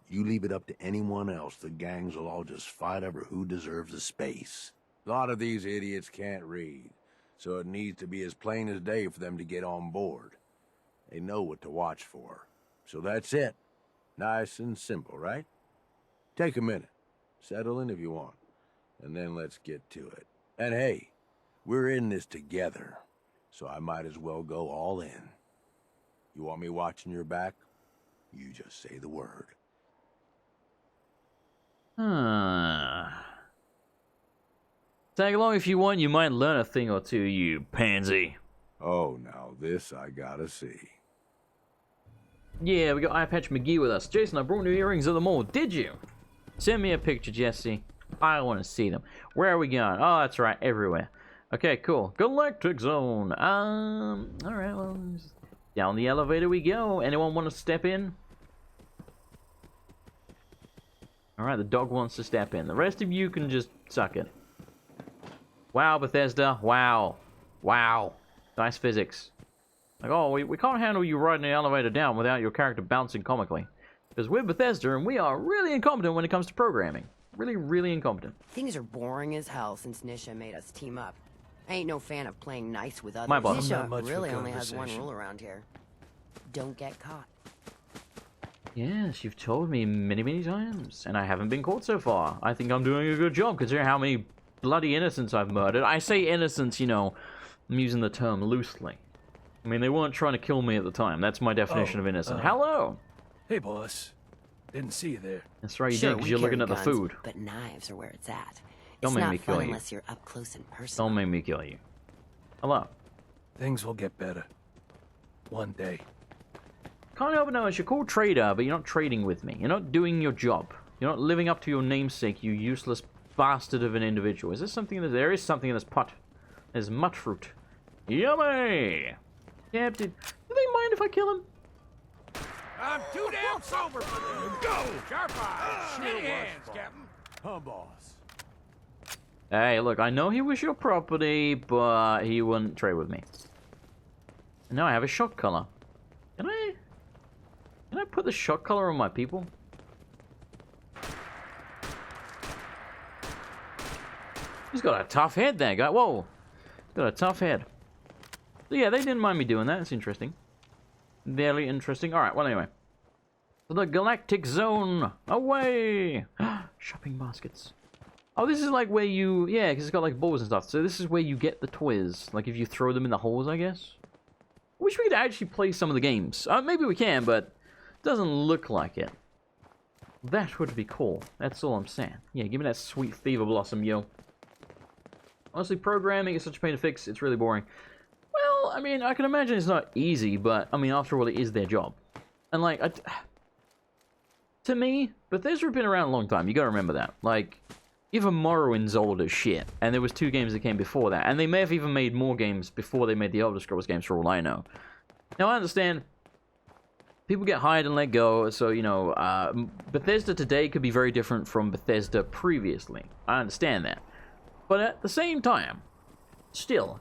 you leave it up to anyone else, the gangs will all just fight over who deserves the space. A lot of these idiots can't read, so it needs to be as plain as day for them to get on board. They know what to watch for. So that's it. Nice and simple, right? Take a minute. Settle in if you want. And then let's get to it. And hey, we're in this together, so I might as well go all in. You want me watching your back? You just say the word. Tag along if you want, you might learn a thing or two, you pansy. Oh, now this I gotta see. Yeah, we got Eye Patch McGee with us. Jason, I brought new earrings at the mall. Did you? Send me a picture, Jesse. I want to see them. Where are we going? Oh, that's right, everywhere. Okay, cool. Galactic Zone. Alright, well, down the elevator we go. Anyone want to step in? Alright, the dog wants to step in. The rest of you can just suck it. Wow, Bethesda. Wow. Wow. Nice physics. Like, oh, we can't handle you riding the elevator down without your character bouncing comically. Because we're Bethesda, and we are really incompetent when it comes to programming. Really, really incompetent. Things are boring as hell since Nisha made us team up. I ain't no fan of playing nice with others. My boss. Nisha really only has one rule around here. Don't get caught. Yes, you've told me many, many times, and I haven't been caught so far. I think I'm doing a good job, considering how many bloody innocents I've murdered. I say innocents, you know, I'm using the term loosely. I mean, they weren't trying to kill me at the time. That's my definition of innocent. Hello! Hey, boss. Didn't see you there. That's right, you did, because you're looking at the food. But knives are where it's at. Don't make me kill you. Unless you're up close and personal. Don't make me kill you. Hello. Things will get better. One day. Can't help but notice you're called trader, but you're not trading with me. You're not doing your job. You're not living up to your namesake, you useless bastard of an individual. Is there something in this? There is something in this pot. There's mut fruit. Yummy! Captain, do they mind if I kill him? I'm too damn sober for this. Go! Sharp eyes! Steady hands, Captain. Boss. Hey, look, I know he was your property, but he wouldn't trade with me. And now I have a shock collar. Can I put the shock collar on my people? He's got a tough head, that guy. Whoa. He's got a tough head. So yeah, they didn't mind me doing that. It's interesting. Very interesting. Alright, well anyway. So the Galactic Zone! Away! Shopping baskets. Oh, this is like where you... Yeah, because it's got like balls and stuff. So this is where you get the toys. Like if you throw them in the holes, I guess. I wish we could actually play some of the games. Maybe we can, but it doesn't look like it. That would be cool. That's all I'm saying. Yeah, give me that sweet Fever Blossom, yo. Honestly, programming is such a pain to fix. It's really boring. Well, I mean, I can imagine it's not easy, but, I mean, after all, it is their job. And, like, to me, Bethesda have been around a long time. You gotta remember that. Like, even Morrowind's old as shit. And there was 2 games that came before that. And they may have even made more games before they made the Elder Scrolls games, for all I know. Now, I understand people get hired and let go, so, you know, Bethesda today could be very different from Bethesda previously. I understand that. But at the same time, still,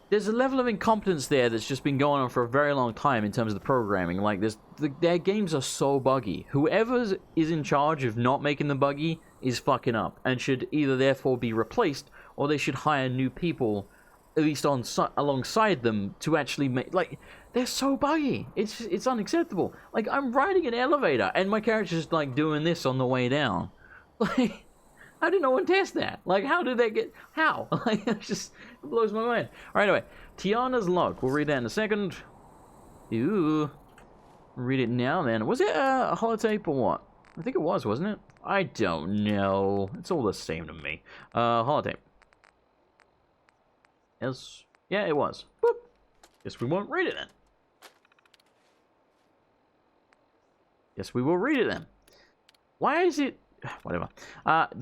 there's a level of incompetence there that's just been going on for a very long time in terms of the programming. Like, their games are so buggy. Whoever is in charge of not making them buggy is fucking up, and should either therefore be replaced, or they should hire new people, at least alongside them, to actually make... Like, they're so buggy. It's unacceptable. Like, I'm riding an elevator, and my character's, like, doing this on the way down. Like... How did no one test that? Like, how did they get... How? Like, it blows my mind. Alright, anyway. Tiana's log. We'll read that in a second. Ooh. Read it now, then. Was it a holotape or what? I think it was, wasn't it? I don't know. It's all the same to me. Holotape. Yes. Yeah, it was. Boop. Guess we won't read it then. Guess we will read it then. Why is it... Whatever.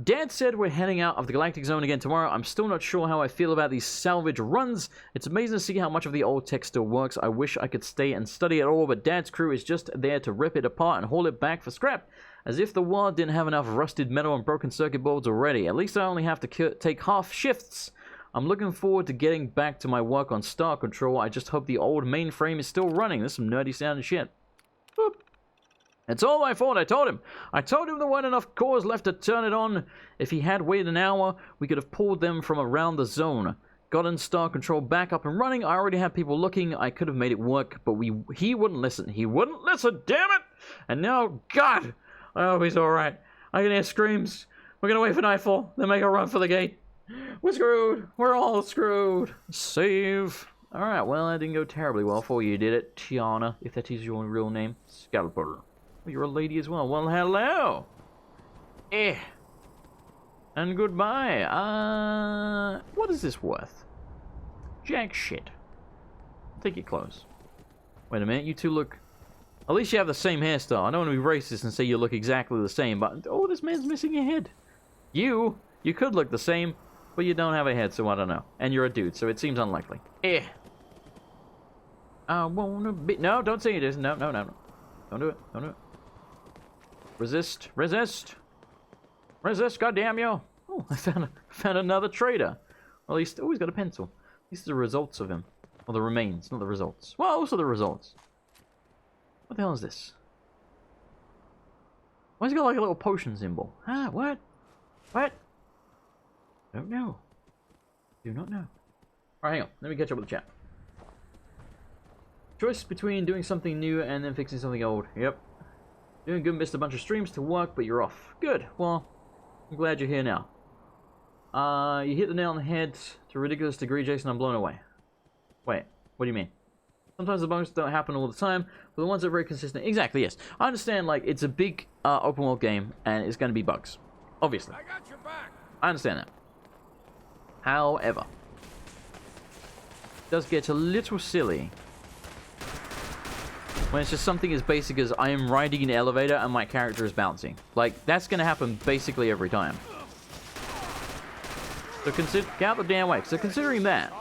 Dad said we're heading out of the Galactic Zone again tomorrow. I'm still not sure how I feel about these salvage runs. It's amazing to see how much of the old tech still works. I wish I could stay and study it all, but Dad's crew is just there to rip it apart and haul it back for scrap. As if the world didn't have enough rusted metal and broken circuit boards already. At least I only have to take half shifts. I'm looking forward to getting back to my work on Star Control. I just hope the old mainframe is still running. This is some nerdy sounding shit. Boop. It's all my fault, I told him. I told him there weren't enough cores left to turn it on. If he had waited an hour, we could have pulled them from around the zone. Gotten Star Control back up and running. I already had people looking. I could have made it work, but he wouldn't listen. He wouldn't listen, damn it! And now, God! I hope he's alright. I can hear screams. We're gonna wait for nightfall, then make a run for the gate. We're screwed. We're all screwed. Save. Alright, well, that didn't go terribly well for you, did it, Tiana? If that is your real name. Scalper. Well, you're a lady as well. Well, hello. And goodbye. What is this worth? Jack shit. Take your clothes. Wait a minute, you two look... At least you have the same hairstyle. I don't want to be racist and say you look exactly the same, but... Oh, this man's missing a head. You could look the same, but you don't have a head, so I don't know. And you're a dude, so it seems unlikely. I wanna be... No, don't say it is. No. Don't do it. Don't do it. Resist, resist, resist, goddamn you! Oh, I found another traitor. Well, he's got a pencil. These are the results of him. Or the remains, not the results. Well, also the results. What the hell is this? Why's he got like a little potion symbol? Ah, what? What? Don't know. Do not know. Alright, hang on. Let me catch up with the chat. Choice between doing something new and then fixing something old. Yep. Doing good, missed a bunch of streams to work, but you're off. Good. Well, I'm glad you're here now. You hit the nail on the head to a ridiculous degree, Jason. I'm blown away. Wait, what do you mean? Sometimes the bugs don't happen all the time, but the ones that are very consistent. Exactly, yes. I understand, like, it's a big open world game, and it's going to be bugs. Obviously. I got your back. I understand that. However, it does get a little silly when it's just something as basic as I am riding an elevator and my character is bouncing. Like, that's going to happen basically every time. So get out the damn way. So considering that,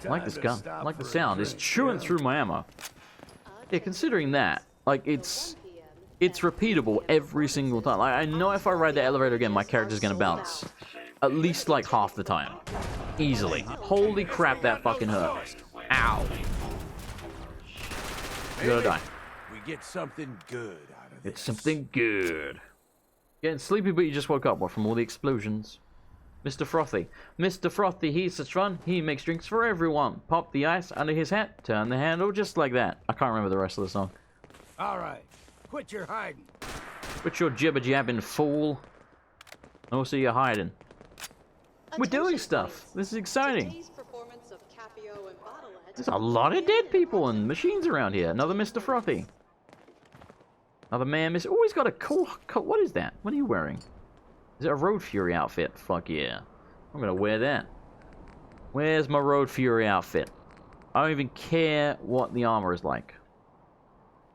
I like this gun. I like the sound. It's chewing through my ammo. Yeah, considering that, like, it's repeatable every single time. Like, I know if I ride the elevator again, my character's going to bounce. At least, like, half the time. Easily. Holy crap, that fucking hurt. Ow. You're gonna die. We get something good out of this. It's something good. Getting sleepy, but you just woke up. What, from all the explosions? Mr. Frothy. Mr. Frothy, he's such fun. He makes drinks for everyone. Pop the ice under his hat. Turn the handle just like that. I can't remember the rest of the song. All right. Quit your hiding. Quit your jibber-jabbing, fool. Also, you're hiding. We're doing stuff. This is exciting. There's a lot of dead people and machines around here. Another Mr. Frothy. Another man. Oh, he's got a cool... What is that? What are you wearing? Is it a Road Fury outfit? Fuck yeah. I'm gonna wear that. Where's my Road Fury outfit? I don't even care what the armor is like.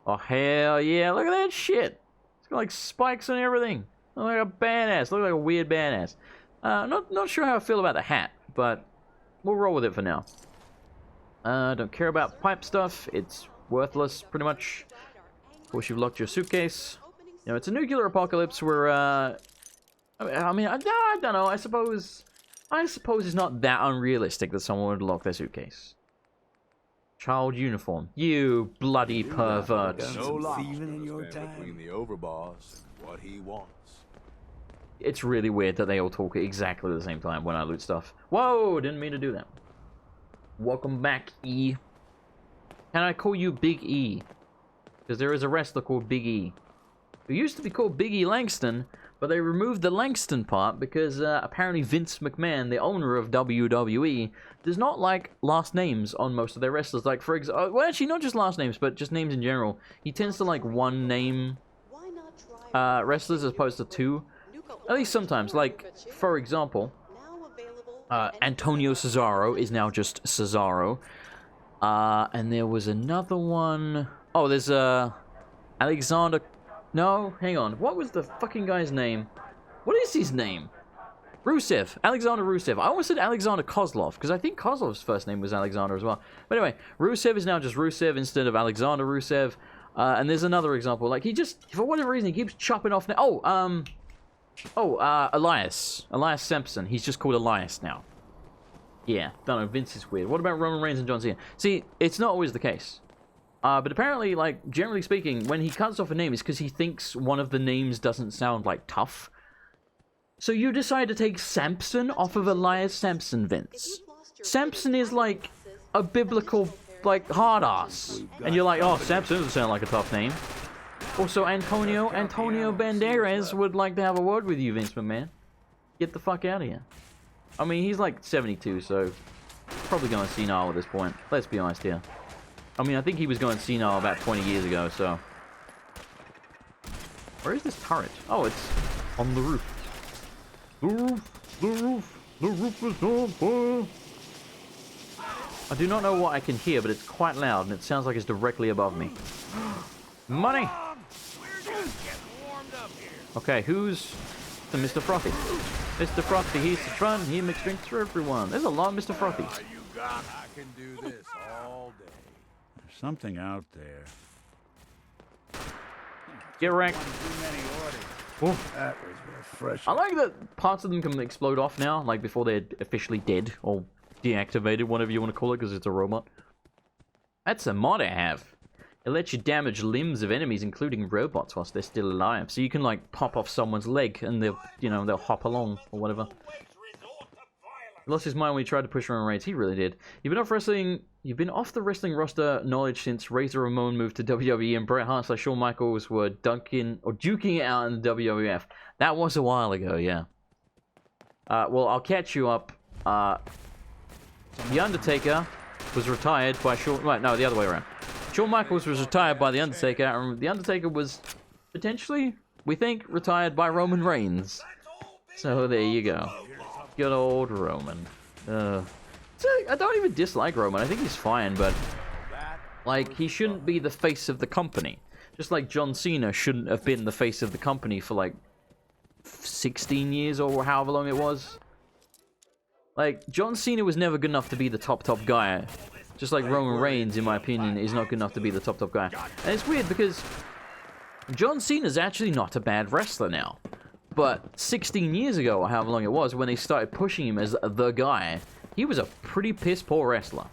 Oh, hell yeah. Look at that shit. It's got like spikes and everything. Look like a badass. Look like a weird badass. Not sure how I feel about the hat, but we'll roll with it for now. Don't care about pipe stuff. It's worthless, pretty much. Of course, you've locked your suitcase. You know, it's a nuclear apocalypse where, I mean, I don't know. I suppose it's not that unrealistic that someone would lock their suitcase. Child uniform. You bloody pervert. No thieving in your time between the overboss and what he wants. It's really weird that they all talk at exactly the same time when I loot stuff. Whoa, didn't mean to do that. Welcome back, E. Can I call you Big E? Because there is a wrestler called Big E. Who used to be called Big E Langston, but they removed the Langston part because apparently Vince McMahon, the owner of WWE, does not like last names on most of their wrestlers. Like, for example, well, actually, not just last names, but just names in general. He tends to like one name wrestlers as opposed to two. At least sometimes. Like, for example, Antonio Cesaro is now just Cesaro. And there was another one. Oh, there's Alexander. No, hang on. What was the fucking guy's name? What is his name? Rusev. Alexander Rusev. I almost said Alexander Kozlov, because I think Kozlov's first name was Alexander as well. But anyway, Rusev is now just Rusev instead of Alexander Rusev. And there's another example. Like, he just, for whatever reason, he keeps chopping off... Elias. Elias Sampson. He's just called Elias now. Yeah, don't know. Vince is weird. What about Roman Reigns and John Cena? See, it's not always the case. But apparently, like, generally speaking, when he cuts off a name, it's because he thinks one of the names doesn't sound, like, tough. So you decide to take Samson off of Elias Sampson, Vince. Samson is, like, a biblical, like, hard-ass. And you're like, oh, Samson doesn't sound like a tough name. Also, Antonio Banderas would like to have a word with you, Vince McMahon. Get the fuck out of here. I mean, he's, like, 72, so probably going senile at this point. Let's be honest here. I mean, I think he was going senile about 20 years ago, so... Where is this turret? Oh, it's on the roof. The roof is on fire. I do not know what I can hear, but it's quite loud, and it sounds like it's directly above me. Money! Okay, who's the Mr. Frothy? Mr. Frothy, he's the fun, he makes drinks for everyone. There's a lot of Mr. Frothy. I can do this all day. There's something out there. Get wrecked. Oh. That was refreshing. I like that parts of them can explode off now, like before they're officially dead, or deactivated, whatever you want to call it, because it's a robot. That's a mod I have. It lets you damage limbs of enemies, including robots, whilst they're still alive. So you can, like, pop off someone's leg, and they'll, you know, they'll hop along, or whatever. He lost his mind when he tried to push Roman Reigns. He really did. You've been off the wrestling roster knowledge since Razor Ramon moved to WWE, and Bret Hart / Shawn Michaels were duking it out in the WWF. That was a while ago, yeah. Well, I'll catch you up. The Undertaker was retired by Shawn... Right, no, the other way around. Shawn Michaels was retired by The Undertaker, and The Undertaker was potentially, we think, retired by Roman Reigns. So there you go. Good old Roman. So I don't even dislike Roman. I think he's fine, but like, he shouldn't be the face of the company. Just like John Cena shouldn't have been the face of the company for like 16 years or however long it was. Like, John Cena was never good enough to be the top guy. Just like Roman Reigns, in my opinion, is not good enough to be the top guy. And it's weird because John Cena's actually not a bad wrestler now. But 16 years ago, or however long it was, when they started pushing him as the guy, he was a pretty piss-poor wrestler.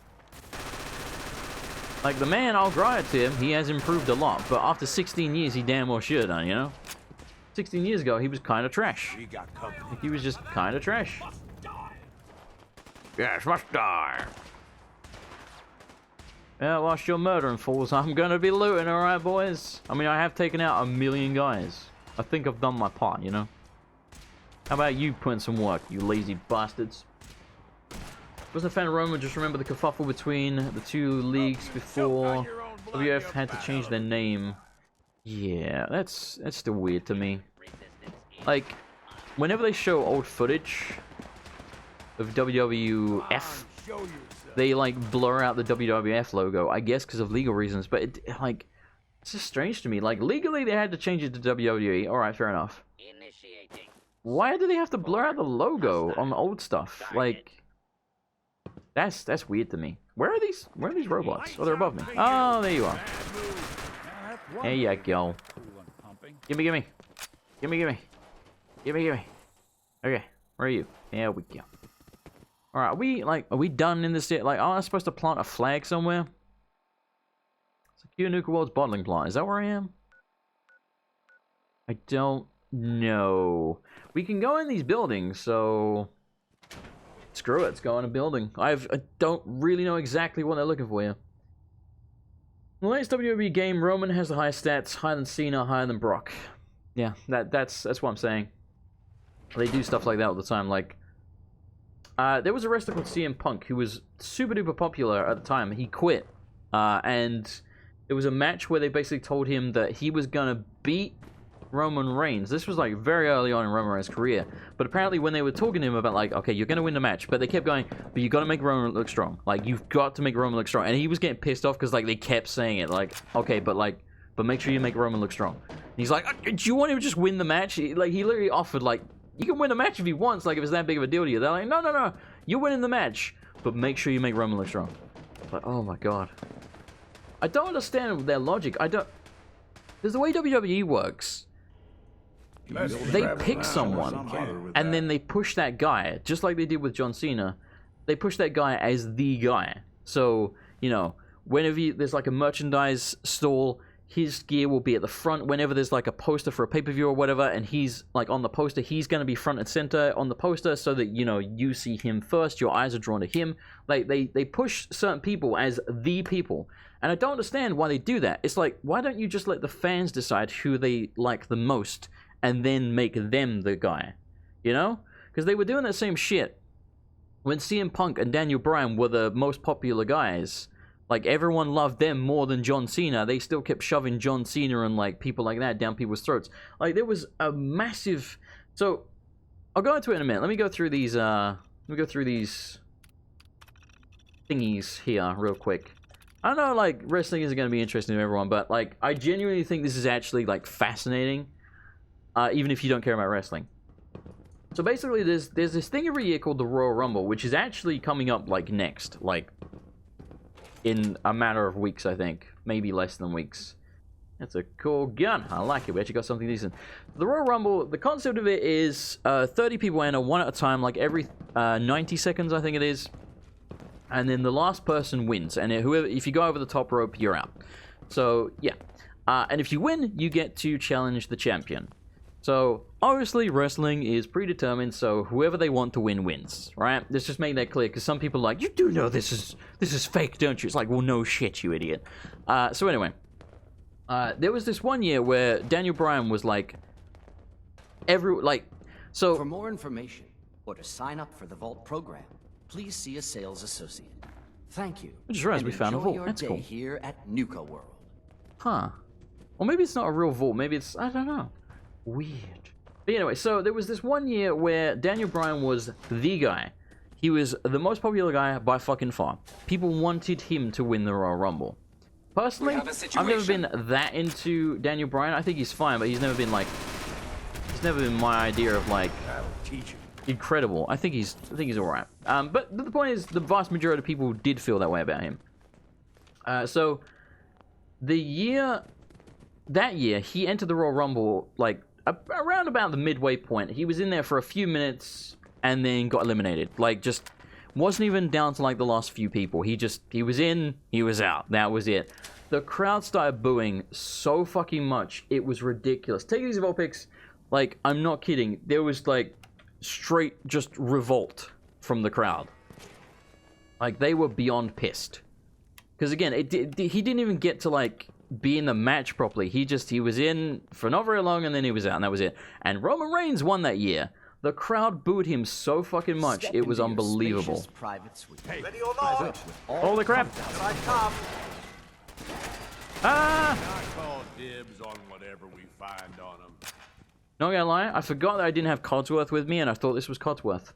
Like, the man, I'll grant it to him, he has improved a lot. But after 16 years, he damn well should have, you know? 16 years ago, he was kind of trash. Like, he was just kind of trash. Yes, must die. Yeah, whilst you're murdering fools, I'm gonna be looting, alright, boys? I mean, I have taken out 1 million guys. I think I've done my part, you know? How about you put in some work, you lazy bastards? Wasn't a fan of Roma, just remember the kerfuffle between the two leagues before WF had to change their name. Yeah, that's still weird to me. Like, whenever they show old footage of WWF, they like blur out the WWF logo, I guess because of legal reasons, but it, like, it's just strange to me. Like, legally they had to change it to WWE, alright, fair enough. Why do they have to blur out the logo on the old stuff? Like, that's weird to me. Where are these robots? Oh, they're above me. Oh, there you are. There you go. Gimme. Okay, where are you? There we go. Alright, are we done in this yet? Like, am I supposed to plant a flag somewhere? Secure Nuka-World's bottling plant. Is that where I am? I don't know. We can go in these buildings, so screw it, let's go in a building. I don't really know exactly what they're looking for here. In the latest WWE game, Roman has the highest stats, higher than Cena, higher than Brock. Yeah, that's what I'm saying. They do stuff like that all the time. Like, there was a wrestler called CM Punk who was super duper popular at the time. He quit, and there was a match where they basically told him that he was gonna beat Roman Reigns. This was like very early on in Roman Reigns' career, but apparently when they were talking to him about like, okay, you're gonna win the match, but they kept going, but you gotta make Roman look strong. Like, you've got to make Roman look strong, and he was getting pissed off because like they kept saying it, like, okay, but make sure you make Roman look strong. And he's like, do you want him to just win the match? He literally offered like, you can win the match if he wants, like if it's that big of a deal to you. They're like, no, you're winning the match, but make sure you make Roman look strong. But oh my god, I don't understand their logic. Because the way WWE works, they pick someone, and then they push that guy, just like they did with John Cena. They push that guy as the guy. So, you know, whenever there's like a merchandise stall, his gear will be at the front. Whenever there's like a poster for a pay-per-view or whatever, and he's like on the poster, he's going to be front and center on the poster so that, you know, you see him first, your eyes are drawn to him. Like, they push certain people as the people. And I don't understand why they do that. It's like, why don't you just let the fans decide who they like the most and then make them the guy, you know? Because they were doing that same shit when CM Punk and Daniel Bryan were the most popular guys. Like, everyone loved them more than John Cena. They still kept shoving John Cena and, like, people like that down people's throats. Like, there was a massive... So, I'll go into it in a minute. Let me go through these, thingies here real quick. I know, like, wrestling isn't going to be interesting to everyone, but, like, I genuinely think this is actually, like, fascinating. Even if you don't care about wrestling. So basically, there's this thing every year called the Royal Rumble, which is actually coming up, like, next. Like, in a matter of weeks, I think. Maybe less than weeks. That's a cool gun. I like it. We actually got something decent. The Royal Rumble, the concept of it is 30 people enter one at a time, like every 90 seconds, I think it is. And then the last person wins. And if you go over the top rope, you're out. So, yeah. And if you win, you get to challenge the champion. So, obviously, wrestling is predetermined, so whoever they want to win wins, right? Let's just make that clear, because some people are like, you do know this is fake, don't you? It's like, well, no shit, you idiot. So anyway, there was this one year where Daniel Bryan was like, so... For more information, or to sign up for the Vault program, please see a sales associate. Thank you. I just realized we found a vault. That's cool. Here at Nuka-World. Huh. Or maybe it's not a real vault, maybe it's, I don't know. Weird. But anyway, so there was this one year where Daniel Bryan was the guy. He was the most popular guy by fucking far. People wanted him to win the Royal Rumble. Personally, I've never been that into Daniel Bryan. I think he's fine, but he's never been my idea of like incredible. I think he's alright. But the point is, the vast majority of people did feel that way about him. So that year, he entered the Royal Rumble like around about the midway point. He was in there for a few minutes and then got eliminated. Like, just wasn't even down to like the last few people. He was in, he was out. That was it. The crowd started booing so fucking much. It was ridiculous. Take these vote picks. Like, I'm not kidding. There was like straight just revolt from the crowd. Like, they were beyond pissed. Because, again, he didn't even get to, like, be in the match properly. He was in for not very long, and then he was out, and that was it. And Roman Reigns won that year. The crowd booed him so fucking much, it was unbelievable. Hey, ready or not? Holy crap! Here I come. Ah! I call dibs on whatever we find on them. Not gonna lie, I forgot that I didn't have Codsworth with me, and I thought this was Codsworth.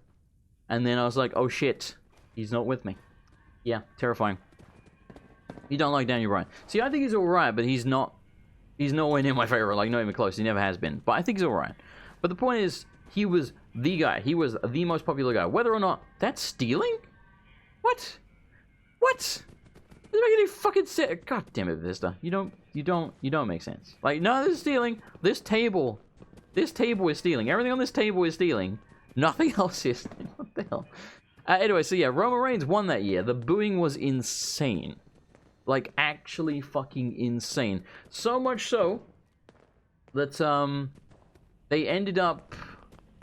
And then I was like, oh shit, he's not with me. Yeah, terrifying. You don't like Daniel Bryan. See, I think he's alright, but he's nowhere near my favorite, like, not even close. He never has been. But I think he's alright. But the point is, he was the guy. He was the most popular guy. Whether or not that's stealing? What? What? Doesn't make any fucking sense. God damn it, Vista. You don't make sense. Like, no, this is stealing. This table is stealing. Everything on this table is stealing. Nothing else is. What the hell? Anyway, so yeah, Roman Reigns won that year. The booing was insane. Like, actually fucking insane. So much so that, they ended up...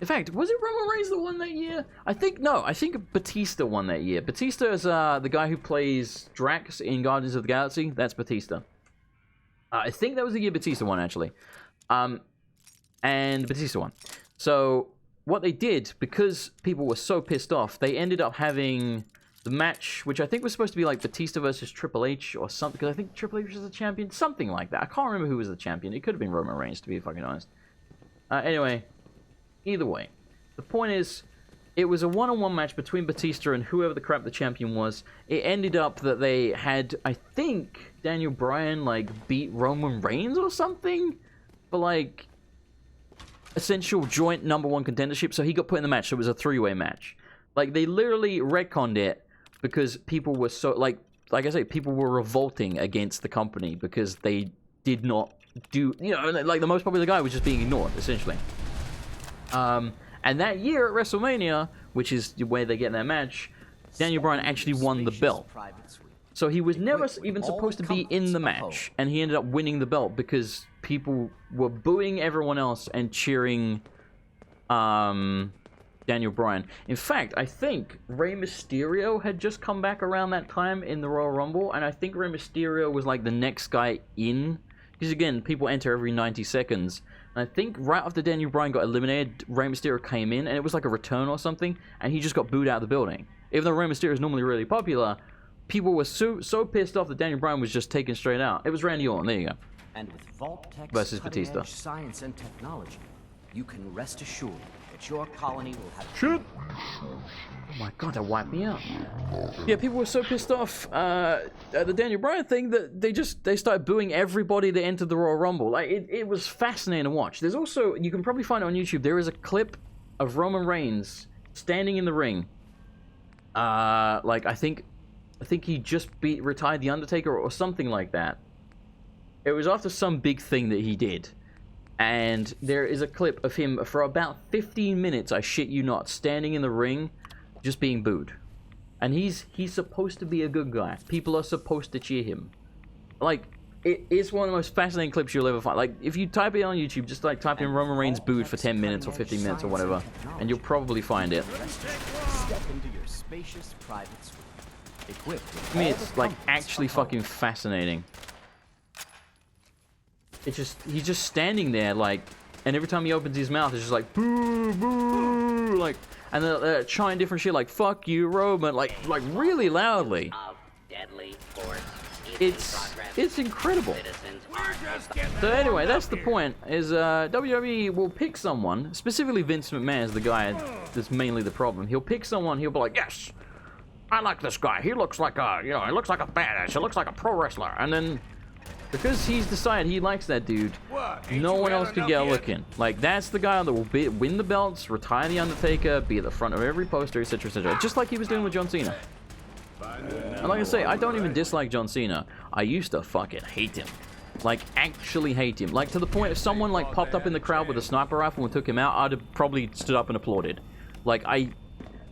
In fact, was it Roman Reigns that won that year? I think Batista won that year. Batista is the guy who plays Drax in Guardians of the Galaxy. That's Batista. I think that was the year Batista won, actually. And Batista won. So, what they did, because people were so pissed off, they ended up having the match, which I think was supposed to be like Batista versus Triple H or something, because I think Triple H was the champion, something like that. I can't remember who was the champion. It could have been Roman Reigns, to be fucking honest. Anyway... Either way, the point is, it was a one-on-one match between Batista and whoever the crap the champion was. It ended up that they had, I think, Daniel Bryan, like, beat Roman Reigns or something for, like, essential joint #1 contendership, so he got put in the match, so it was a three-way match. Like, they literally retconned it because people were so, like I say, people were revolting against the company because they did not do, you know, like, the most popular guy was just being ignored, essentially. And that year at WrestleMania, which is where they get their match, Daniel Bryan actually won the belt. So he was never even supposed to be in the match, and he ended up winning the belt because people were booing everyone else and cheering Daniel Bryan. In fact, I think Rey Mysterio had just come back around that time in the Royal Rumble, and I think Rey Mysterio was like the next guy in, because again, people enter every 90 seconds. And I think right after Daniel Bryan got eliminated, Rey Mysterio came in, and it was like a return or something, and he just got booed out of the building. Even though Rey Mysterio is normally really popular, people were so pissed off that Daniel Bryan was just taken straight out. It was Randy Orton, there you go. And with Vault-Tech's versus Batista. cutting-edge science and technology, you can rest assured that your colony will have... Shit! Oh my god, that wiped me out. Yeah, people were so pissed off at the Daniel Bryan thing that they started booing everybody that entered the Royal Rumble. Like, it was fascinating to watch. There's also, you can probably find it on YouTube, there is a clip of Roman Reigns standing in the ring. Like, I think he just retired The Undertaker or something like that. It was after some big thing that he did. And there is a clip of him for about 15 minutes, I shit you not, standing in the ring, just being booed. And he's supposed to be a good guy. People are supposed to cheer him. Like, it's one of the most fascinating clips you'll ever find. Like, if you type it on YouTube, just like type in Roman Reigns booed for 10 minutes or 15 minutes or whatever, and you'll probably find it. Step into your spacious private suite. Equipped. I mean, it's like actually fucking fascinating. It's just, he's just standing there, like, and every time he opens his mouth, it's just like, boo, boo, like, and they're trying different shit, like, fuck you, Roman, like really loudly. It's incredible. So anyway, that's the point, is WWE will pick someone, specifically Vince McMahon is the guy that's mainly the problem. He'll pick someone, he'll be like, yes, I like this guy, he looks like a, you know, he looks like a badass, he looks like a pro wrestler, and then, because he's decided he likes that dude, no one else can get a look in. Like, that's the guy that will win the belts, retire The Undertaker, be at the front of every poster, etc., etc. Just like he was doing with John Cena. And like I say, I don't even dislike John Cena. I used to fucking hate him. Like, actually hate him. Like, to the point if someone, like, popped up in the crowd with a sniper rifle and took him out, I'd have probably stood up and applauded. Like,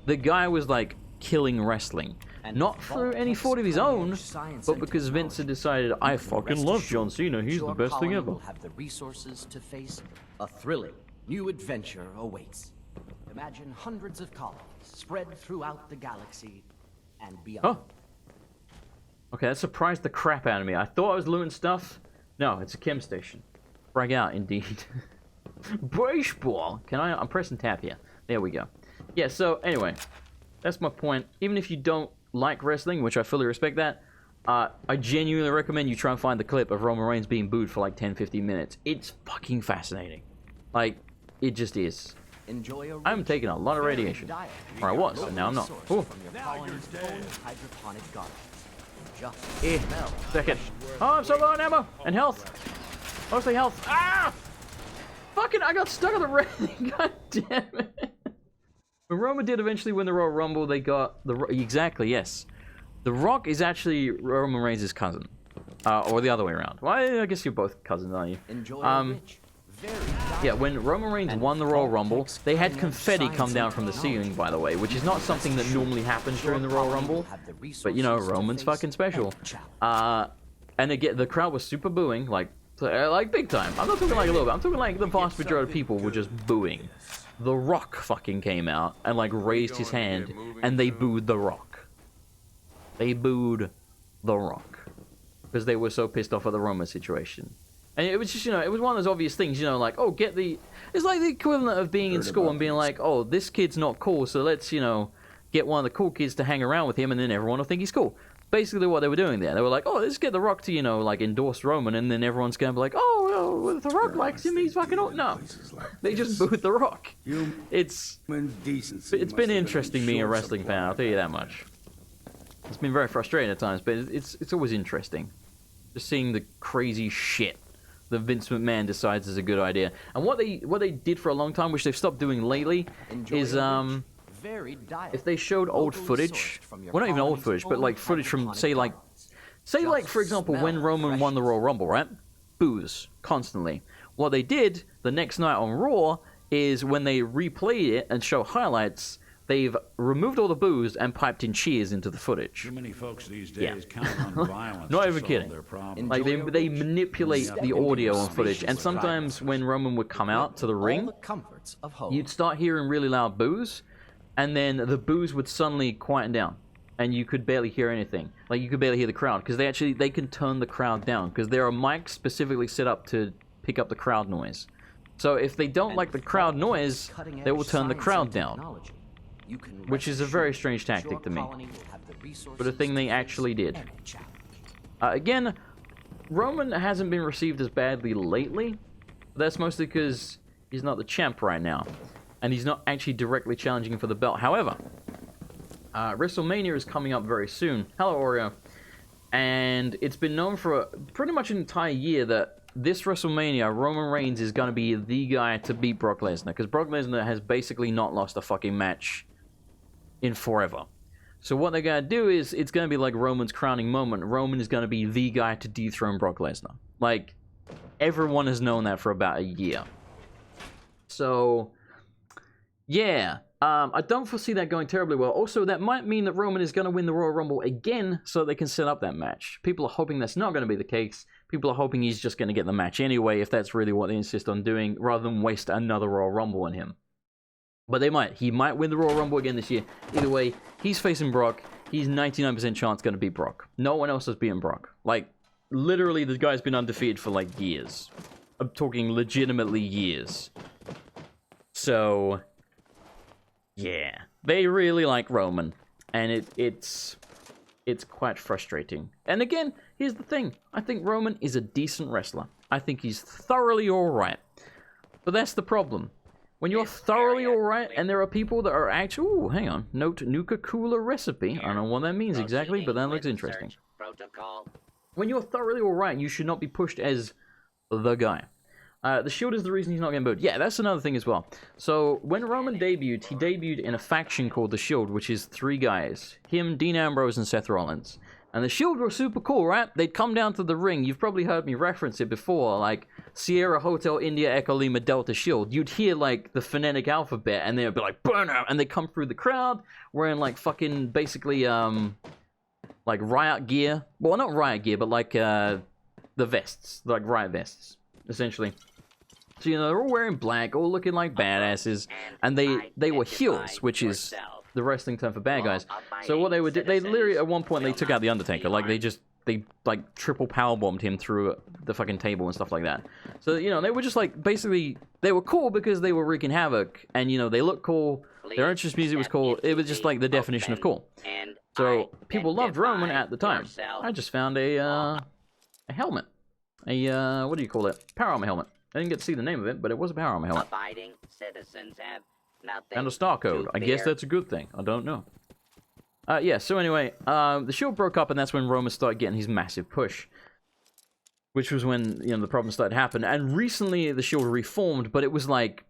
the guy was, like, killing wrestling. Not through any fault of his own, but because Vince had decided, I fucking love John Cena, he's the best thing ever. Have the resources to face a thrilling new adventure awaits. Imagine hundreds of colonies spread throughout the galaxy, and beyond. Oh. Okay, that surprised the crap out of me. I thought I was looting stuff. No, it's a chem station. Frag out, indeed. Baseball! Can I? I'm pressing tab here. There we go. Yeah, so, anyway. That's my point. Even if you don't like wrestling, which I fully respect that, I genuinely recommend you try and find the clip of Roman Reigns being booed for like 10-15 minutes. It's fucking fascinating. Like, it just is. I'm taking a lot of radiation. Or I was, and now I'm not. Ooh. Second. Oh, I'm so low on ammo and health. Mostly health. Ah! Fucking, I got stuck on the railing. God damn it. When Roman did eventually win the Royal Rumble, they got the... Exactly, yes. The Rock is actually Roman Reigns' cousin. Or the other way around. Well, I guess you're both cousins, aren't you? Yeah, when Roman Reigns won the Royal Rumble, they had confetti come down from the ceiling, by the way, which is not something that normally happens during the Royal Rumble. But, you know, Roman's fucking special. And again, the crowd was super booing, like big time. I'm not talking like a little bit. I'm talking like the vast majority of people were just booing. The Rock fucking came out and, like, raised his hand, and they booed The Rock. They booed The Rock. Because they were so pissed off at the Roman situation. And it was just, you know, it was one of those obvious things, you know, like, oh, get the... It's like the equivalent of being in school and being like, oh, this kid's not cool, so let's, you know, get one of the cool kids to hang around with him, and then everyone will think he's cool. Basically what they were doing there. They were like, oh, let's get The Rock to, you know, like, endorse Roman, and then everyone's going to be like, oh, well, if The Rock likes him, he's fucking... No. They just booed The Rock. It's been interesting being a wrestling fan, I'll tell you that much. It's been very frustrating at times, but it's always interesting. Just seeing the crazy shit that Vince McMahon decides is a good idea. And what they did for a long time, which they've stopped doing lately, is if they showed old footage, well, not even old footage, but like footage from say like for example when Roman won the Royal Rumble, right? Boos constantly. What they did the next night on Raw is when they replayed it and show highlights, they've removed all the boos and piped in cheers into the footage. Too many folks these days count on violence. Not even kidding. Like they manipulate the audio and footage, and sometimes when Roman would come out to the ring, you'd start hearing really loud boos, and then the boos would suddenly quieten down, and you could barely hear anything. Like you could barely hear the crowd because they can turn the crowd down because there are mics specifically set up to pick up the crowd noise. So if they don't like the crowd noise, they will turn the crowd down. Which is a very strange tactic to me, but a thing they actually did. Again, Roman hasn't been received as badly lately, but that's mostly because he's not the champ right now, and he's not actually directly challenging for the belt. However, WrestleMania is coming up very soon. Hello, Oreo. And it's been known for pretty much an entire year that this WrestleMania, Roman Reigns is going to be the guy to beat Brock Lesnar, because Brock Lesnar has basically not lost a fucking match in forever. So what they're going to do is, it's going to be like Roman's crowning moment. Roman is going to be the guy to dethrone Brock Lesnar. Like, everyone has known that for about a year. So, yeah. I don't foresee that going terribly well. Also, that might mean that Roman is going to win the Royal Rumble again so they can set up that match. People are hoping that's not going to be the case. People are hoping he's just going to get the match anyway, if that's really what they insist on doing, rather than waste another Royal Rumble on him. But they might. He might win the Royal Rumble again this year. Either way, he's facing Brock. He's 99% chance going to beat Brock. No one else has beaten Brock. Like, literally, this guy's been undefeated for, like, years. I'm talking legitimately years. So, yeah. They really like Roman. And it's quite frustrating. And again, here's the thing. I think Roman is a decent wrestler. I think he's thoroughly alright. But that's the problem. When you're thoroughly alright, and there are people that are actually... Ooh, hang on. Note Nuka-Cooler recipe. I don't know what that means exactly, but that looks interesting. When you're thoroughly alright, you should not be pushed as the guy. The Shield is the reason he's not getting booed. Yeah, that's another thing as well. So, when Roman debuted, he debuted in a faction called the Shield, which is 3 guys. Him, Dean Ambrose, and Seth Rollins. And the Shield were super cool, right? They'd come down to the ring. You've probably heard me reference it before, like Sierra Hotel India Echo Lima Delta Shield. You'd hear like the phonetic alphabet, and they'd be like, burn out! And they come through the crowd wearing like fucking basically like riot gear. Well, not riot gear, but like the vests, like riot vests, essentially. So, you know, they're all wearing black, all looking like badasses, and they were heels, which is the wrestling term for bad guys. So what they would do, they literally at one point they took out the Undertaker. Like they like triple powerbombed him through the fucking table and stuff like that. So you know they were just like basically they were cool because they were wreaking havoc, and you know they looked cool. Their entrance music was cool. It was just like the definition of cool. So people loved Roman at the time. I just found a helmet, what do you call it? Power armor helmet. I didn't get to see the name of it, but it was a power armor helmet. Abiding citizens have nothing And a star code. I guess that's a good thing. I don't know. Yeah, so anyway, the Shield broke up, and that's when Roman started getting his massive push. Which was when, you know, the problem started to happen. And recently, the Shield reformed, but it was like...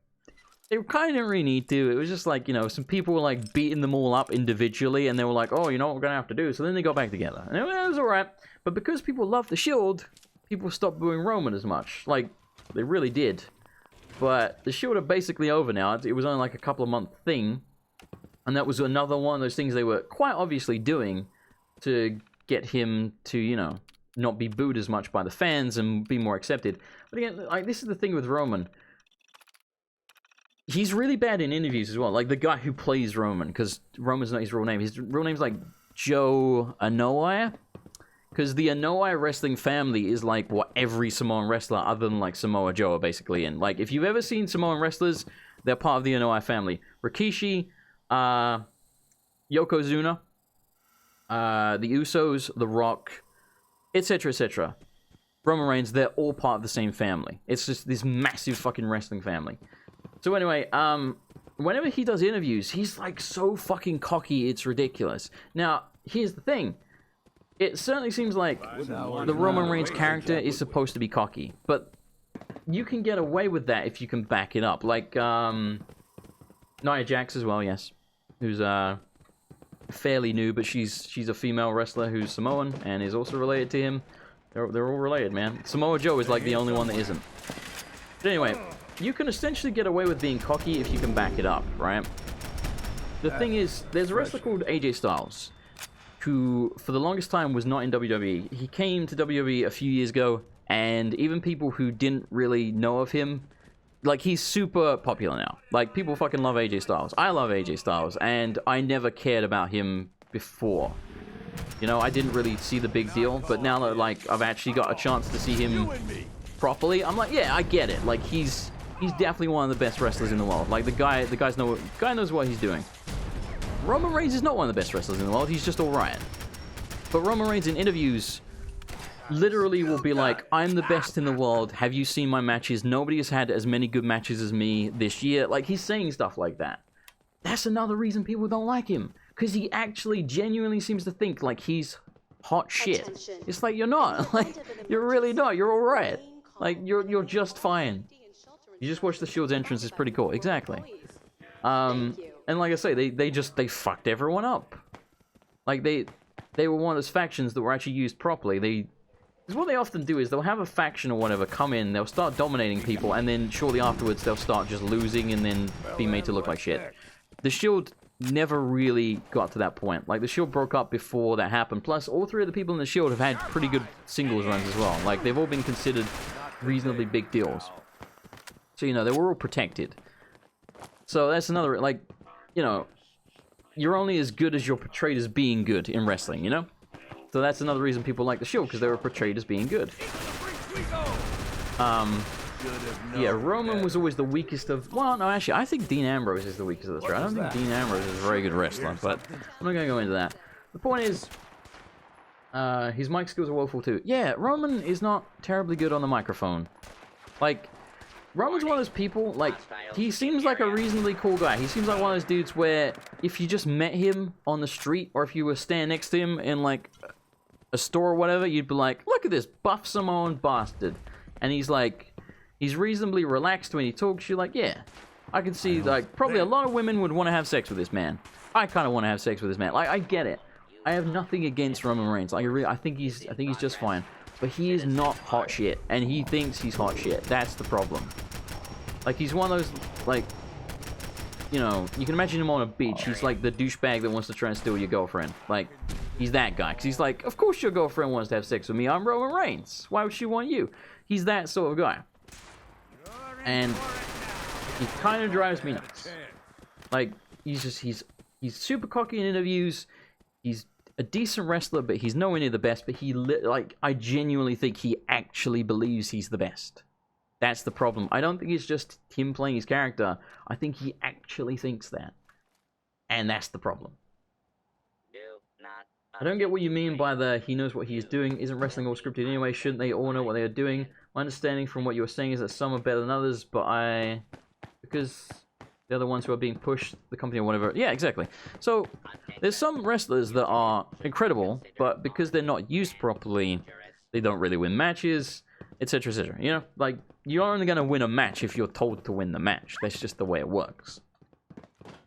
They kind of didn't really need to. It was just like, you know, some people were like beating them all up individually, and they were like, oh, you know what we're going to have to do? So then they got back together. And it was alright. But because people loved the Shield, people stopped booing Roman as much. Like, they really did. But the Shield are basically over now. It was only like a couple of month thing. And that was another one of those things they were quite obviously doing to get him to, you know, not be booed as much by the fans and be more accepted. But again, like, this is the thing with Roman. He's really bad in interviews as well. Like, the guy who plays Roman, because Roman's not his real name. His real name's like Joe Anoa'i. Because the Anoa'i wrestling family is like what every Samoan wrestler other than like Samoa Joe are basically in. Like, if you've ever seen Samoan wrestlers, they're part of the Anoa'i family. Rikishi, Yokozuna, the Usos, The Rock, etc., etc. Roman Reigns, they're all part of the same family. It's just this massive fucking wrestling family. So anyway, whenever he does interviews, he's like so fucking cocky, it's ridiculous. Now, here's the thing. It certainly seems like the Roman Reigns character is supposed to be cocky, but you can get away with that if you can back it up. Like, Nia Jax as well, yes. Who's, fairly new, but she's a female wrestler who's Samoan and is also related to him. They're all related, man. Samoa Joe is like the only one that isn't. But anyway, you can essentially get away with being cocky if you can back it up, right? The thing is, there's a wrestler called AJ Styles, who for the longest time was not in WWE. He came to WWE a few years ago, and even people who didn't really know of him, like, he's super popular now. Like, people fucking love AJ Styles. I love AJ Styles, and I never cared about him before. You know, I didn't really see the big deal, but now that, like, I've actually got a chance to see him properly, I'm like, yeah, I get it. Like, he's definitely one of the best wrestlers in the world. Like, the guy knows what he's doing. Roman Reigns is not one of the best wrestlers in the world. He's just alright. But Roman Reigns in interviews literally will be like, I'm the best in the world. Have you seen my matches? Nobody has had as many good matches as me this year. Like, he's saying stuff like that. That's another reason people don't like him. Because he actually genuinely seems to think like he's hot shit. It's like, you're not. Like, you're really not. You're alright. Like, you're just fine. You just watch the Shield's entrance. It's pretty cool. Exactly. And like I say, they fucked everyone up. Like, they were one of those factions that were actually used properly. Because what they often do is they'll have a faction or whatever come in, they'll start dominating people, and then shortly afterwards they'll start just losing and then be made to look like shit. The Shield never really got to that point. Like, the Shield broke up before that happened. Plus, all three of the people in the Shield have had pretty good singles runs as well. Like, they've all been considered reasonably big deals. So, you know, they were all protected. So that's another, like, you know, you're only as good as you're portrayed as being good in wrestling, you know? So that's another reason people like the Shield, because they were portrayed as being good. Yeah, Roman was always the weakest of... Well, no, actually, I think Dean Ambrose is the weakest of the three. I don't think Dean Ambrose is a very good wrestler, but I'm not going to go into that. The point is, his mic skills are woeful too. Yeah, Roman is not terribly good on the microphone. Like, Roman's one of those people, like, he seems like a reasonably cool guy. He seems like one of those dudes where if you just met him on the street, or if you were standing next to him in, like, a store or whatever, you'd be like, look at this buff Samoan bastard. And he's like, he's reasonably relaxed when he talks. You're like, yeah, I can see, like, probably a lot of women would want to have sex with this man. I kind of want to have sex with this man. Like, I get it. I have nothing against Roman Reigns. Like, I think he's just fine. But he is not hot shit, and he thinks he's hot shit. That's the problem. Like, he's one of those, like, you know, you can imagine him on a beach. He's like the douchebag that wants to try and steal your girlfriend. Like, he's that guy. Because he's like, of course your girlfriend wants to have sex with me. I'm Roman Reigns. Why would she want you? He's that sort of guy. And he kind of drives me nuts. Like, he's He's super cocky in interviews. He's a decent wrestler, but he's nowhere near the best. But like, I genuinely think he actually believes he's the best. That's the problem. I don't think it's just him playing his character. I think he actually thinks that. And that's the problem. I don't get what you mean by the he knows what he is doing. Isn't wrestling all scripted anyway? Shouldn't they all know what they are doing? My understanding from what you were saying is that some are better than others, but because they're the ones who are being pushed, the company or whatever. Yeah, exactly. So, there's some wrestlers that are incredible, but because they're not used properly, they don't really win matches, etc., etc. You know, like, you're only going to win a match if you're told to win the match. That's just the way it works.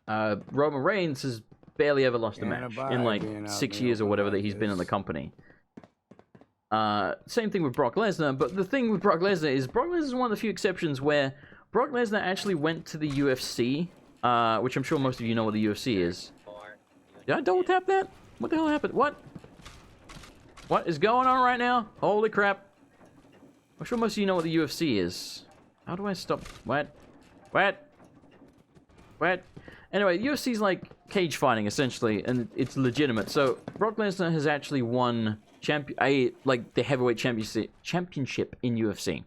Roman Reigns has barely ever lost a match in like 6 years or whatever that he's been in the company. Same thing with Brock Lesnar, but the thing with Brock Lesnar is one of the few exceptions where Brock Lesnar actually went to the UFC, which I'm sure most of you know what the UFC is. Did I double tap that? What the hell happened? What? What is going on right now? Holy crap. I'm sure most of you know what the UFC is. How do I stop? What? What? What? Anyway, the UFC is like cage fighting, essentially, and it's legitimate. So, Brock Lesnar has actually won the heavyweight championship in UFC.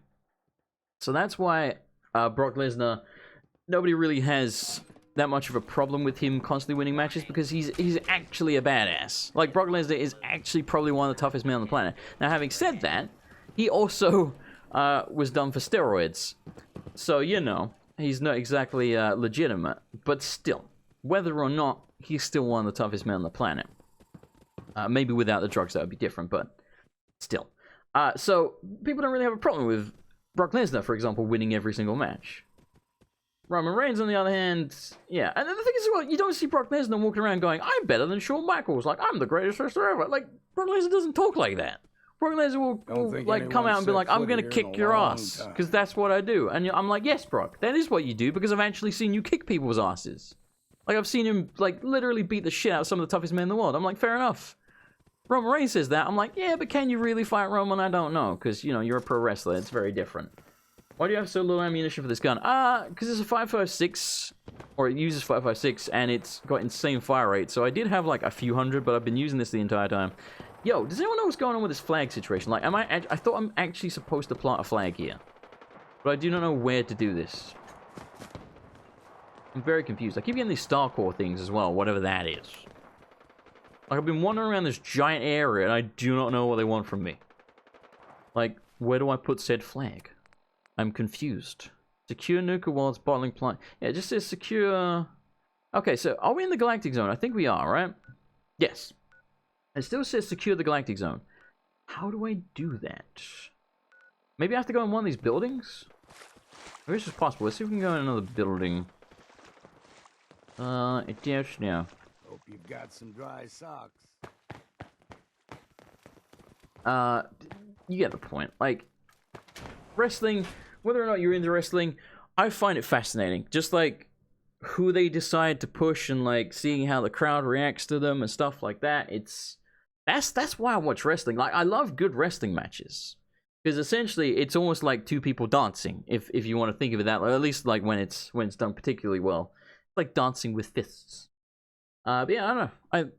So that's why Brock Lesnar, nobody really has that much of a problem with him constantly winning matches, because he's actually a badass. Like, Brock Lesnar is actually probably one of the toughest men on the planet. Now, having said that, he also was done for steroids. So, you know, he's not exactly legitimate, but still, whether or not, he's still one of the toughest men on the planet. Maybe without the drugs that would be different, but still. So, people don't really have a problem with Brock Lesnar, for example, winning every single match. Roman Reigns, on the other hand, yeah. And the thing is, well, you don't see Brock Lesnar walking around going, I'm better than Shawn Michaels, like, I'm the greatest wrestler ever. Like, Brock Lesnar doesn't talk like that. Brock Lesnar will like, come out and be like, I'm gonna kick your ass, because that's what I do. And I'm like, yes, Brock, that is what you do, because I've actually seen you kick people's asses. Like, I've seen him, like, literally beat the shit out of some of the toughest men in the world. I'm like, fair enough. Roman Reigns says that. I'm like, yeah, but can you really fight Roman? I don't know, because, you know, you're a pro wrestler. It's very different. Why do you have so little ammunition for this gun? Because it's a 5.56, or it uses 5.56, and it's got insane fire rate. So I did have, like, a few hundred, but I've been using this the entire time. Yo, does anyone know what's going on with this flag situation? Like, I thought I'm actually supposed to plant a flag here, but I do not know where to do this. I'm very confused. I keep getting these Star Core things as well, whatever that is. Like, I've been wandering around this giant area, and I do not know what they want from me. Like, where do I put said flag? I'm confused. Secure Nuka-World's bottling plant. Yeah, it just says secure... Okay, so are we in the Galactic Zone? I think we are, right? Yes. It still says secure the Galactic Zone. How do I do that? Maybe I have to go in one of these buildings? Maybe it's just possible. Let's see if we can go in another building. It does now. Hope you've got some dry socks. You get the point. Like, wrestling, whether or not you're into wrestling, I find it fascinating. Just like who they decide to push and like seeing how the crowd reacts to them and stuff like that. That's why I watch wrestling. Like, I love good wrestling matches, because essentially it's almost like two people dancing, if you want to think of it that way. At least like when it's done particularly well. It's like dancing with fists. But yeah, I don't know.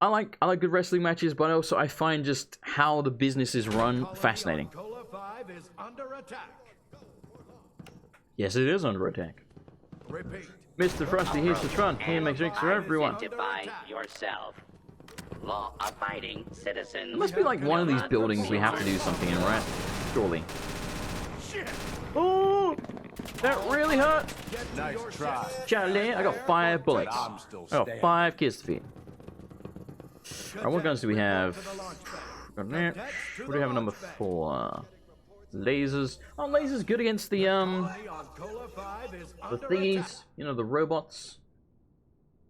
I like good wrestling matches, but also I find just how the business is run fascinating. Cola 5 is under attack. Yes, it is under attack. Repeat. Mr. Frosty, here's the trunk. He makes drinks for everyone. Identify yourself. Law-abiding citizens. It must be like one of these buildings we have to do something in, right? Surely. Oh, that really hurt. Nice try. Charlie, I got 5 bullets. I got 5 kids to feed. Alright, what guns do we have? What do we have at number 4? Lasers. Oh, lasers good against the thingies. You know, the robots.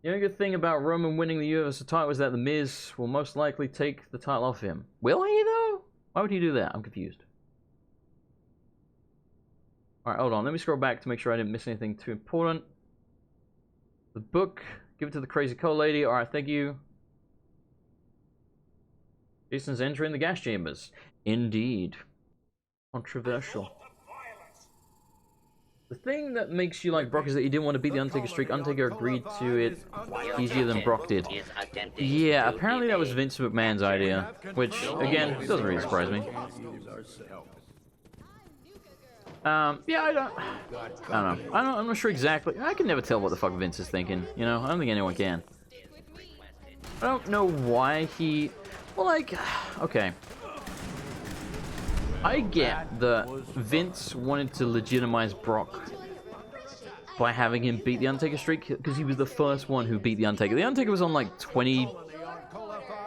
The only good thing about Roman winning the UFC title was that The Miz will most likely take the title off him. Will he, though? Why would he do that? I'm confused. Alright, hold on. Let me scroll back to make sure I didn't miss anything too important. The book. Give it to the crazy coal lady. Alright, thank you. Jason's entering the gas chambers. Indeed. Controversial. The thing that makes you like Brock is that you didn't want to beat the Undertaker streak. Undertaker agreed to it easier than Brock did. Yeah, apparently that was Vince McMahon's idea, which, again, doesn't really surprise me. Yeah, I don't know. I'm not sure exactly. I can never tell what the fuck Vince is thinking, you know? I don't think anyone can. I don't know why he... Well, like, okay. I get that Vince wanted to legitimize Brock by having him beat the Undertaker streak, because he was the first one who beat the Undertaker. The Undertaker was on like 20-0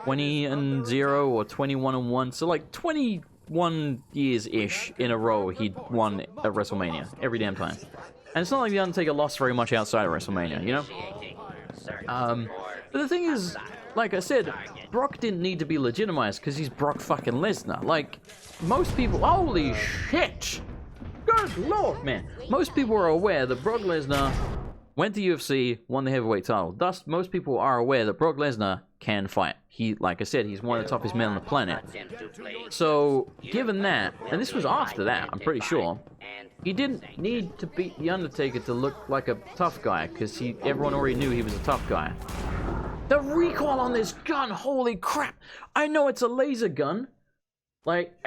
or 21-1, so like 21 years-ish in a row he'd won at WrestleMania, every damn time. And it's not like the Undertaker lost very much outside of WrestleMania, you know? But the thing is, like I said, Brock didn't need to be legitimized because he's Brock fucking Lesnar. Like, most people... Holy shit! Good lord, man. Most people are aware that Brock Lesnar went to UFC, won the heavyweight title. Thus, most people are aware that Brock Lesnar can fight. He, like I said, he's one of the toughest men on the planet. So, given that, and this was after that, I'm pretty sure, he didn't need to beat The Undertaker to look like a tough guy, because everyone already knew he was a tough guy. The recoil on this gun, holy crap! I know it's a laser gun. Like,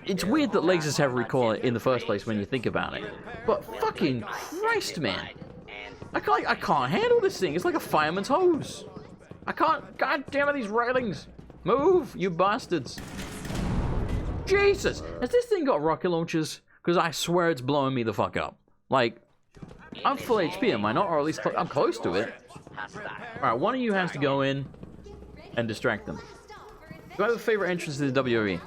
it's weird that lasers have recoil in the first place when you think about it. But fucking Christ, man! I can't handle this thing. It's like a fireman's hose. I can't. God damn it, these railings! Move, you bastards! Jesus! Has this thing got rocket launchers? Because I swear it's blowing me the fuck up. Like, I'm full HP, am I not? Or at least I'm close to it. Alright, one of you has to go in and distract them. Do I have a favorite entrance to the WWE?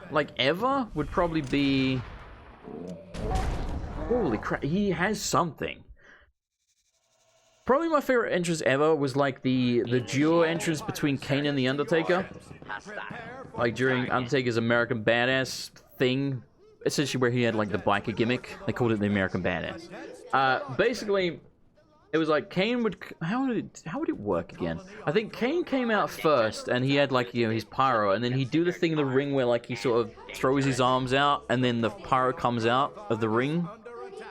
Like ever would probably be... Holy crap, he has something. Probably my favorite entrance ever was like the duo entrance between Kane and The Undertaker. Like during Undertaker's American Badass thing. Essentially where he had like the biker gimmick. They called it the American Badass. Basically... It was like Kane would... How would it work again? I think Kane came out first, and he had like, you know, his pyro, and then he'd do the thing in the ring where like he sort of throws his arms out, and then the pyro comes out of the ring.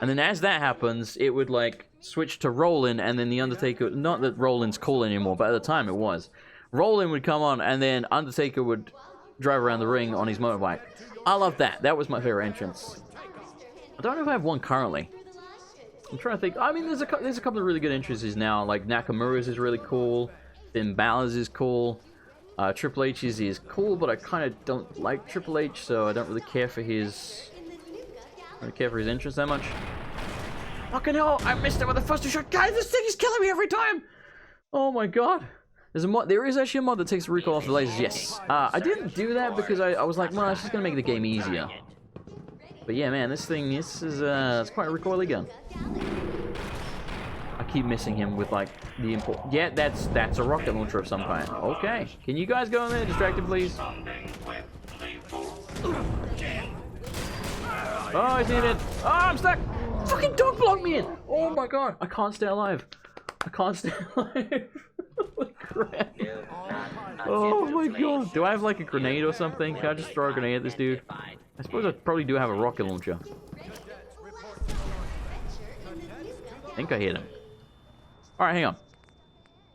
And then as that happens, it would like switch to Rollin', and then the Undertaker... Not that Rollin's cool anymore, but at the time it was. Rollin' would come on, and then Undertaker would drive around the ring on his motorbike. I love that. That was my favorite entrance. I don't know if I have one currently. I'm trying to think. I mean, there's a couple of really good entrances now. Like Nakamura's is really cool. Finn Balor's is cool. Triple H's is cool, but I kind of don't like Triple H, so I don't really care for his. Entrance that much. Fucking hell! I missed it with the first two shot. Guys, this thing is killing me every time. Oh my god. There's a mod. There is actually a mod that takes the recoil off the lasers. Yes. I didn't do that because I was like, well, it's just gonna make the game easier. But yeah, man, this is it's quite a recoily gun. I keep missing him with like the import. Yeah, that's a rocket launcher of some kind. Okay, can you guys go in there, distracted, please? Oh, I seen it. Oh, I'm stuck. Fucking dog blocked me in. Oh my god, I can't stay alive. I can't stay alive. Holy crap. Oh my god. Do I have like a grenade or something? Can I just throw a grenade at this dude? I suppose I probably do have a rocket launcher. I think I hit him. Alright, hang on.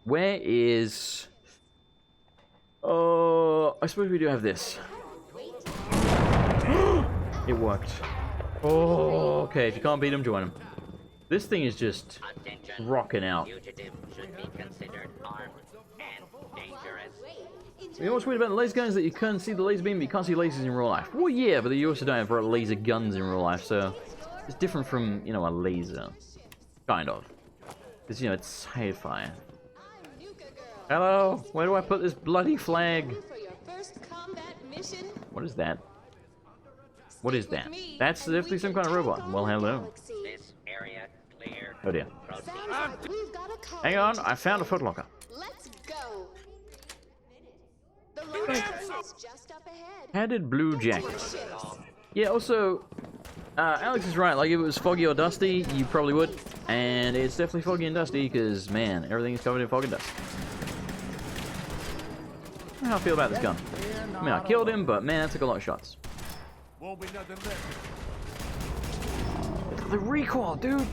Where is... Oh, I suppose we do have this. It worked. Oh, okay. If you can't beat him, join him. This thing is just rocking out. You know what's weird about the laser guns is that you can see the laser beam, but you can't see lasers in real life. Well, yeah, but you also don't have laser guns in real life, so it's different from, you know, a laser. Kind of. Because, you know, it's sci-fi. Hello? Where do I put this bloody flag? What is that? What is that? That's definitely some kind of robot. Well, hello. Oh dear. Hang on, I found a footlocker. Let's go. How did Blue Jacket? Yeah, also, Alex is right. Like, if it was foggy or dusty, you probably would. And it's definitely foggy and dusty because, man, everything is covered in fog and dust. I don't know how I feel about this gun. I mean, I killed him, but man, that took a lot of shots. Won't be nothing left. the recoil, dude.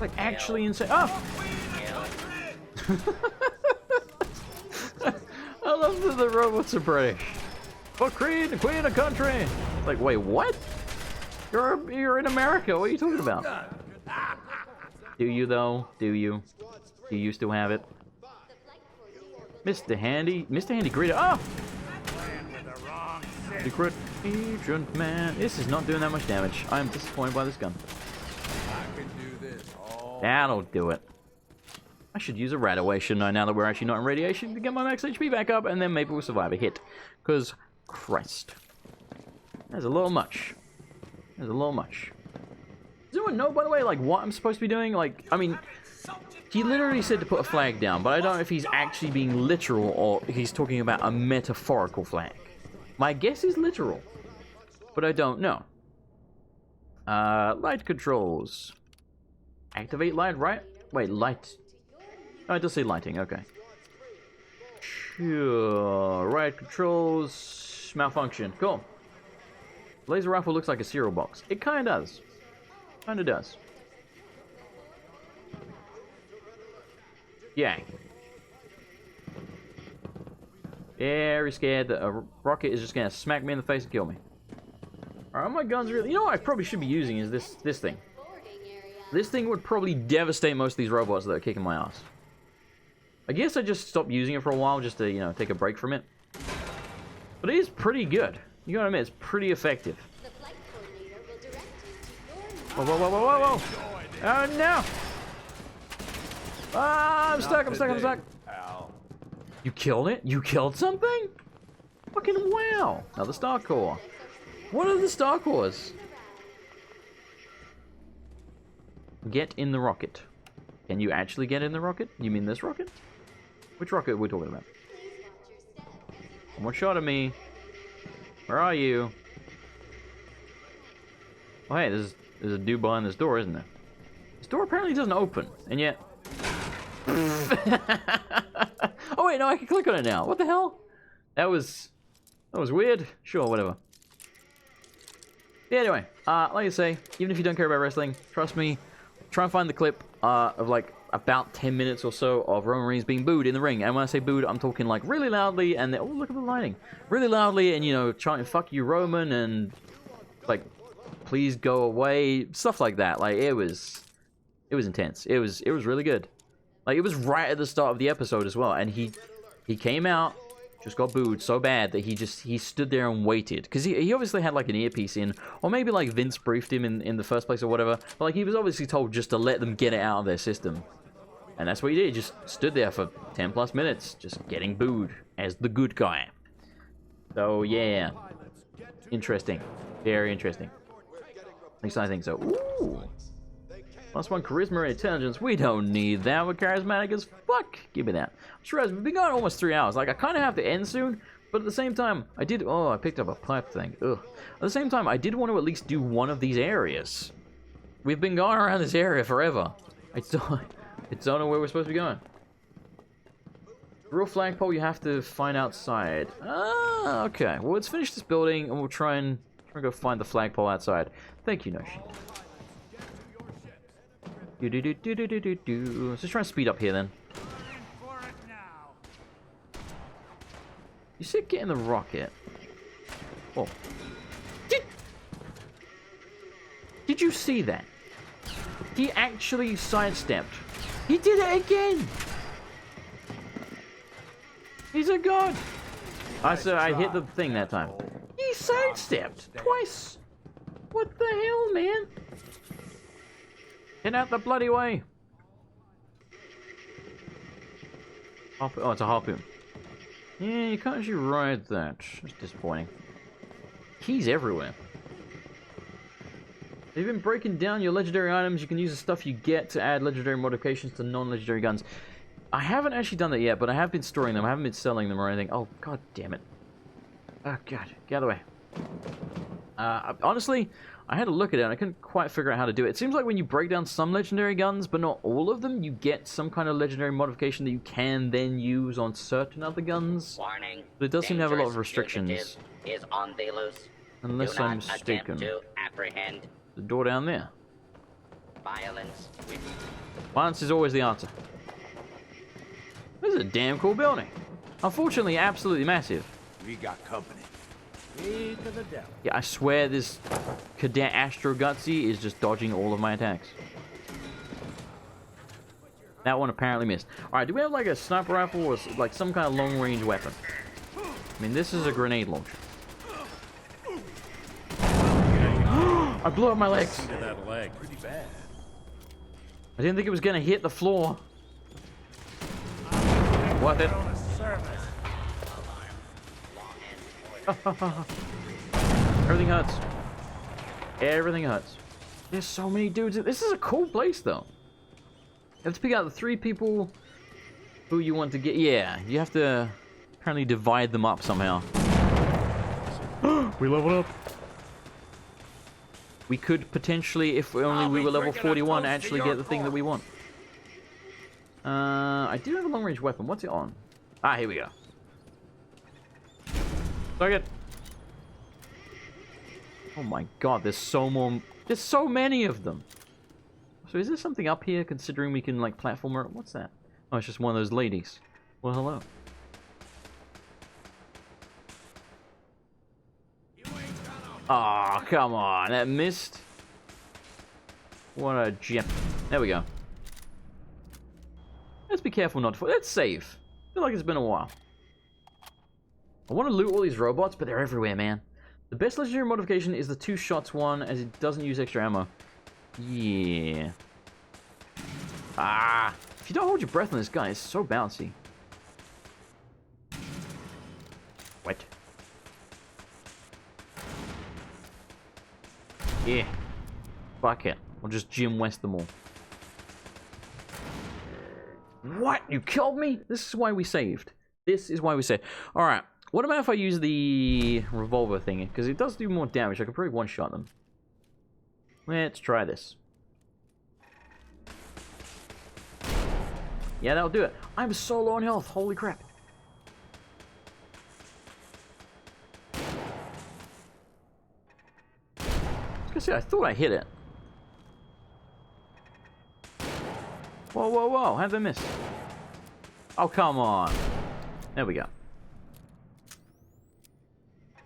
Like, actually insane. Oh! I love that the robots are British. For Queen of Country! Like, wait, what? You're in America, what are you talking about? Do you, though? Do you? Do you still have it? Mr. Handy Greeter. Oh! Secret Agent Man. This is not doing that much damage. I am disappointed by this gun. That'll do it. I should use a rat away, shouldn't I, now that we're actually not in radiation, to get my max HP back up, and then maybe we'll survive a hit. Because, Christ. That's a little much. That's a little much. Does anyone know, by the way, like, what I'm supposed to be doing? Like, I mean, he literally said to put a flag down, but I don't know if he's actually being literal or he's talking about a metaphorical flag. My guess is literal, but I don't know. Light controls. Activate light, right? Wait, light. Oh, it does say lighting, okay. Sure. Right controls. Malfunction. Cool. Laser rifle looks like a cereal box. It kinda does. Kinda does. Yeah. Very scared that a rocket is just gonna smack me in the face and kill me. Alright, my guns really... You know what I probably should be using is this thing. This thing would probably devastate most of these robots that are kicking my ass. I guess I just stopped using it for a while just to, you know, take a break from it. But it is pretty good. You gotta admit, it's pretty effective. Whoa, whoa, whoa, whoa, whoa, whoa! Oh, no! Ah, I'm stuck, I'm stuck, I'm stuck! You killed it? You killed something? Fucking wow! Now the Star Core. What are the Star Cores? Get in the rocket. Can you actually get in the rocket? You mean this rocket? Which rocket are we talking about? One shot at me. Where are you? Oh, hey, there's a dude behind this door, isn't there? This door apparently doesn't open, and yet... Oh wait, no, I can click on it now. What the hell? That was weird. Sure, whatever. Yeah, anyway, like I say, even if you don't care about wrestling, trust me, try and find the clip of like about 10 minutes or so of Roman Reigns being booed in the ring. And when I say booed, I'm talking like really loudly, and oh, look at the lighting, really loudly, and you know, chanting "fuck you, Roman," and like, "please go away," stuff like that. Like it was intense. It was really good. Like, it was right at the start of the episode as well, and he came out, just got booed so bad that he stood there and waited. Because he obviously had, like, an earpiece in, or maybe, like, Vince briefed him in the first place or whatever, but, like, he was obviously told just to let them get it out of their system. And that's what he did, he just stood there for 10 plus minutes, just getting booed as the good guy. So, yeah. Interesting. Very interesting. At least I think so. Ooh! +1 charisma and intelligence. We don't need that. We're charismatic as fuck. Give me that. Sure, we've been going almost 3 hours. Like, I kind of have to end soon, but at the same time, I did... Oh, I picked up a pipe thing. Ugh. At the same time, I did want to at least do one of these areas. We've been going around this area forever. I don't know where we're supposed to be going. The real flagpole you have to find outside. Ah, okay. Well, let's finish this building, and we'll try and go find the flagpole outside. Thank you, Noshi. Let's just try and speed up here then. You said get in the rocket. Oh. Did you see that? He actually sidestepped. He did it again! He's a god! I hit the thing that time. He sidestepped twice! What the hell, man? Get out the bloody way! Oh, it's a harpoon. Yeah, you can't actually ride that. That's disappointing. Keys everywhere. They've been breaking down your legendary items. You can use the stuff you get to add legendary modifications to non-legendary guns. I haven't actually done that yet, but I have been storing them. I haven't been selling them or anything. Oh, god damn it. Oh, god. Get out of the way. Honestly, I had to look at it and I couldn't quite figure out how to do it. It seems like when you break down some legendary guns, but not all of them, you get some kind of legendary modification that you can then use on certain other guns. Warning. But it does seem to have a lot of restrictions. Is on the loose. Unless I'm mistaken. To apprehend. The door down there. Violence. Violence is always the answer. This is a damn cool building. Unfortunately, absolutely massive. We got company. Feed to the devil. Yeah, I swear this Cadet Astro Gutsy is just dodging all of my attacks. That one apparently missed. Alright, do we have like a sniper rifle or like some kind of long-range weapon? I mean, this is a grenade launcher. I blew up my legs. That leg. Pretty bad. I didn't think it was gonna hit the floor. Worth it. Everything hurts. Everything hurts. There's so many dudes. This is a cool place, though. You have to pick out the 3 people who you want to get. Yeah, you have to apparently divide them up somehow. We leveled up. We could potentially, if only we were level 41, actually get the thing that we want. I do have a long-range weapon. What's it on? Ah, here we go. Target. Oh my god, there's so many of them. So is there something up here, considering we can, like, platformer? What's that? Oh, it's just one of those ladies. Well, hello. Aw, oh, come on. That missed. What a gem. There we go. Let's be careful not to... Let's save. I feel like it's been a while. I want to loot all these robots, but they're everywhere, man. The best legendary modification is the 2 shots one, as it doesn't use extra ammo. Yeah. Ah. If you don't hold your breath on this guy, it's so bouncy. What? Yeah. Fuck it. I'll just Jim West them all. What? You killed me? This is why we saved. This is why we saved. Alright. What about if I use the revolver thingy? Because it does do more damage. I could probably one-shot them. Let's try this. Yeah, that'll do it. I'm so low on health. Holy crap. I was gonna say, I thought I hit it. Whoa, whoa, whoa. How'd I miss? Oh, come on. There we go.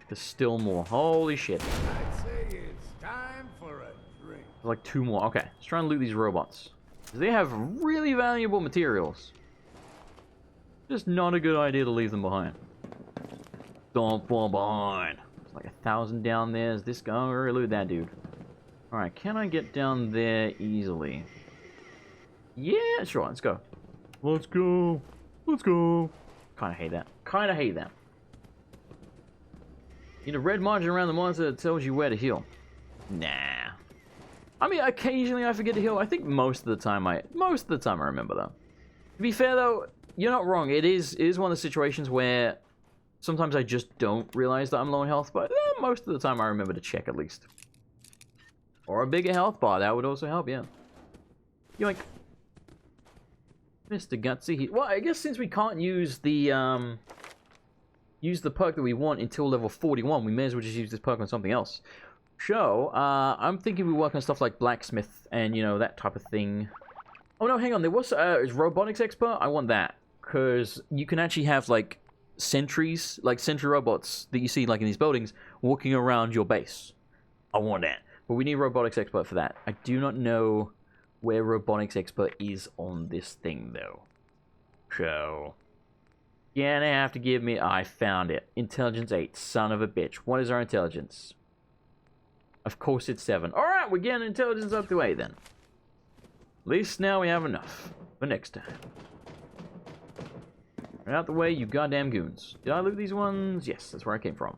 There's still more. Holy shit. I'd say it's time for a drink. There's like 2 more. Okay, let's try and loot these robots. They have really valuable materials. Just not a good idea to leave them behind. Don't fall behind. There's like 1,000 down there. Is this guy? Oh, we're gonna loot that dude. Alright, can I get down there easily? Yeah, sure, let's go. Let's go. Let's go. Kinda hate that. Kinda hate that. Need a red margin around the monster that tells you where to heal. Nah. I mean, occasionally I forget to heal. I think most of the time I remember, though. To be fair, though, you're not wrong. It is one of the situations where sometimes I just don't realize that I'm low in health, but most of the time I remember to check at least. Or a bigger health bar, that would also help, yeah. Yoink. Mr. Gutsy. Well, I guess since we can't use the perk that we want until level 41, we may as well just use this perk on something else. So, I'm thinking we work on stuff like blacksmith and, you know, that type of thing. Oh no, hang on, there was is robotics expert? I want that. Because you can actually have, like, sentries, like sentry robots that you see, like, in these buildings, walking around your base. I want that. But we need robotics expert for that. I do not know where robotics expert is on this thing, though. So, you're gonna have to give me... I found it. Intelligence 8. Son of a bitch. What is our intelligence? Of course it's 7. Alright, we're getting intelligence up to 8 then. At least now we have enough for next time. Right out the way, you goddamn goons. Did I loot these ones? Yes, that's where I came from.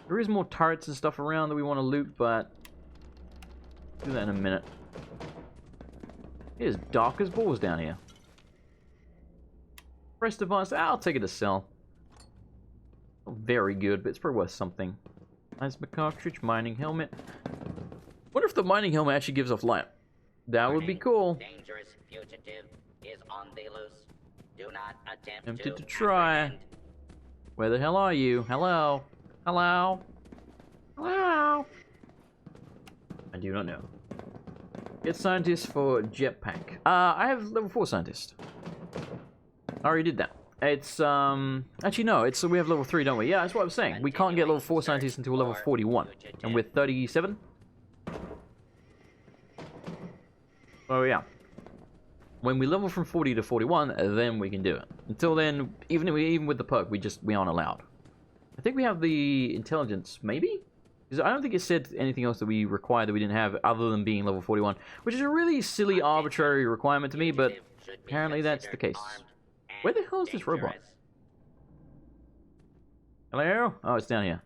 There is more turrets and stuff around that we want to loot, but... I'll do that in a minute. It is dark as balls down here. Press device. I'll take it to sell. Not very good, but it's probably worth something. Plasma cartridge, mining helmet. What if the mining helmet actually gives off light? That would be cool. Dangerous fugitive is on the loose. Do not attempt Tempted to try. apprehend. Where the hell are you? Hello? Hello? Hello? I do not know. Get scientist for jetpack. I have level 4 scientist. I already did that. It's, actually no, it's, we have level 3, don't we? Yeah, that's what I was saying. We can't get level 4 scientist until level 41. And we're 37? Oh yeah. When we level from 40 to 41, then we can do it. Until then, even with the perk, we aren't allowed. I think we have the intelligence, maybe? Because I don't think it said anything else that we required that we didn't have other than being level 41. Which is a really silly, arbitrary requirement to me, but apparently that's the case. Where the hell is this robot? Hello? Oh, it's down here.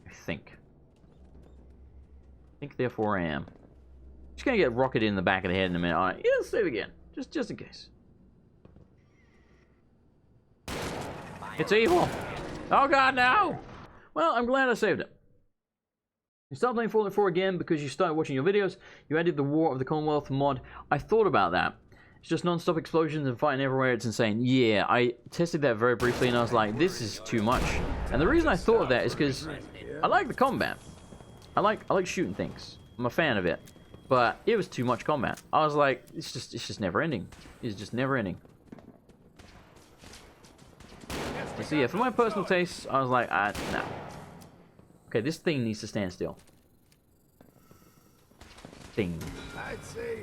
I think, therefore I am. Just gonna get rocketed in the back of the head in a minute. Alright, yeah, let's save again. Just in case. It's evil! Oh god, no! Well, I'm glad I saved it. You start playing Fallout 4 again because you started watching your videos. You added the War of the Commonwealth mod. I thought about that. It's just non-stop explosions and fighting everywhere. It's insane. Yeah, I tested that very briefly and I was like, this is too much. And the reason I thought of that is because I like the combat. I like shooting things. I'm a fan of it. But it was too much combat. I was like, it's just never ending. It's just never ending. So yeah, for my personal taste, I was like, no. Okay, this thing needs to stand still. Thing.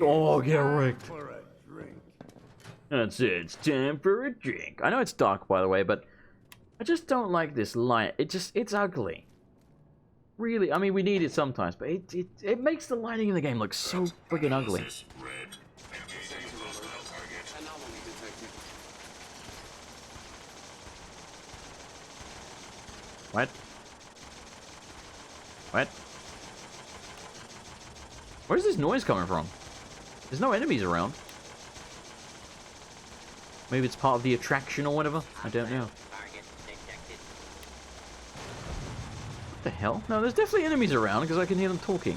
Oh, get wrecked. That's it. It's time for a drink. I know it's dark, by the way, but I just don't like this light. It's ugly. Really, I mean, we need it sometimes, but it makes the lighting in the game look so friggin' ugly. What? What? Where's this noise coming from? There's no enemies around. Maybe it's part of the attraction or whatever. I don't know. What the hell? No, there's definitely enemies around because I can hear them talking.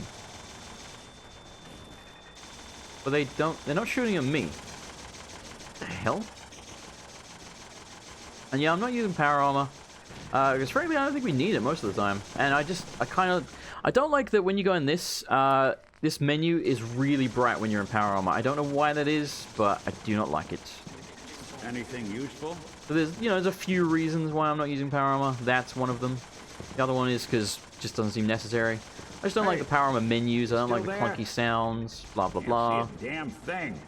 But they're not shooting at me. What the hell? And yeah, I'm not using power armor. Because frankly, I don't think we need it most of the time. And I don't like that when you go in this, this menu is really bright when you're in power armor. I don't know why that is, but I do not like it. Anything useful? So there's a few reasons why I'm not using power armor. That's one of them. The other one is because it just doesn't seem necessary. I just don't like the power armor menus. I don't like the clunky sounds. Blah blah blah. Damn thing.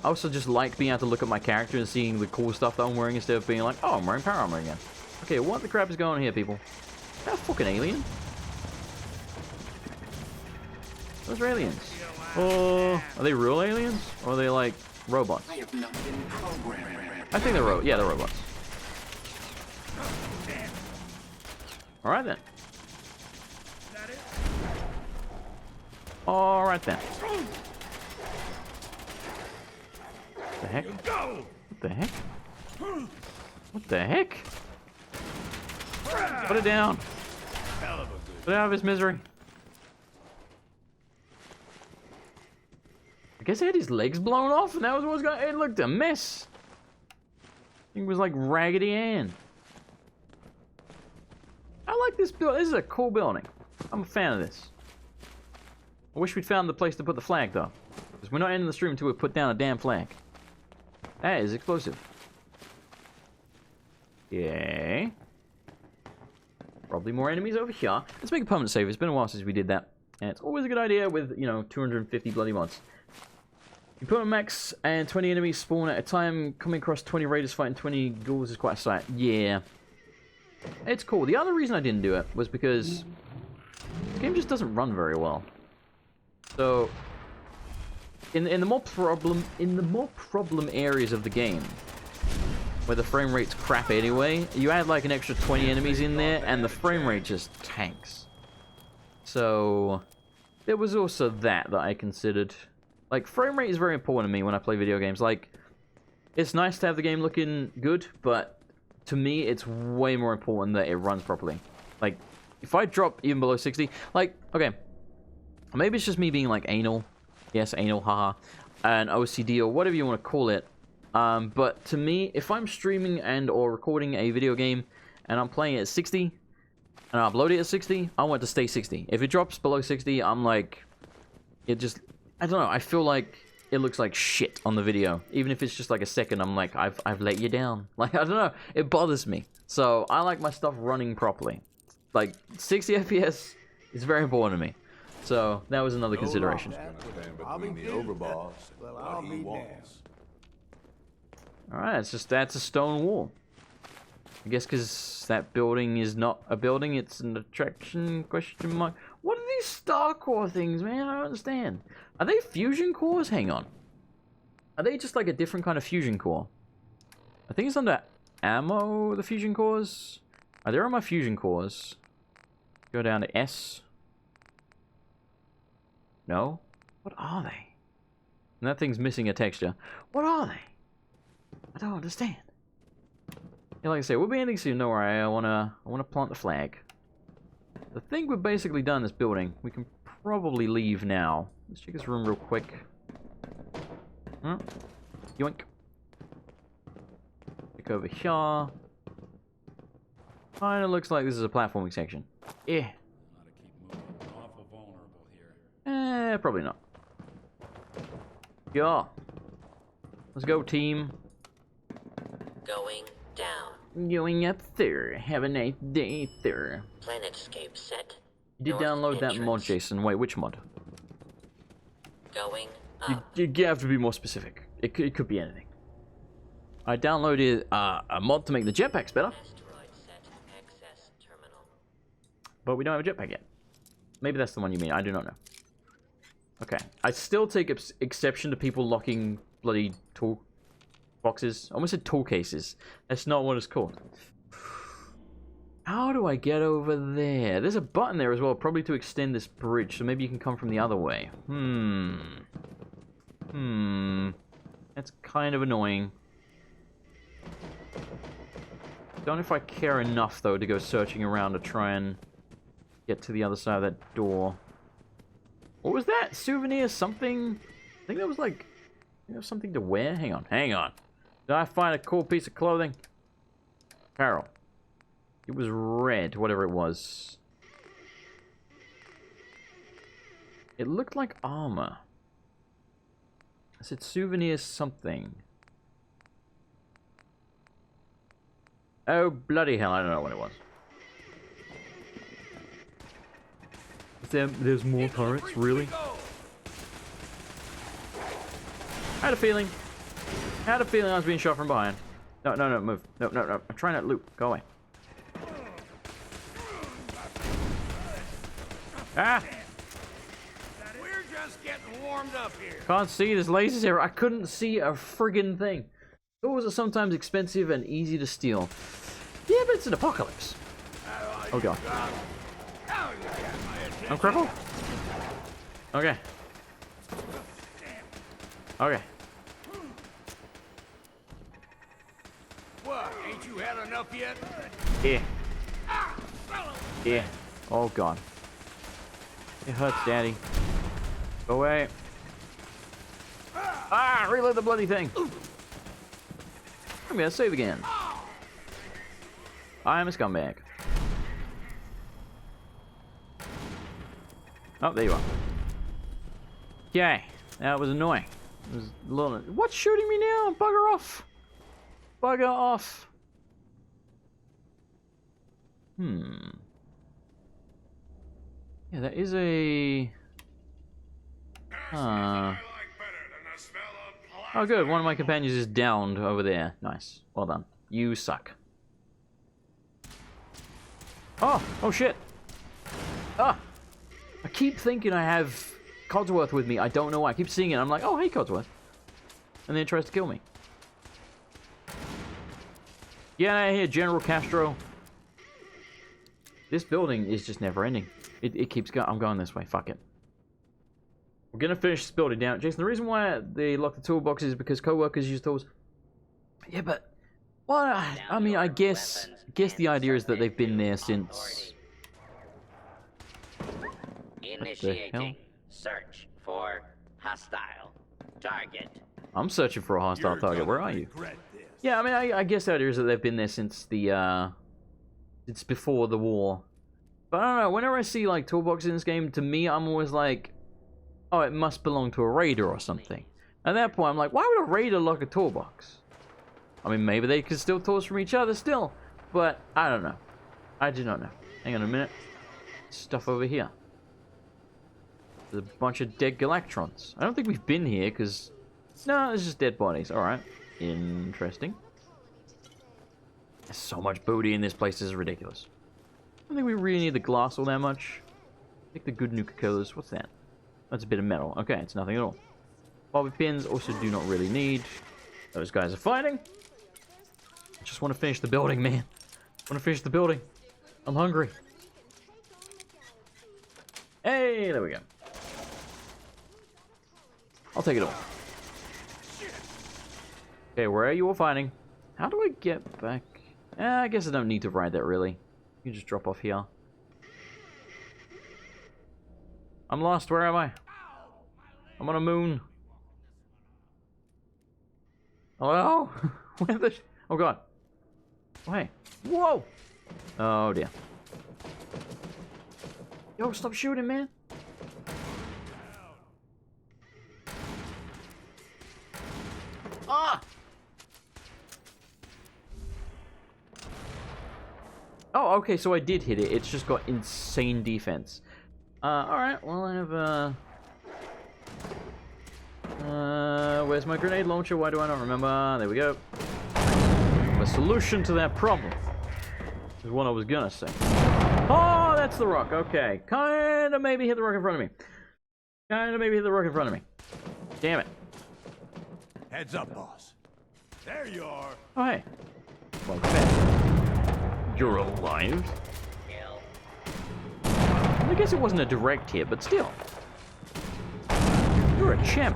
I also just like being able to look at my character and seeing the cool stuff that I'm wearing instead of being like, oh, I'm wearing power armor again. Okay, what the crap is going on here, people? Is that a fucking alien? Those are aliens. Oh, are they real aliens? Or are they like robots? I think they're they're robots. Alright then. Alright then. What the heck? What the heck? What the heck? Put it down. Put it out of his misery. I guess he had his legs blown off and that was what was going on. It looked a mess. It was like Raggedy Ann. I like this building. This is a cool building. I'm a fan of this. I wish we'd found the place to put the flag though. Because we're not ending the stream until we put down a damn flag. That is explosive. Yay. Probably more enemies over here. Let's make a permanent save. It's been a while since we did that. And it's always a good idea with, 250 bloody mods. You put on max and 20 enemies spawn at a time. Coming across 20 raiders fighting 20 ghouls is quite a sight. Yeah. It's cool. The other reason I didn't do it was because the game just doesn't run very well. So in the more problem areas of the game where the frame rate's crap anyway, you add like an extra 20 enemies in there and the frame rate just tanks. So there was also that I considered. Like, frame rate is very important to me when I play video games. Like, it's nice to have the game looking good, but to me, it's way more important that it runs properly. Like, if I drop even below 60, like, okay, maybe it's just me being, like, anal. Yes, anal, haha. And OCD, or whatever you want to call it. But to me, if I'm streaming and or recording a video game, and I'm playing it at 60, and I upload it at 60, I want it to stay 60. If it drops below 60, I'm like, it just, I don't know, I feel like it looks like shit on the video. Even if it's just like a second, I'm like, I've let you down. Like, I don't know, it bothers me. So I like my stuff running properly. Like 60 FPS is very important to me. So that was another consideration. Alright, it's just, that's a stone wall. I guess because that building is not a building, it's an attraction, question mark. What are these star core things, man? I don't understand. Are they fusion cores? Hang on. Are they just like a different kind of fusion core? I think it's under ammo, the fusion cores. Oh, there are my fusion cores. Go down to S. No? What are they? And that thing's missing a texture. What are they? I don't understand. Yeah, like I say, we'll be ending soon, don't worry. I wanna plant the flag. The thing we've basically done in this building, we can probably leave now. Let's check this room real quick. Yoink. Look over here. Kinda looks like this is a platforming section. Yeah. Probably not. Yeah. Let's go, team. Going down. Going up there. Have a nice day there. Planetscape set. You did download that mod, Jason. Wait, which mod? Going up. You have to be more specific. It could be anything. I downloaded a mod to make the jetpacks better. But we don't have a jetpack yet. Maybe that's the one you mean. I do not know. Okay. I still take exception to people locking bloody tool boxes. I almost said tool cases. That's not what it's called. How do I get over there? There's a button there as well, probably to extend this bridge, so maybe you can come from the other way. That's kind of annoying. Don't know if I care enough, though, to go searching around to try and get to the other side of that door. What was that? Souvenir something? I think that was like, you know, something to wear? Hang on, hang on. Did I find a cool piece of clothing? Apparel. It was red, whatever it was. It looked like armor. I said souvenir something. Oh, bloody hell, I don't know what it was. There's more turrets, really? I had a feeling I was being shot from behind. No, no, no, move. No, no, no. I'm trying to loot. Go away. Ah! We're just getting warmed up here. Can't see, there's lasers here. I couldn't see a friggin' thing. Doors are sometimes expensive and easy to steal. Yeah, but it's an apocalypse. Oh god. I'm crippled? Okay. Okay. What? Ain't you had enough yet? Yeah. Yeah. Oh god. It hurts, Daddy. Go away. Ah! Reload the bloody thing. I'm gonna save again. I am a scumbag. Oh, there you are. Okay, that was annoying. It was a little... What's shooting me now? Bugger off. Bugger off. Yeah, that is a... Oh, good. One of my companions is downed over there. Nice. Well done. You suck. Oh! Oh, shit! Ah! I keep thinking I have Codsworth with me. I don't know why. I keep seeing it. I'm like, oh, hey, Codsworth. And then it tries to kill me. Get out of here, General Castro. This building is just never ending. It keeps going. I'm going this way. Fuck it. We're going to finish this building down. Jason, the reason why they lock the toolbox is because co-workers use tools. Yeah, but... Well, I mean, I guess the idea is that they've been there since... Initiating search for hostile target. I'm searching for a hostile target. Where are you? Yeah, I mean, I guess the idea is that they've been there since the, it's before the war. But I don't know, whenever I see like toolboxes in this game, to me I'm always like, oh, it must belong to a raider or something. At that point I'm like, why would a raider lock a toolbox? I mean, maybe they could steal tools from each other still, but I don't know. I do not know. Hang on a minute. Stuff over here. There's a bunch of dead Galactrons. I don't think we've been here, because... No, it's just dead bodies. Alright. Interesting. There's so much booty in this place, this is ridiculous. I don't think we really need the glass all that much. Take the good Nuka-Colas. What's that? That's a bit of metal. Okay, it's nothing at all. Bobby pins also do not really need. Those guys are fighting. I just want to finish the building, man. I want to finish the building. I'm hungry. Hey, there we go. I'll take it all. Okay, where are you all fighting? How do I get back? I guess I don't need to ride that, really. You can just drop off here. I'm lost. Where am I? I'm on a moon. Hello? Where the... Oh, God. Oh, hey. Whoa! Oh, dear. Yo, stop shooting, man. Ah! Oh, okay, so I did hit it. It's just got insane defense. Alright, well, I have, where's my grenade launcher? Why do I not remember? There we go. A solution to that problem is what I was gonna say. Oh, that's the rock. Okay. Kinda maybe hit the rock in front of me. Kinda maybe hit the rock in front of me. Damn it. Heads up, boss. There you are. Oh, hey. Welcome back. You're alive? I guess it wasn't a direct hit, but still. You're a champ.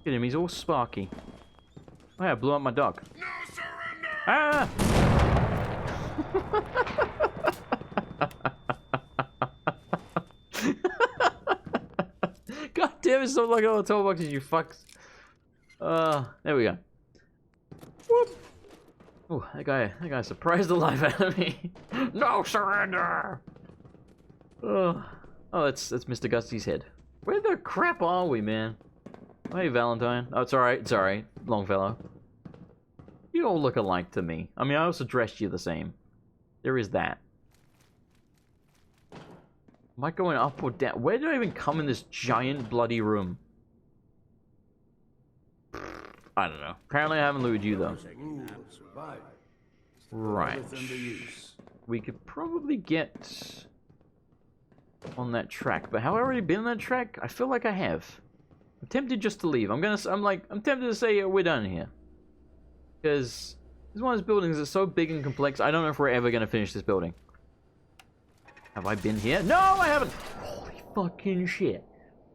Look at him, he's all sparky. Oh, yeah, I blew up my dog. No surrender! Ah! God damn it, stop looking at all the toolboxes, you fucks. There we go. Whoop! Oh, that guy surprised the life out of me. No surrender! Oh, that's Mr. Gusty's head. Where the crap are we, man? Hey, Valentine. Oh, it's alright, Longfellow. You all look alike to me. I mean, I also dressed you the same. There is that. Am I going up or down? Where did I even come in this giant bloody room? I don't know. Apparently I haven't looted you, though. Right. We could probably get on that track, but have I already been on that track? I feel like I have. I'm tempted just to leave. I'm tempted to say we're done here. Because this is one of those buildings that's so big and complex, I don't know if we're ever going to finish this building. Have I been here? No, I haven't! Holy fucking shit.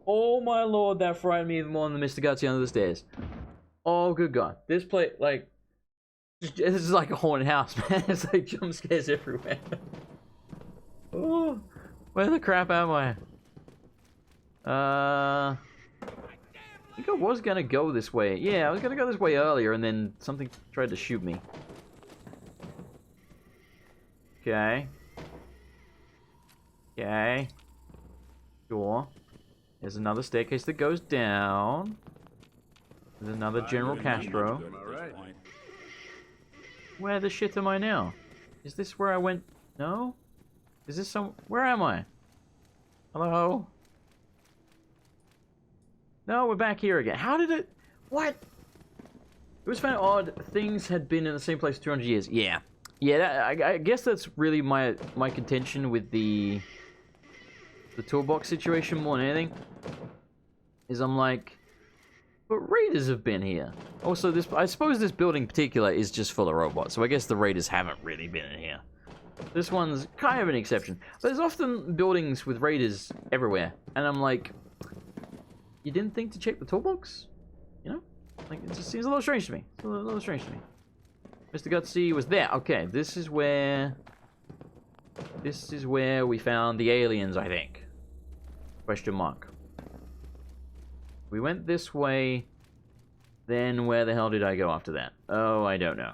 Oh my lord, that frightened me even more than the Mr. Gutsy under the stairs. Oh, good god. This place, like... This is like a haunted house, man. It's like jump scares everywhere. Oh, where the crap am I? I think I was gonna go this way. Yeah, I was gonna go this way earlier, and then something tried to shoot me. Okay. Okay. Sure. There's another staircase that goes down. There's another General Castro. Where the shit am I now? Is this where I went? No? Is this some... Where am I? Hello? No, we're back here again. How did it... What? It was kind of odd. Things had been in the same place for 200 years. Yeah. Yeah, I guess that's really my contention with the toolbox situation more than anything. Is I'm like... But raiders have been here. Also, I suppose this building in particular is just full of robots, so I guess the raiders haven't really been in here. This one's kind of an exception. But there's often buildings with raiders everywhere, and I'm like, you didn't think to check the toolbox? You know? Like, it just seems a little strange to me. It's a little strange to me. Mr. Gutsy was there. Okay, this is where we found the aliens, I think. Question mark. We went this way, then where the hell did I go after that? Oh, I don't know.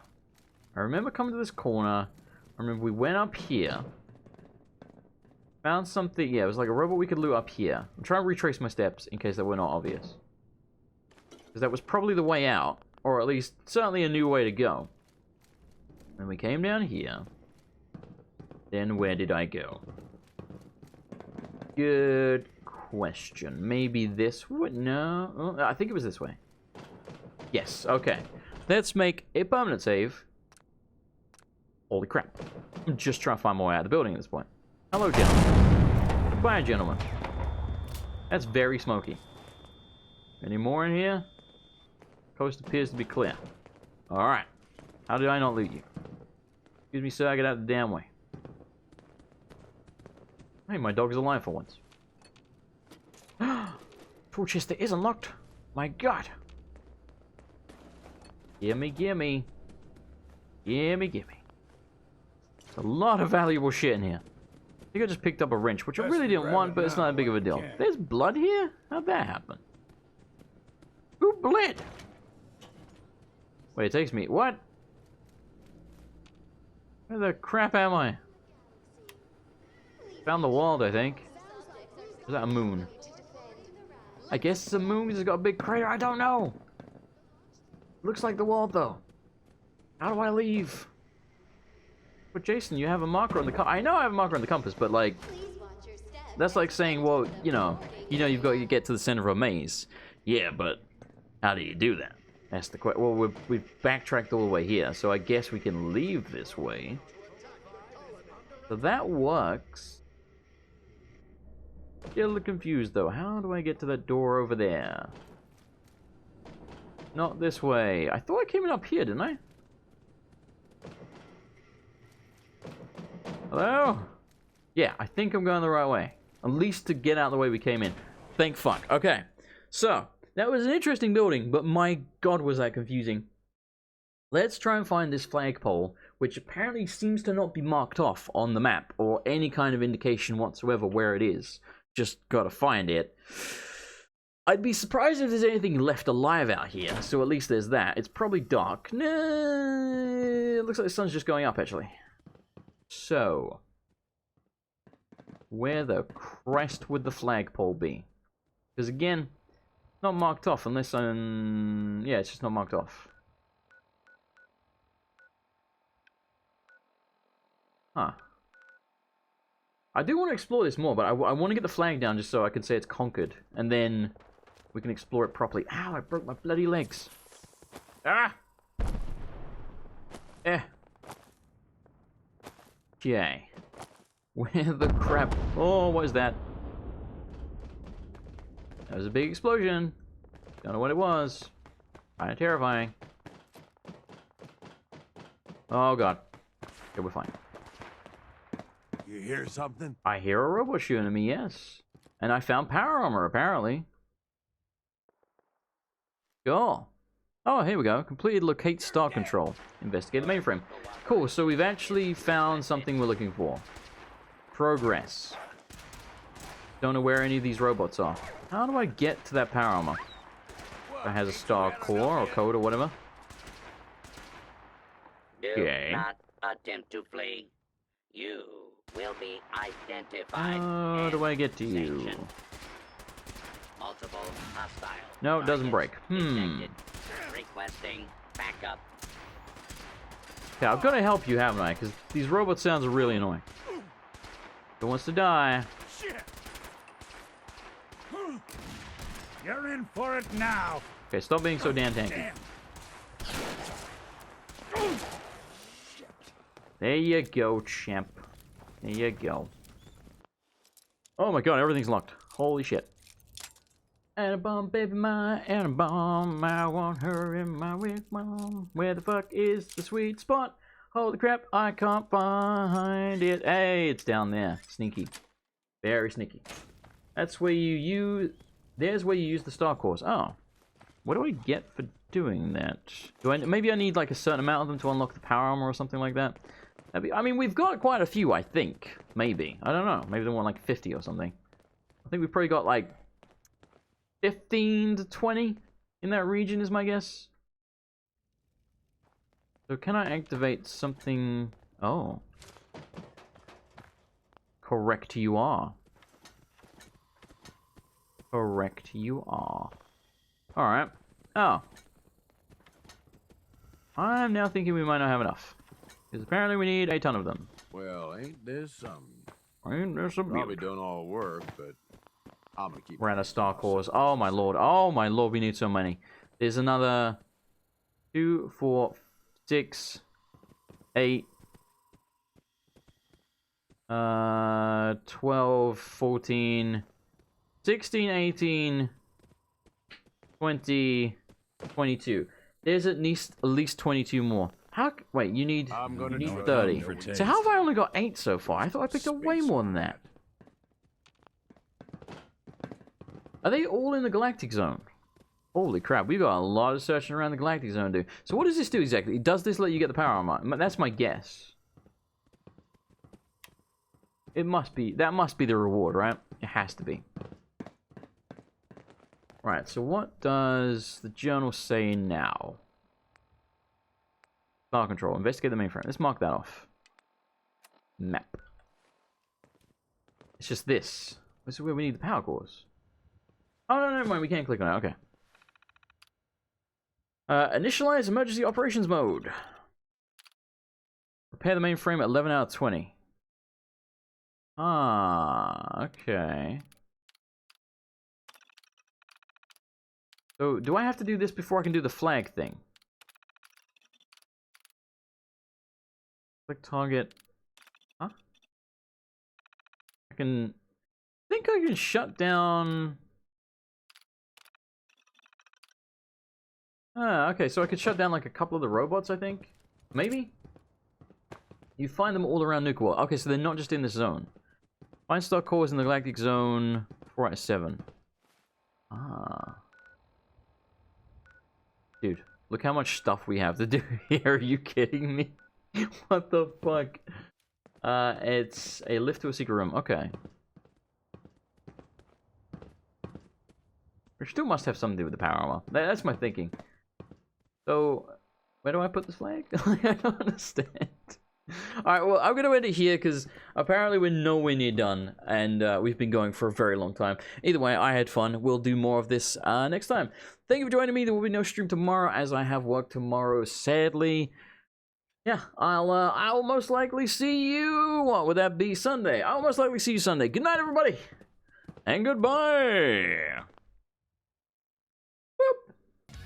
I remember coming to this corner, remember we went up here. Found something. Yeah, it was like a robot we could loot up here. I'm trying to retrace my steps in case they were not obvious. Because that was probably the way out. Or at least, certainly a new way to go. Then we came down here. Then where did I go? Good question. Maybe this way? No. Oh, I think it was this way. Yes, okay. Let's make a permanent save. Holy crap. I'm just trying to find my way out of the building at this point. Hello, gentlemen. Goodbye, gentlemen. That's very smoky. Any more in here? Coast appears to be clear. Alright. How did I not loot you? Excuse me, sir, I get out the damn way. Hey, my dog is alive for once. Tool chest that is unlocked. My god. Gimme, gimme. Gimme, gimme. A lot of valuable shit in here. I think I just picked up a wrench, which I really didn't want, but it's not that big of a deal. There's blood here? How'd that happen? Who bled? Wait, it takes me... What? Where the crap am I? Found the world, I think. Is that a moon? I guess it's a moon because it's got a big crater. I don't know. Looks like the world, though. How do I leave? But Jason, you have a marker on the compass. I know I have a marker on the compass, but like... That's like saying, well, you know you've got to get to the center of a maze. Yeah, but how do you do that? That's the question. Well, we've backtracked all the way here, so I guess we can leave this way. So that works. Get a little confused, though. How do I get to that door over there? Not this way. I thought I came in up here, didn't I? Hello? Yeah, I think I'm going the right way. At least to get out the way we came in. Thank fuck. Okay. So, that was an interesting building, but my god was that confusing. Let's try and find this flagpole, which apparently seems to not be marked off on the map, or any kind of indication whatsoever where it is. Just gotta find it. I'd be surprised if there's anything left alive out here, so at least there's that. It's probably dark. Nah, it looks like the sun's just going up, actually. So, where the Christ would the flagpole be? Because again, not marked off unless I'm... Yeah, it's just not marked off. Huh. I do want to explore this more, but I want to get the flag down just so I can say it's conquered. And then we can explore it properly. Ow, I broke my bloody legs. Ah! Okay. Where the crap... Oh, what is that? That was a big explosion. Don't know what it was. Kinda terrifying. Oh god. Okay, we're fine. You hear something? I hear a robot shooting at me, yes. And I found power armor, apparently. Cool. Oh, here we go. Completed locate star control. Investigate the mainframe. Cool, so we've actually found something we're looking for. Progress. Don't know where any of these robots are. How do I get to that power armor? That has a star core or code or whatever. Do not attempt to flee. You will be identified. How do I get to you? Multiple hostile. No, it doesn't break. Requesting backup. Okay, I've got to help you, haven't I? Because these robot sounds are really annoying. Who wants to die? Shit. You're in for it now. Okay, stop being so damn tanky. There you go, champ. There you go. Oh my god, everything's locked. Holy shit. Annabomb, baby, my Annabomb. I want her in my wigwam. Where the fuck is the sweet spot? Holy crap, I can't find it. Hey, it's down there. Sneaky. Very sneaky. That's where you use... There's where you use the star cores. Oh. What do I get for doing that? Maybe I need like a certain amount of them to unlock the power armor or something like that? I mean, we've got quite a few, I think. Maybe. I don't know. Maybe they want like 50 or something. I think we've probably got like 15 to 20 in that region is my guess. So can I activate something? Oh. Correct you are. Correct you are. Alright. Oh. I'm now thinking we might not have enough. Because apparently we need a ton of them. Well, ain't this something? Ain't there some Probably don't all work, but I'm gonna keep... We're out of star cores. Oh my lord. Oh my lord, we need so many. There's another 2, 4, 6, 8, 12, 14, 16, 18, 20, 22. There's at least 22 more. How? Wait, you need 30. So how have I only got 8 so far? I thought I picked up way more than that. Are they all in the Galactic Zone? Holy crap, we've got a lot of searching around the Galactic Zone, dude. So what does this do exactly? Does this let you get the power armor? That's my guess. It must be. That must be the reward, right? It has to be. Right, so what does the journal say now? File control. Investigate the mainframe. Let's mark that off. Map. It's just this. This is where we need the power cores. Oh, no, never mind. We can't click on it. Okay. Initialize emergency operations mode. Repair the mainframe at 11 out of 20. Ah, okay. So, do I have to do this before I can do the flag thing? Click target. Huh? I think I can shut down... Ah, okay, so I could shut down like a couple of the robots, I think? Maybe? You find them all around Nuka-World. Okay, so they're not just in this zone. Find star cores in the Galactic Zone 4 out of 7. Ah. Dude, look how much stuff we have to do here. Are you kidding me? What the fuck? It's a lift to a secret room. Okay. It still must have something to do with the power armor. That's my thinking. So, where do I put this flag? I don't understand. Alright, well, I'm going to end it here because apparently we're nowhere near done. And we've been going for a very long time. Either way, I had fun. We'll do more of this next time. Thank you for joining me. There will be no stream tomorrow as I have work tomorrow, sadly. Yeah, I'll most likely see you... What would that be? Sunday. I'll most likely see you Sunday. Good night, everybody. And goodbye.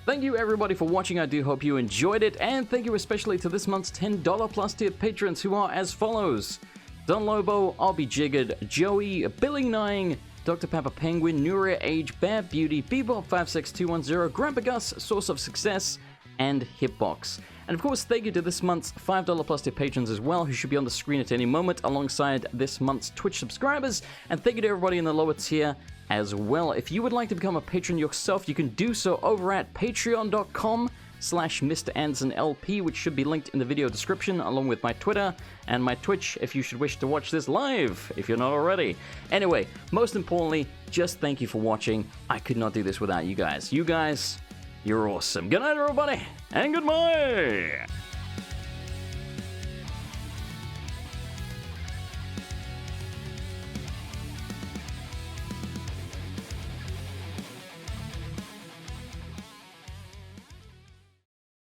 Thank you everybody for watching. I do hope you enjoyed it, and thank you especially to this month's $10 plus tier patrons who are as follows: Don Lobo, I'll Be Jiggered, Joey, Billy Nying, Dr. Pepper Penguin, Nuria Age, Bear Beauty, Bebop56210, Grandpa Gus, Source of Success, and Hitbox. And of course, thank you to this month's $5 plus tier patrons as well, who should be on the screen at any moment alongside this month's Twitch subscribers. And thank you to everybody in the lower tier as well. If you would like to become a patron yourself, you can do so over at patreon.com/MrAndersonLP, which should be linked in the video description, along with my Twitter and my Twitch if you should wish to watch this live, if you're not already. Anyway, most importantly, just thank you for watching. I could not do this without you guys. You guys, you're awesome. Good night, everybody, and goodbye!